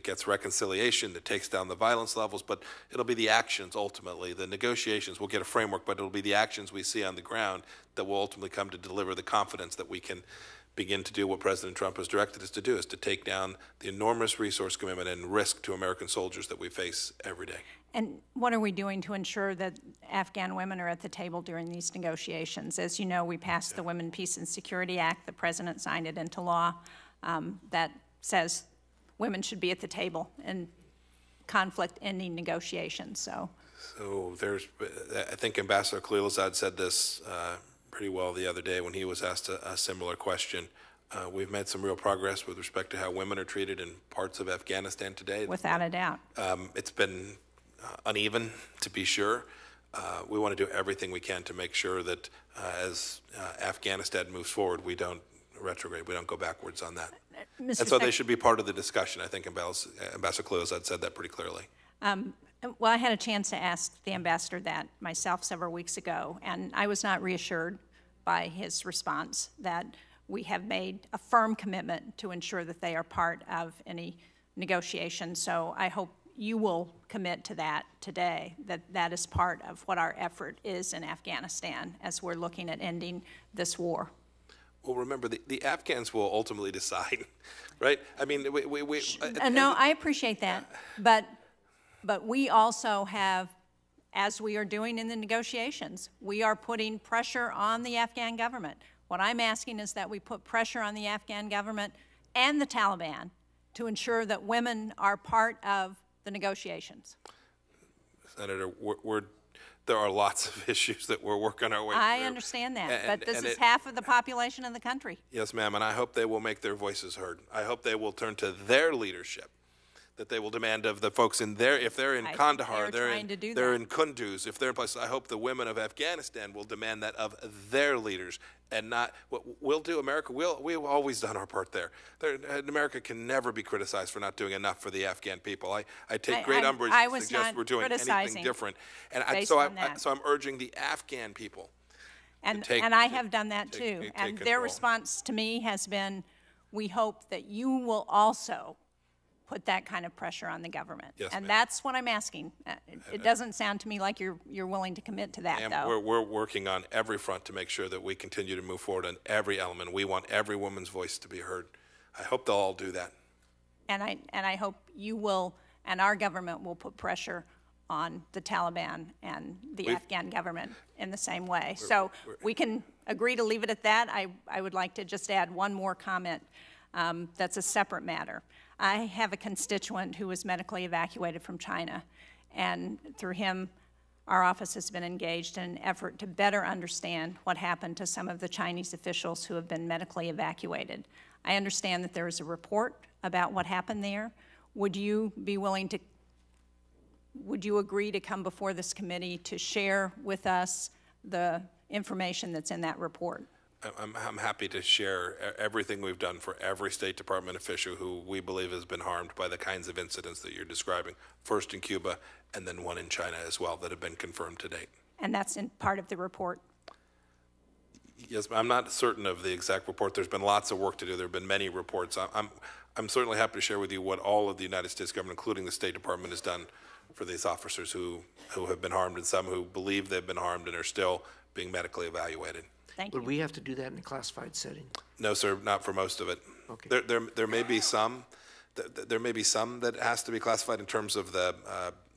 gets reconciliation, that takes down the violence levels, but it'll be the actions ultimately. The negotiations will get a framework, but it'll be the actions we see on the ground that will ultimately come to deliver the confidence that we can begin to do what President Trump has directed us to do, is to take down the enormous resource commitment and risk to American soldiers that we face every day. And what are we doing to ensure that Afghan women are at the table during these negotiations? As you know, we passed the Women, Peace, and Security Act. The President signed it into law that says women should be at the table in conflict-ending negotiations. So there's, I think Ambassador Khalilzad said this pretty well the other day when he was asked a similar question. We've made some real progress with respect to how women are treated in parts of Afghanistan today. Without a doubt. It's been uneven, to be sure. We want to do everything we can to make sure that as Afghanistan moves forward, we don't retrograde, we don't go backwards on that. And so they should be part of the discussion. I think Ambassador Khalilzad said that pretty clearly. Well, I had a chance to ask the ambassador that myself several weeks ago, and I was not reassured by his response that we have made a firm commitment to ensure that they are part of any negotiation. So I hope you will commit to that today, that that is part of what our effort is in Afghanistan as we're looking at ending this war. Well, remember, the Afghans will ultimately decide, right? I mean, no, I appreciate that, but we also have, as we are doing in the negotiations, we are putting pressure on the Afghan government. What I'm asking is that we put pressure on the Afghan government and the Taliban to ensure that women are part of the negotiations. Senator, there are lots of issues that we're working our way through. I understand that, but this is half of the population of the country. Yes, ma'am, and I hope they will make their voices heard. I hope they will turn to their leadership, that they will demand of the folks in there, if they're in Kandahar, they're in Kunduz, if they're in places. I hope the women of Afghanistan will demand that of their leaders, and not what we'll do. America, we've always done our part there. America can never be criticized for not doing enough for the Afghan people. I take great umbrage to suggest we're doing anything different, and so I'm urging the Afghan people. And I have done that too. And their response to me has been, we hope that you will also put that kind of pressure on the government. Yes, and that's what I'm asking. It doesn't sound to me like you're willing to commit to that, though. We're working on every front to make sure that we continue to move forward on every element. We want every woman's voice to be heard. I hope they'll all do that. And I hope you will, and our government will put pressure on the Taliban and the Afghan government in the same way. So we can agree to leave it at that. I would like to just add one more comment that's a separate matter. I have a constituent who was medically evacuated from China, and through him, our office has been engaged in an effort to better understand what happened to some of the Chinese officials who have been medically evacuated. I understand that there is a report about what happened there. Would you be willing to, would you agree to come before this committee to share with us the information that's in that report? I'm happy to share everything we've done for every State Department official who we believe has been harmed by the kinds of incidents that you're describing, first in Cuba and then one in China as well that have been confirmed to date. And that's in part of the report? Yes, I'm not certain of the exact report. There's been lots of work to do. There have been many reports. I'm certainly happy to share with you what all of the United States government, including the State Department, has done for these officers who have been harmed and some who believe they've been harmed and are still being medically evaluated. Thank you. Would we have to do that in a classified setting? No, sir, not for most of it. Okay. There may be some. There may be some that has to be classified in terms of the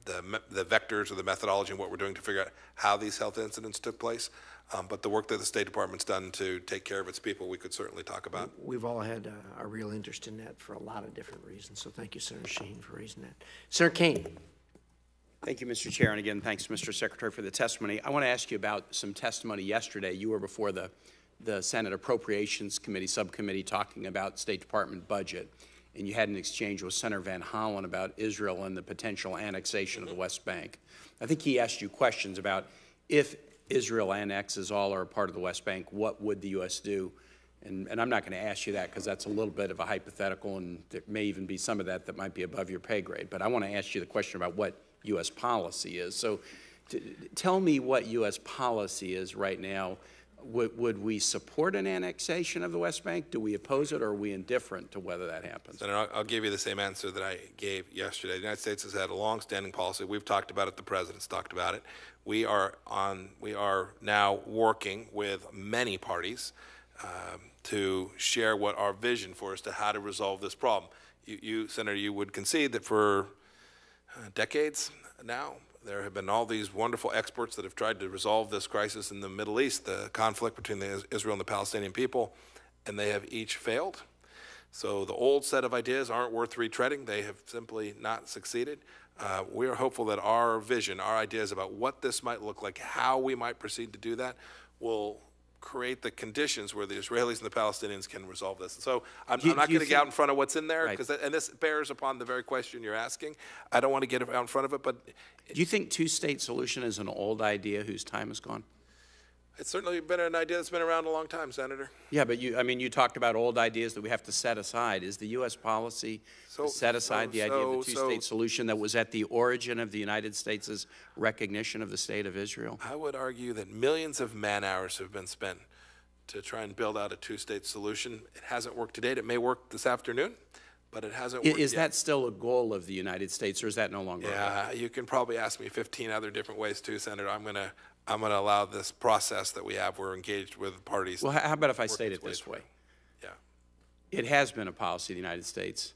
vectors or the methodology and what we're doing to figure out how these health incidents took place. But the work that the State Department's done to take care of its people, we could certainly talk about. We've all had a real interest in that for a lot of different reasons. So thank you, Senator Sheen, for raising that. Senator Kane. Thank you, Mr. Chair, and again, thanks, Mr. Secretary, for the testimony. I want to ask you about some testimony yesterday. You were before the Senate Appropriations Committee subcommittee talking about State Department budget, and you had an exchange with Senator Van Hollen about Israel and the potential annexation of the West Bank. I think he asked you questions about if Israel annexes all or a part of the West Bank, what would the U.S. do? And I'm not going to ask you that because that's a little bit of a hypothetical, and there may even be some of that might be above your pay grade. But I want to ask you the question about what U.S. policy is. So tell me what U.S. policy is right now. Would we support an annexation of the West Bank? Do we oppose it, or are we indifferent to whether that happens? Senator, I'll give you the same answer that I gave yesterday. The United States has had a long-standing policy. We've talked about it. The President's talked about it. We are now working with many parties to share what our vision for as to how to resolve this problem. Senator, you would concede that for decades now, there have been all these wonderful experts that have tried to resolve this crisis in the Middle East, the conflict between Israel and the Palestinian people, and they have each failed. So the old set of ideas aren't worth retreading. They have simply not succeeded. We are hopeful that our vision, our ideas about what this might look like, how we might proceed to do that, will create the conditions where the Israelis and the Palestinians can resolve this. So I'm not going to get out in front of what's in there, because and this bears upon the very question you're asking. I don't want to get out in front of it, but do you think two-state solution is an old idea whose time is gone? It's certainly been an idea that's been around a long time, Senator. Yeah, but you talked about old ideas that we have to set aside. Is the U.S. policy to set aside the idea of the two-state solution that was at the origin of the United States' recognition of the State of Israel? I would argue that millions of man-hours have been spent to try and build out a two-state solution. It hasn't worked to date. It may work this afternoon, but it hasn't worked Is yet. that still a goal of the United States, or is that no longer? Yeah, you can probably ask me 15 other different ways too, Senator. I'm gonna allow this process that we have. We're engaged with parties. Well, how about if I state it this way? Yeah. It has been a policy of the United States.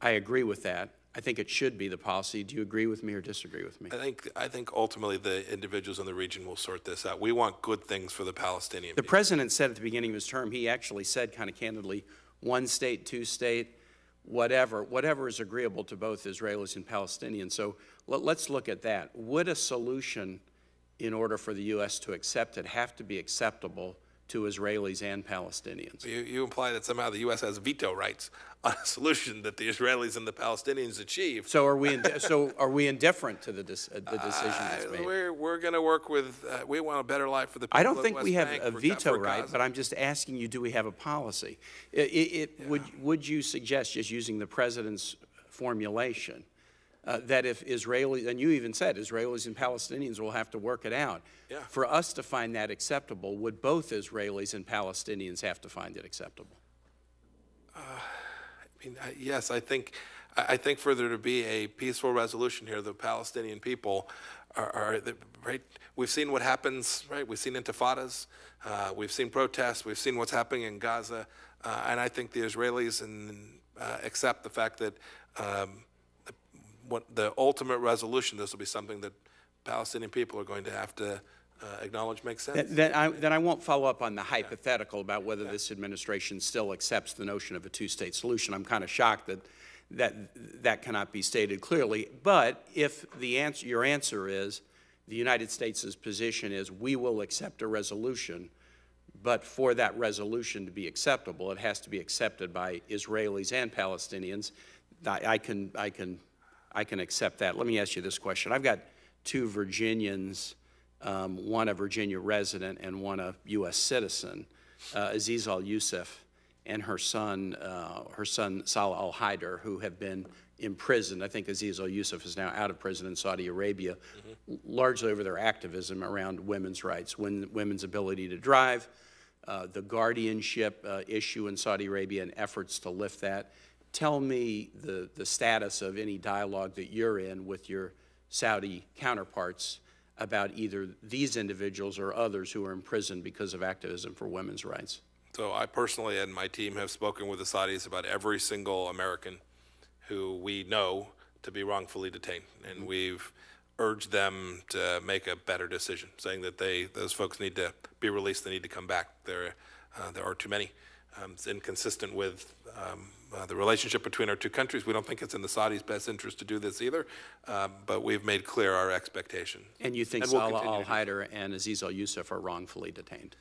I agree with that. I think it should be the policy. Do you agree with me or disagree with me? I think ultimately the individuals in the region will sort this out. We want good things for the Palestinian The people. president said at the beginning of his term, he actually said kind of candidly, one state, two state, whatever is agreeable to both Israelis and Palestinians. So let's look at that. Would a solution, in order for the U.S. to accept it, have to be acceptable to Israelis and Palestinians? You imply that somehow the U.S. has veto rights on a solution that the Israelis and the Palestinians achieve. So are we indifferent to the decision that's made? We're going to work with. We want a better life for the people. I don't of think West we have Bank, a for veto right, Gaza. but I'm just asking you, do we have a policy? Would you suggest, just using the president's formulation, that if Israelis, and you even said Israelis and Palestinians will have to work it out, for us to find that acceptable, would both Israelis and Palestinians have to find it acceptable? Yes, I think for there to be a peaceful resolution here, the Palestinian people are right. We've seen what happens, right? We've seen intifadas, we've seen protests, we've seen what's happening in Gaza, and I think the Israelis accept the fact that what the ultimate resolution, this will be something that Palestinian people are going to have to acknowledge makes sense. Then I won't follow up on the hypothetical about whether this administration still accepts the notion of a two-state solution. I'm kind of shocked that cannot be stated clearly. But if your answer is the United States' position is we will accept a resolution, but for that resolution to be acceptable, it has to be accepted by Israelis and Palestinians, I can accept that. Let me ask you this question. I've got two Virginians, one a Virginia resident and one a U.S. citizen, Aziz al-Yusuf and her son Salah al-Haider, who have been imprisoned. I think Aziz al-Yusuf is now out of prison in Saudi Arabia, largely over their activism around women's rights, women's ability to drive, the guardianship issue in Saudi Arabia and efforts to lift that. Tell me the status of any dialogue that you're in with your Saudi counterparts about either these individuals or others who are imprisoned because of activism for women's rights. So I personally and my team have spoken with the Saudis about every single American who we know to be wrongfully detained, and we've urged them to make a better decision, saying that those folks need to be released, they need to come back. There are too many. It's inconsistent with the relationship between our two countries. We don't think it's in the Saudis' best interest to do this either, but we've made clear our expectation. And you think Salah al-Haider and Aziz al-Yusuf are wrongfully detained?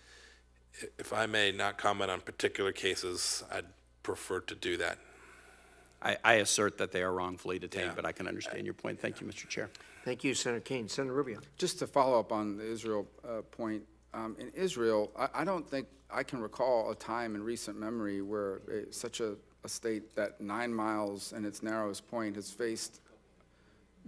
If I may not comment on particular cases, I'd prefer to do that. I assert that they are wrongfully detained, but I can understand your point. Thank you, Mr. Chair. Thank you, Senator Kane. Senator Rubio. Just to follow up on the Israel point, in Israel, I don't think I can recall a time in recent memory where such a state that 9 miles in its narrowest point has faced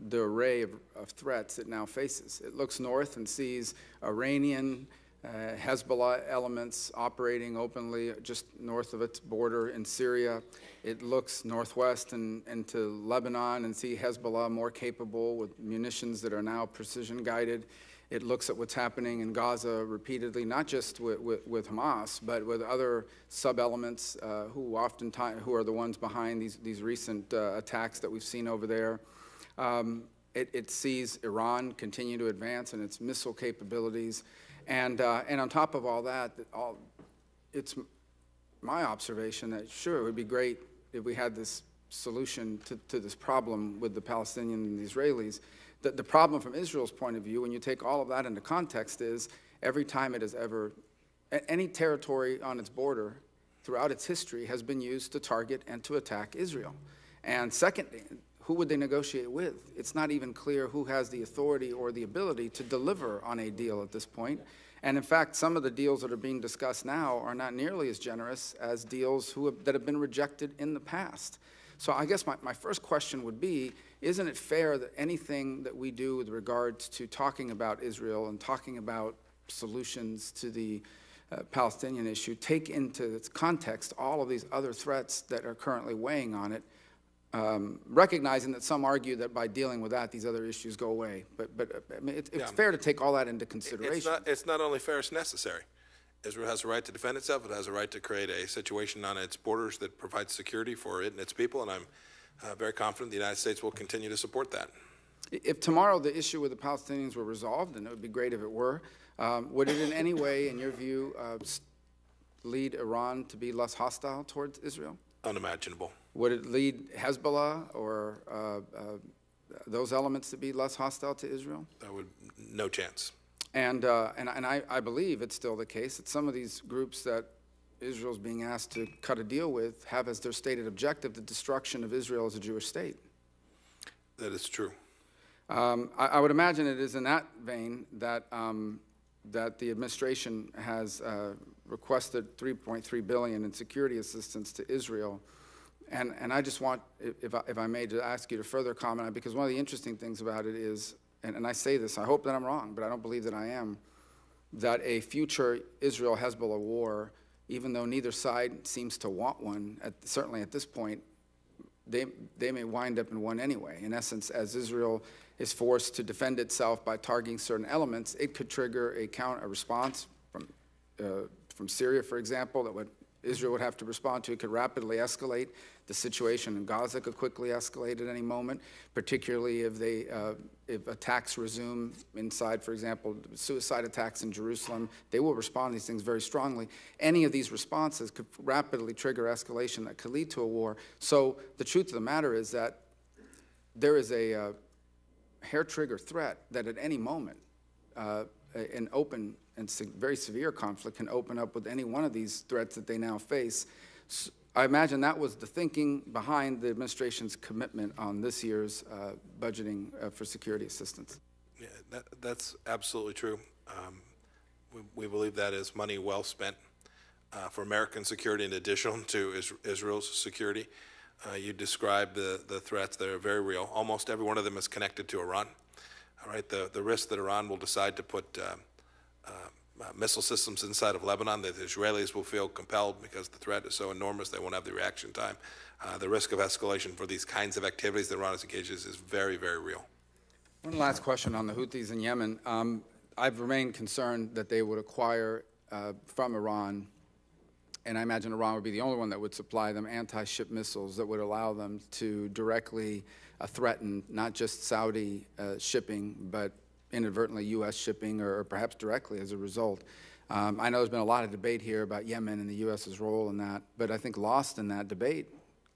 the array of threats it now faces. It looks north and sees Iranian, Hezbollah elements operating openly just north of its border in Syria. It looks northwest and into Lebanon and see Hezbollah more capable with munitions that are now precision guided. It looks at what's happening in Gaza repeatedly, not just with Hamas, but with other sub-elements who are the ones behind these recent attacks that we've seen over there. It sees Iran continue to advance in its missile capabilities. And on top of all that, it's my observation that, sure, it would be great if we had this solution to this problem with the Palestinians and the Israelis. The problem from Israel's point of view, when you take all of that into context, is every time it has any territory on its border throughout its history has been used to target and to attack Israel. And second, who would they negotiate with? It's not even clear who has the authority or the ability to deliver on a deal at this point. And in fact, some of the deals that are being discussed now are not nearly as generous as deals that have been rejected in the past. So I guess my first question would be, isn't it fair that anything that we do with regards to talking about Israel and talking about solutions to the Palestinian issue take into its context all of these other threats that are currently weighing on it, recognizing that some argue that by dealing with that, these other issues go away. But I mean, it's fair to take all that into consideration. It's not only fair, it's necessary. Israel has a right to defend itself. It has a right to create a situation on its borders that provides security for it and its people, and I'm very confident the United States will continue to support that. If tomorrow the issue with the Palestinians were resolved, and it would be great if it were, would it in any way, in your view, lead Iran to be less hostile towards Israel? Unimaginable. Would it lead Hezbollah or those elements to be less hostile to Israel? No chance. And I believe it's still the case that some of these groups that Israel's being asked to cut a deal with have as their stated objective the destruction of Israel as a Jewish state. That is true. I would imagine it is in that vein that that the administration has requested $3.3 billion in security assistance to Israel, and I just want, if I may, to ask you to further comment on it, because one of the interesting things about it is, and I say this, I hope that I'm wrong, but I don't believe that I am, that a future Israel-Hezbollah war, even though neither side seems to want one, certainly at this point, they may wind up in one anyway. In essence, as Israel is forced to defend itself by targeting certain elements, it could trigger a response from Syria, for example, that what Israel would have to respond to. It could rapidly escalate. The situation in Gaza could quickly escalate at any moment, particularly if attacks resume inside, for example, suicide attacks in Jerusalem. They will respond to these things very strongly. Any of these responses could rapidly trigger escalation that could lead to a war. So the truth of the matter is that there is a hair-trigger threat that at any moment an open and very severe conflict can open up with any one of these threats that they now face. So I imagine that was the thinking behind the administration's commitment on this year's budgeting for security assistance. Yeah, that's absolutely true. We believe that is money well spent for American security in addition to Israel's security. You described the threats that are very real. Almost every one of them is connected to Iran. All right, the risk that Iran will decide to put missile systems inside of Lebanon, that the Israelis will feel compelled because the threat is so enormous they won't have the reaction time. The risk of escalation for these kinds of activities that Iran is engaged in is very, very real. One last question on the Houthis in Yemen. I've remained concerned that they would acquire from Iran, and I imagine Iran would be the only one that would supply them anti-ship missiles that would allow them to directly threaten not just Saudi shipping, but inadvertently U.S. shipping, or perhaps directly as a result. I know there's been a lot of debate here about Yemen and the U.S.'s role in that, but I think lost in that debate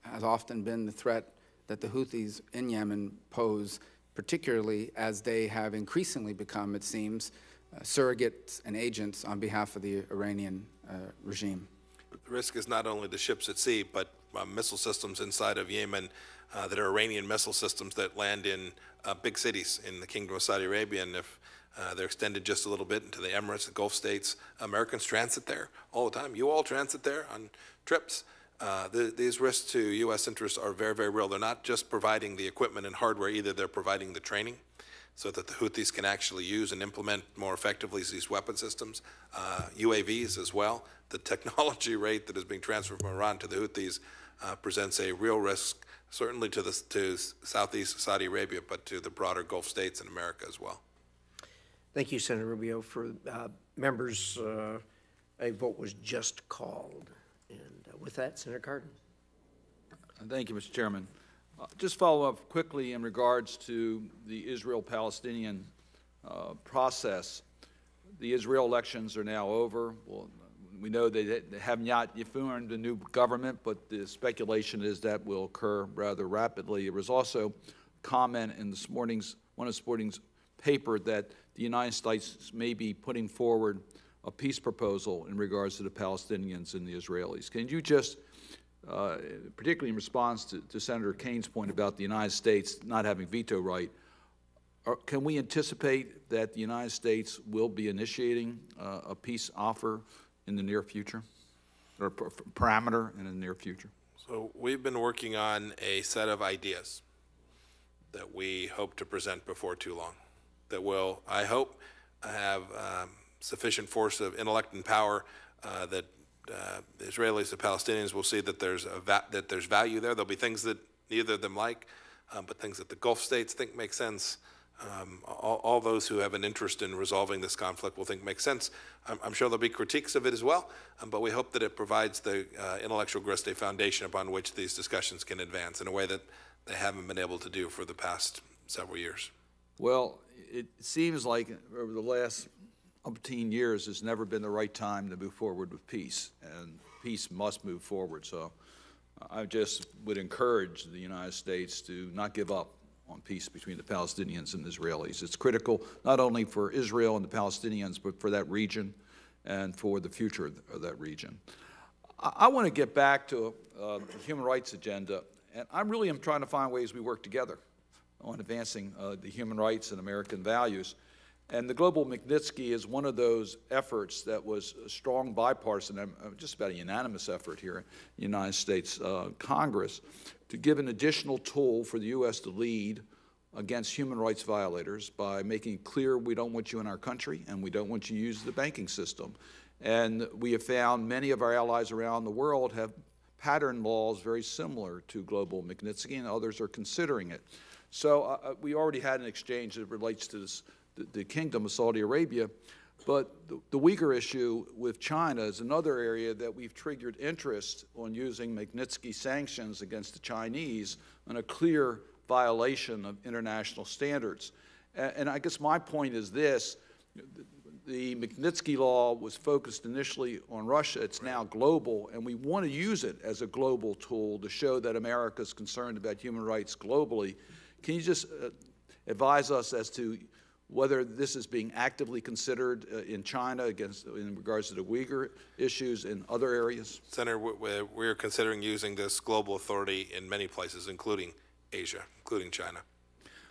has often been the threat that the Houthis in Yemen pose, particularly as they have increasingly become, it seems, surrogates and agents on behalf of the Iranian regime. The risk is not only the ships at sea, but missile systems inside of Yemen that are Iranian missile systems that land in big cities in the Kingdom of Saudi Arabia. And if they're extended just a little bit into the Emirates and Gulf states, Americans transit there all the time. You all transit there on trips. These risks to U.S. interests are very, very real. They're not just providing the equipment and hardware either. They're providing the training so that the Houthis can actually use and implement more effectively these weapon systems, UAVs as well. The technology rate that is being transferred from Iran to the Houthis presents a real risk, certainly to Southeast Saudi Arabia, but to the broader Gulf states and America as well. Thank you, Senator Rubio. For members, a vote was just called. And with that, Senator Cardin. Thank you, Mr. Chairman. Just follow up quickly in regards to the Israel-Palestinian process. The Israel elections are now over. Well, we know they have not yet formed a new government, but the speculation is that will occur rather rapidly. There was also comment in one of this morning's paper that the United States may be putting forward a peace proposal in regards to the Palestinians and the Israelis. Can you just, particularly in response to Senator Kane's point about the United States not having veto right, can we anticipate that the United States will be initiating a peace offer in the near future, or parameter in the near future? So we've been working on a set of ideas that we hope to present before too long that will, I hope, have sufficient force of intellect and power that the Israelis, the Palestinians will see that there's value there. There'll be things that neither of them like, but things that the Gulf states think make sense. All those who have an interest in resolving this conflict will think makes sense. I'm sure there'll be critiques of it as well, but we hope that it provides the intellectual grist, a foundation upon which these discussions can advance in a way that they haven't been able to do for the past several years. Well, it seems like over the last umpteen years, it's never been the right time to move forward with peace, and peace must move forward. So I just would encourage the United States to not give up on peace between the Palestinians and Israelis. It's critical not only for Israel and the Palestinians, but for that region and for the future of that region. I want to get back to the human rights agenda, and I really am trying to find ways we work together on advancing the human rights and American values. And the Global Magnitsky is one of those efforts that was a strong bipartisan, just about a unanimous effort here in the United States Congress, to give an additional tool for the U.S. to lead against human rights violators by making it clear we don't want you in our country and we don't want you to use the banking system. And we have found many of our allies around the world have pattern laws very similar to Global Magnitsky, and others are considering it. So we already had an exchange that relates to this, the Kingdom of Saudi Arabia, but the Uyghur issue with China is another area that we've triggered interest on using Magnitsky sanctions against the Chinese on a clear violation of international standards. And I guess my point is this: the Magnitsky law was focused initially on Russia. It's now global, and we want to use it as a global tool to show that America is concerned about human rights globally. Can you just advise us as to whether this is being actively considered in China in regards to the Uyghur issues in other areas? Senator, we're considering using this global authority in many places, including Asia, including China.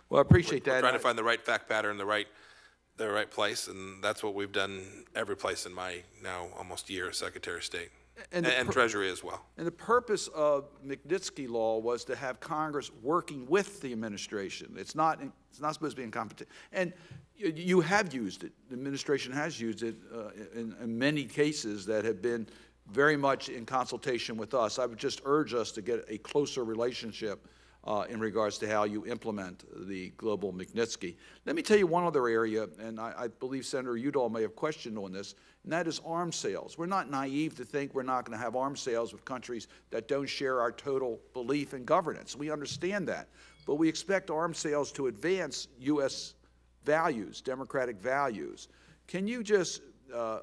Well, I appreciate that. We're trying to find the right fact pattern, the right place, and that's what we've done every place in my now almost year as Secretary of State, and Treasury as well. And the purpose of Magnitsky law was to have Congress working with the administration. It's not supposed to be in competition. And you have used it. The administration has used it in many cases that have been very much in consultation with us. I would just urge us to get a closer relationship in regards to how you implement the Global Magnitsky. Let me tell you one other area, and I believe Senator Udall may have questioned on this, and that is arms sales. We're not naive to think we're not going to have arms sales with countries that don't share our total belief in governance. We understand that. But we expect arms sales to advance U.S. values, democratic values. Can you just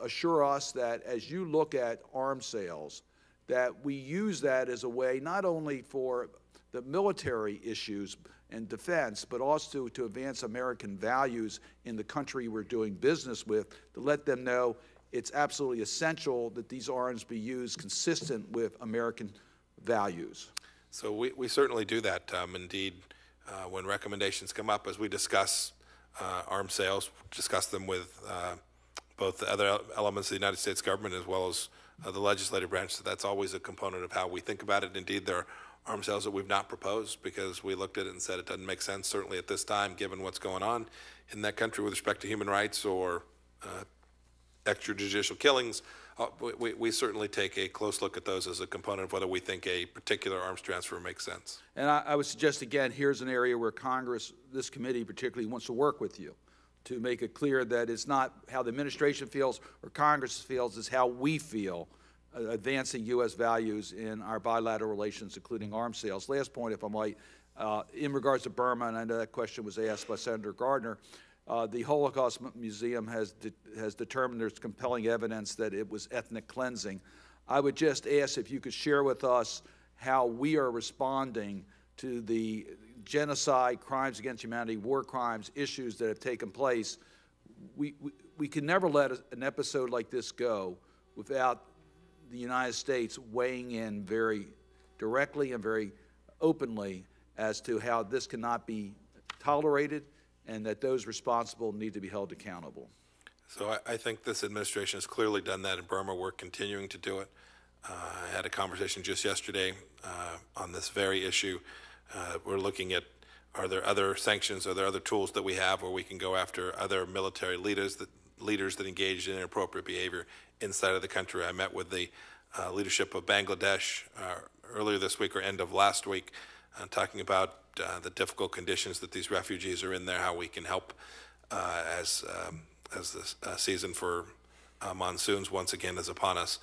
assure us that as you look at arms sales, that we use that as a way not only for the military issues and defense, but also to advance American values in the country we're doing business with, to let them know it's absolutely essential that these arms be used consistent with American values? So we certainly do that. Indeed, when recommendations come up, as we discuss arms sales, discuss them with both the other elements of the United States government as well as the legislative branch. So that's always a component of how we think about it. Indeed, there are arms sales that we've not proposed because we looked at it and said it doesn't make sense, certainly at this time, given what's going on in that country with respect to human rights or extrajudicial killings. We certainly take a close look at those as a component of whether we think a particular arms transfer makes sense. And I would suggest, again, here's an area where Congress, this committee particularly, wants to work with you to make it clear that it's not how the administration feels or Congress feels, it's how we feel advancing U.S. values in our bilateral relations, including arms sales. Last point, if I might, in regards to Burma, and I know that question was asked by Senator Gardner, the Holocaust Museum has determined there's compelling evidence that it was ethnic cleansing. I would just ask if you could share with us how we are responding to the genocide, crimes against humanity, war crimes, issues that have taken place. We can never let an episode like this go without the United States weighing in very directly and very openly as to how this cannot be tolerated and that those responsible need to be held accountable. So I think this administration has clearly done that in Burma. We're continuing to do it. I had a conversation just yesterday on this very issue. We're looking at, are there other sanctions, are there other tools that we have where we can go after other military leaders that engaged in inappropriate behavior inside of the country. I met with the leadership of Bangladesh earlier this week or end of last week talking about the difficult conditions that these refugees are in there, how we can help as the season for monsoons once again is upon us.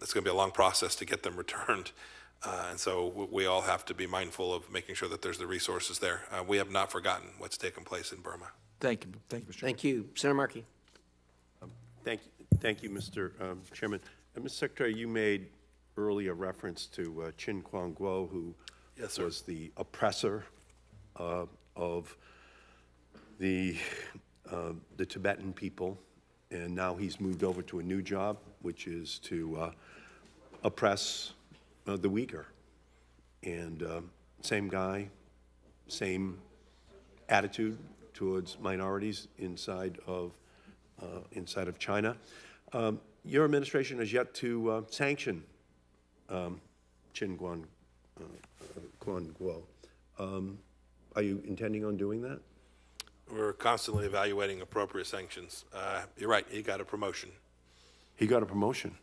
It's going to be a long process to get them returned. And so we all have to be mindful of making sure that there's the resources there. We have not forgotten what's taken place in Burma. Thank you. Thank you, Mr. Thank you. Senator Markey. Thank you, Mr. Chairman. Mr. Secretary, you made earlier reference to Chin Kwang Guo, who was the oppressor of the Tibetan people, and now he's moved over to a new job, which is to oppress the Uyghur. And same guy, same attitude towards minorities inside of China. Your administration has yet to sanction Chin Kwang Guo. Are you intending on doing that? We're constantly evaluating appropriate sanctions. You're right, he got a promotion. He got a promotion.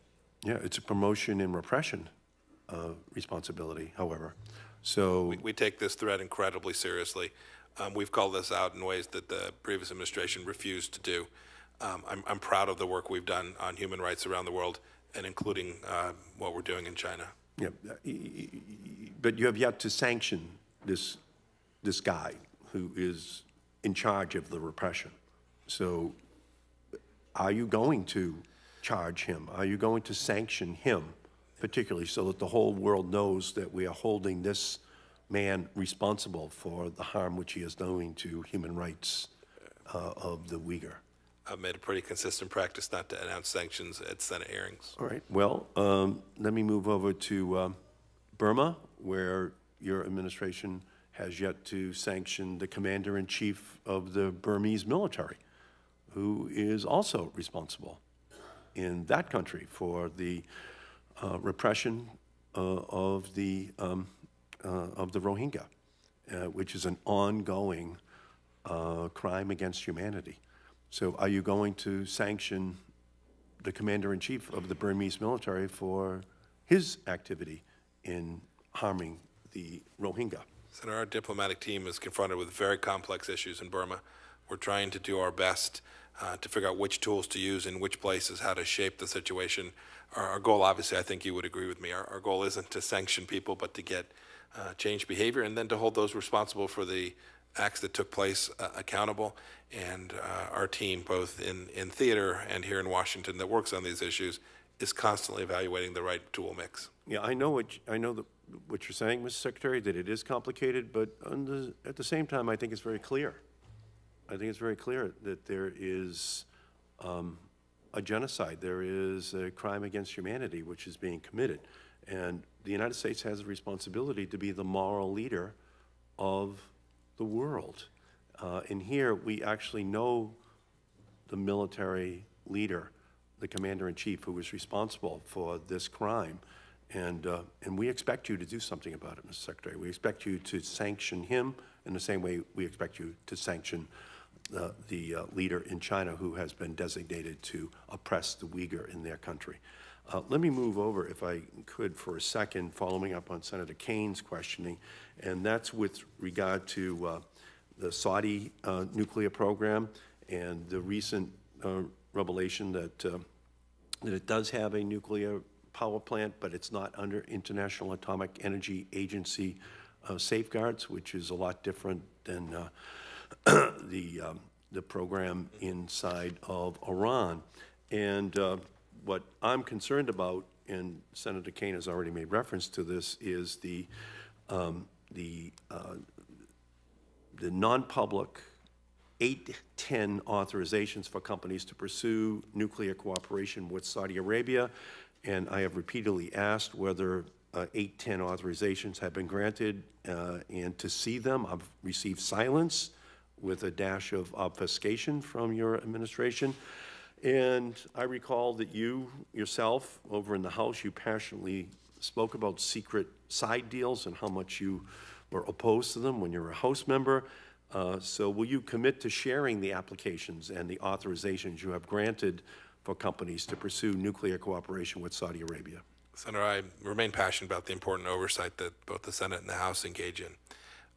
Yeah, it's a promotion in repression responsibility, however. So we take this threat incredibly seriously. We've called this out in ways that the previous administration refused to do. I'm proud of the work we've done on human rights around the world, and including what we're doing in China. Yeah, but you have yet to sanction this guy who is in charge of the repression. So are you going to charge him? Are you going to sanction him, particularly so that the whole world knows that we are holding this man responsible for the harm which he is doing to human rights of the Uyghur? I've made a pretty consistent practice not to announce sanctions at Senate hearings. All right. Well, let me move over to Burma, where your administration has yet to sanction the commander-in-chief of the Burmese military, who is also responsible in that country for the repression of the Rohingya, which is an ongoing crime against humanity. So are you going to sanction the commander-in-chief of the Burmese military for his activity in harming the Rohingya? Senator, our diplomatic team is confronted with very complex issues in Burma. We're trying to do our best to figure out which tools to use in which places, how to shape the situation. Our goal, obviously, I think you would agree with me, our goal isn't to sanction people, but to get change behavior and then to hold those responsible for the acts that took place accountable. And our team, both in theater and here in Washington that works on these issues, is constantly evaluating the right tool mix. Yeah, I know what you're saying, Mr. Secretary, that it is complicated, but at the same time, I think it's very clear. I think it's very clear that there is a genocide. There is a crime against humanity which is being committed. And the United States has a responsibility to be the moral leader of the world. And here we actually know the military leader, the commander-in-chief who was responsible for this crime. And we expect you to do something about it, Mr. Secretary. We expect you to sanction him in the same way we expect you to sanction the leader in China who has been designated to oppress the Uyghur in their country. Let me move over, if I could, for a second, following up on Senator Kane's questioning, and that's with regard to the Saudi nuclear program and the recent revelation that it does have a nuclear power plant, but it's not under International Atomic Energy Agency safeguards, which is a lot different than the program inside of Iran. And what I'm concerned about, and Senator Kane has already made reference to this, is the non-public 810 authorizations for companies to pursue nuclear cooperation with Saudi Arabia. And I have repeatedly asked whether 810 authorizations have been granted, and to see them, I've received silence with a dash of obfuscation from your administration. And I recall that you yourself, over in the House, you passionately spoke about secret side deals and how much you were opposed to them when you were a House member. So will you commit to sharing the applications and the authorizations you have granted for companies to pursue nuclear cooperation with Saudi Arabia? Senator, I remain passionate about the important oversight that both the Senate and the House engage in.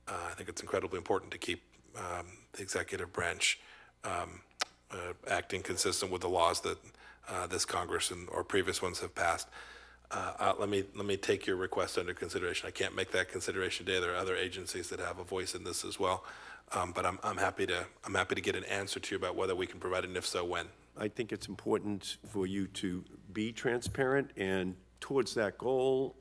I think it's incredibly important to keep the executive branch acting consistent with the laws that this Congress or previous ones have passed. Let me take your request under consideration. I can't make that consideration today. There are other agencies that have a voice in this as well, but I'm happy to get an answer to you about whether we can provide it, and if so, when. I think it's important for you to be transparent, and towards that goal,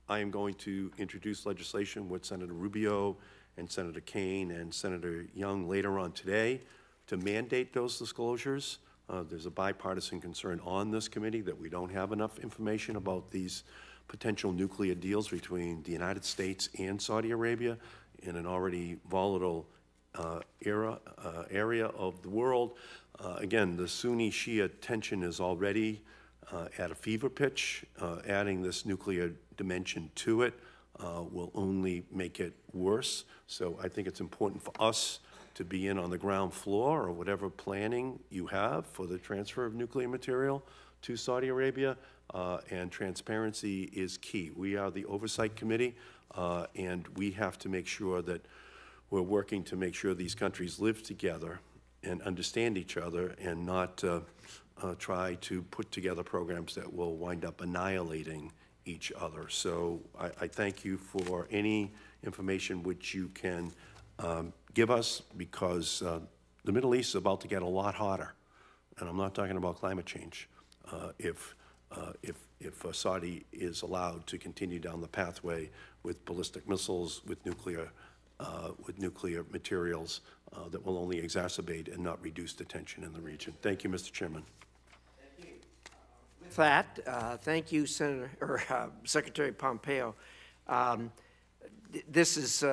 I am going to introduce legislation with Senator Rubio and Senator Kaine and Senator Young later on today to mandate those disclosures. There's a bipartisan concern on this committee that we don't have enough information about these potential nuclear deals between the United States and Saudi Arabia in an already volatile area of the world. Again, the Sunni-Shia tension is already at a fever pitch. Adding this nuclear dimension to it will only make it worse. So I think it's important for us to be in on the ground floor or whatever planning you have for the transfer of nuclear material to Saudi Arabia, and transparency is key. We are the Oversight Committee, and we have to make sure that we're working to make sure these countries live together and understand each other, and not try to put together programs that will wind up annihilating each other. So I thank you for any information which you can give us, because the Middle East is about to get a lot hotter, and I'm not talking about climate change. If Saudi is allowed to continue down the pathway with ballistic missiles, with nuclear materials, that will only exacerbate and not reduce the tension in the region. Thank you, Mr. Chairman. Thank you. With that, thank you, Secretary Pompeo. This is.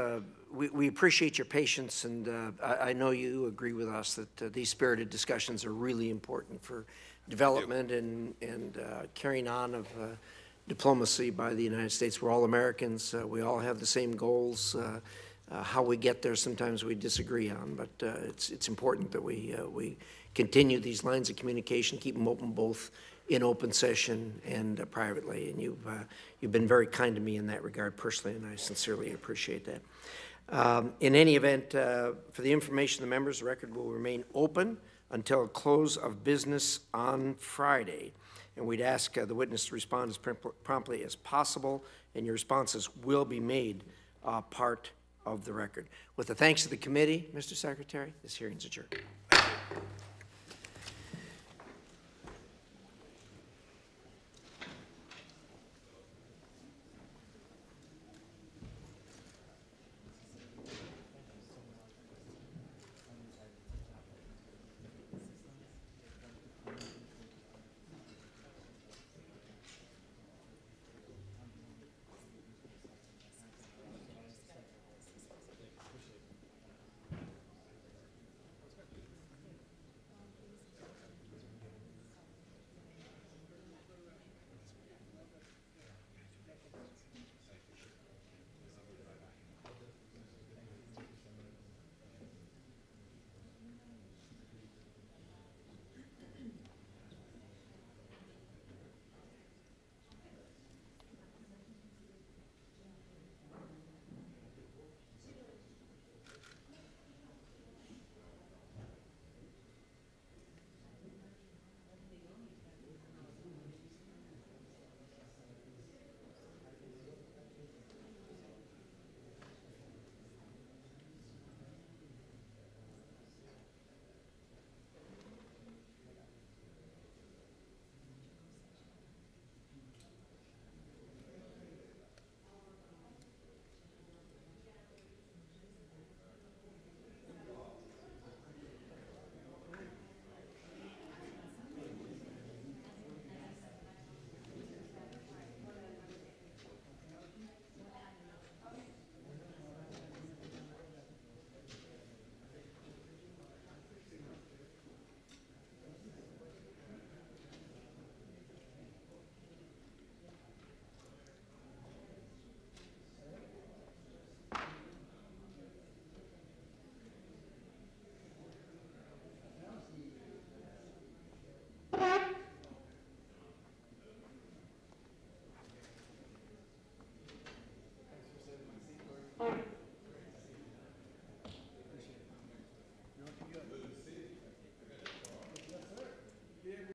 We appreciate your patience, and I know you agree with us that these spirited discussions are really important for development and carrying on of diplomacy by the United States. We're all Americans. We all have the same goals. How we get there, sometimes we disagree on, but it's important that we continue these lines of communication, keep them open both in open session and privately. And you've been very kind to me in that regard personally, and I sincerely appreciate that. In any event, for the information of the members, the record will remain open until close of business on Friday. And we'd ask the witness to respond as promptly as possible, and your responses will be made part of the record. With the thanks of the committee, Mr. Secretary, this hearing is adjourned.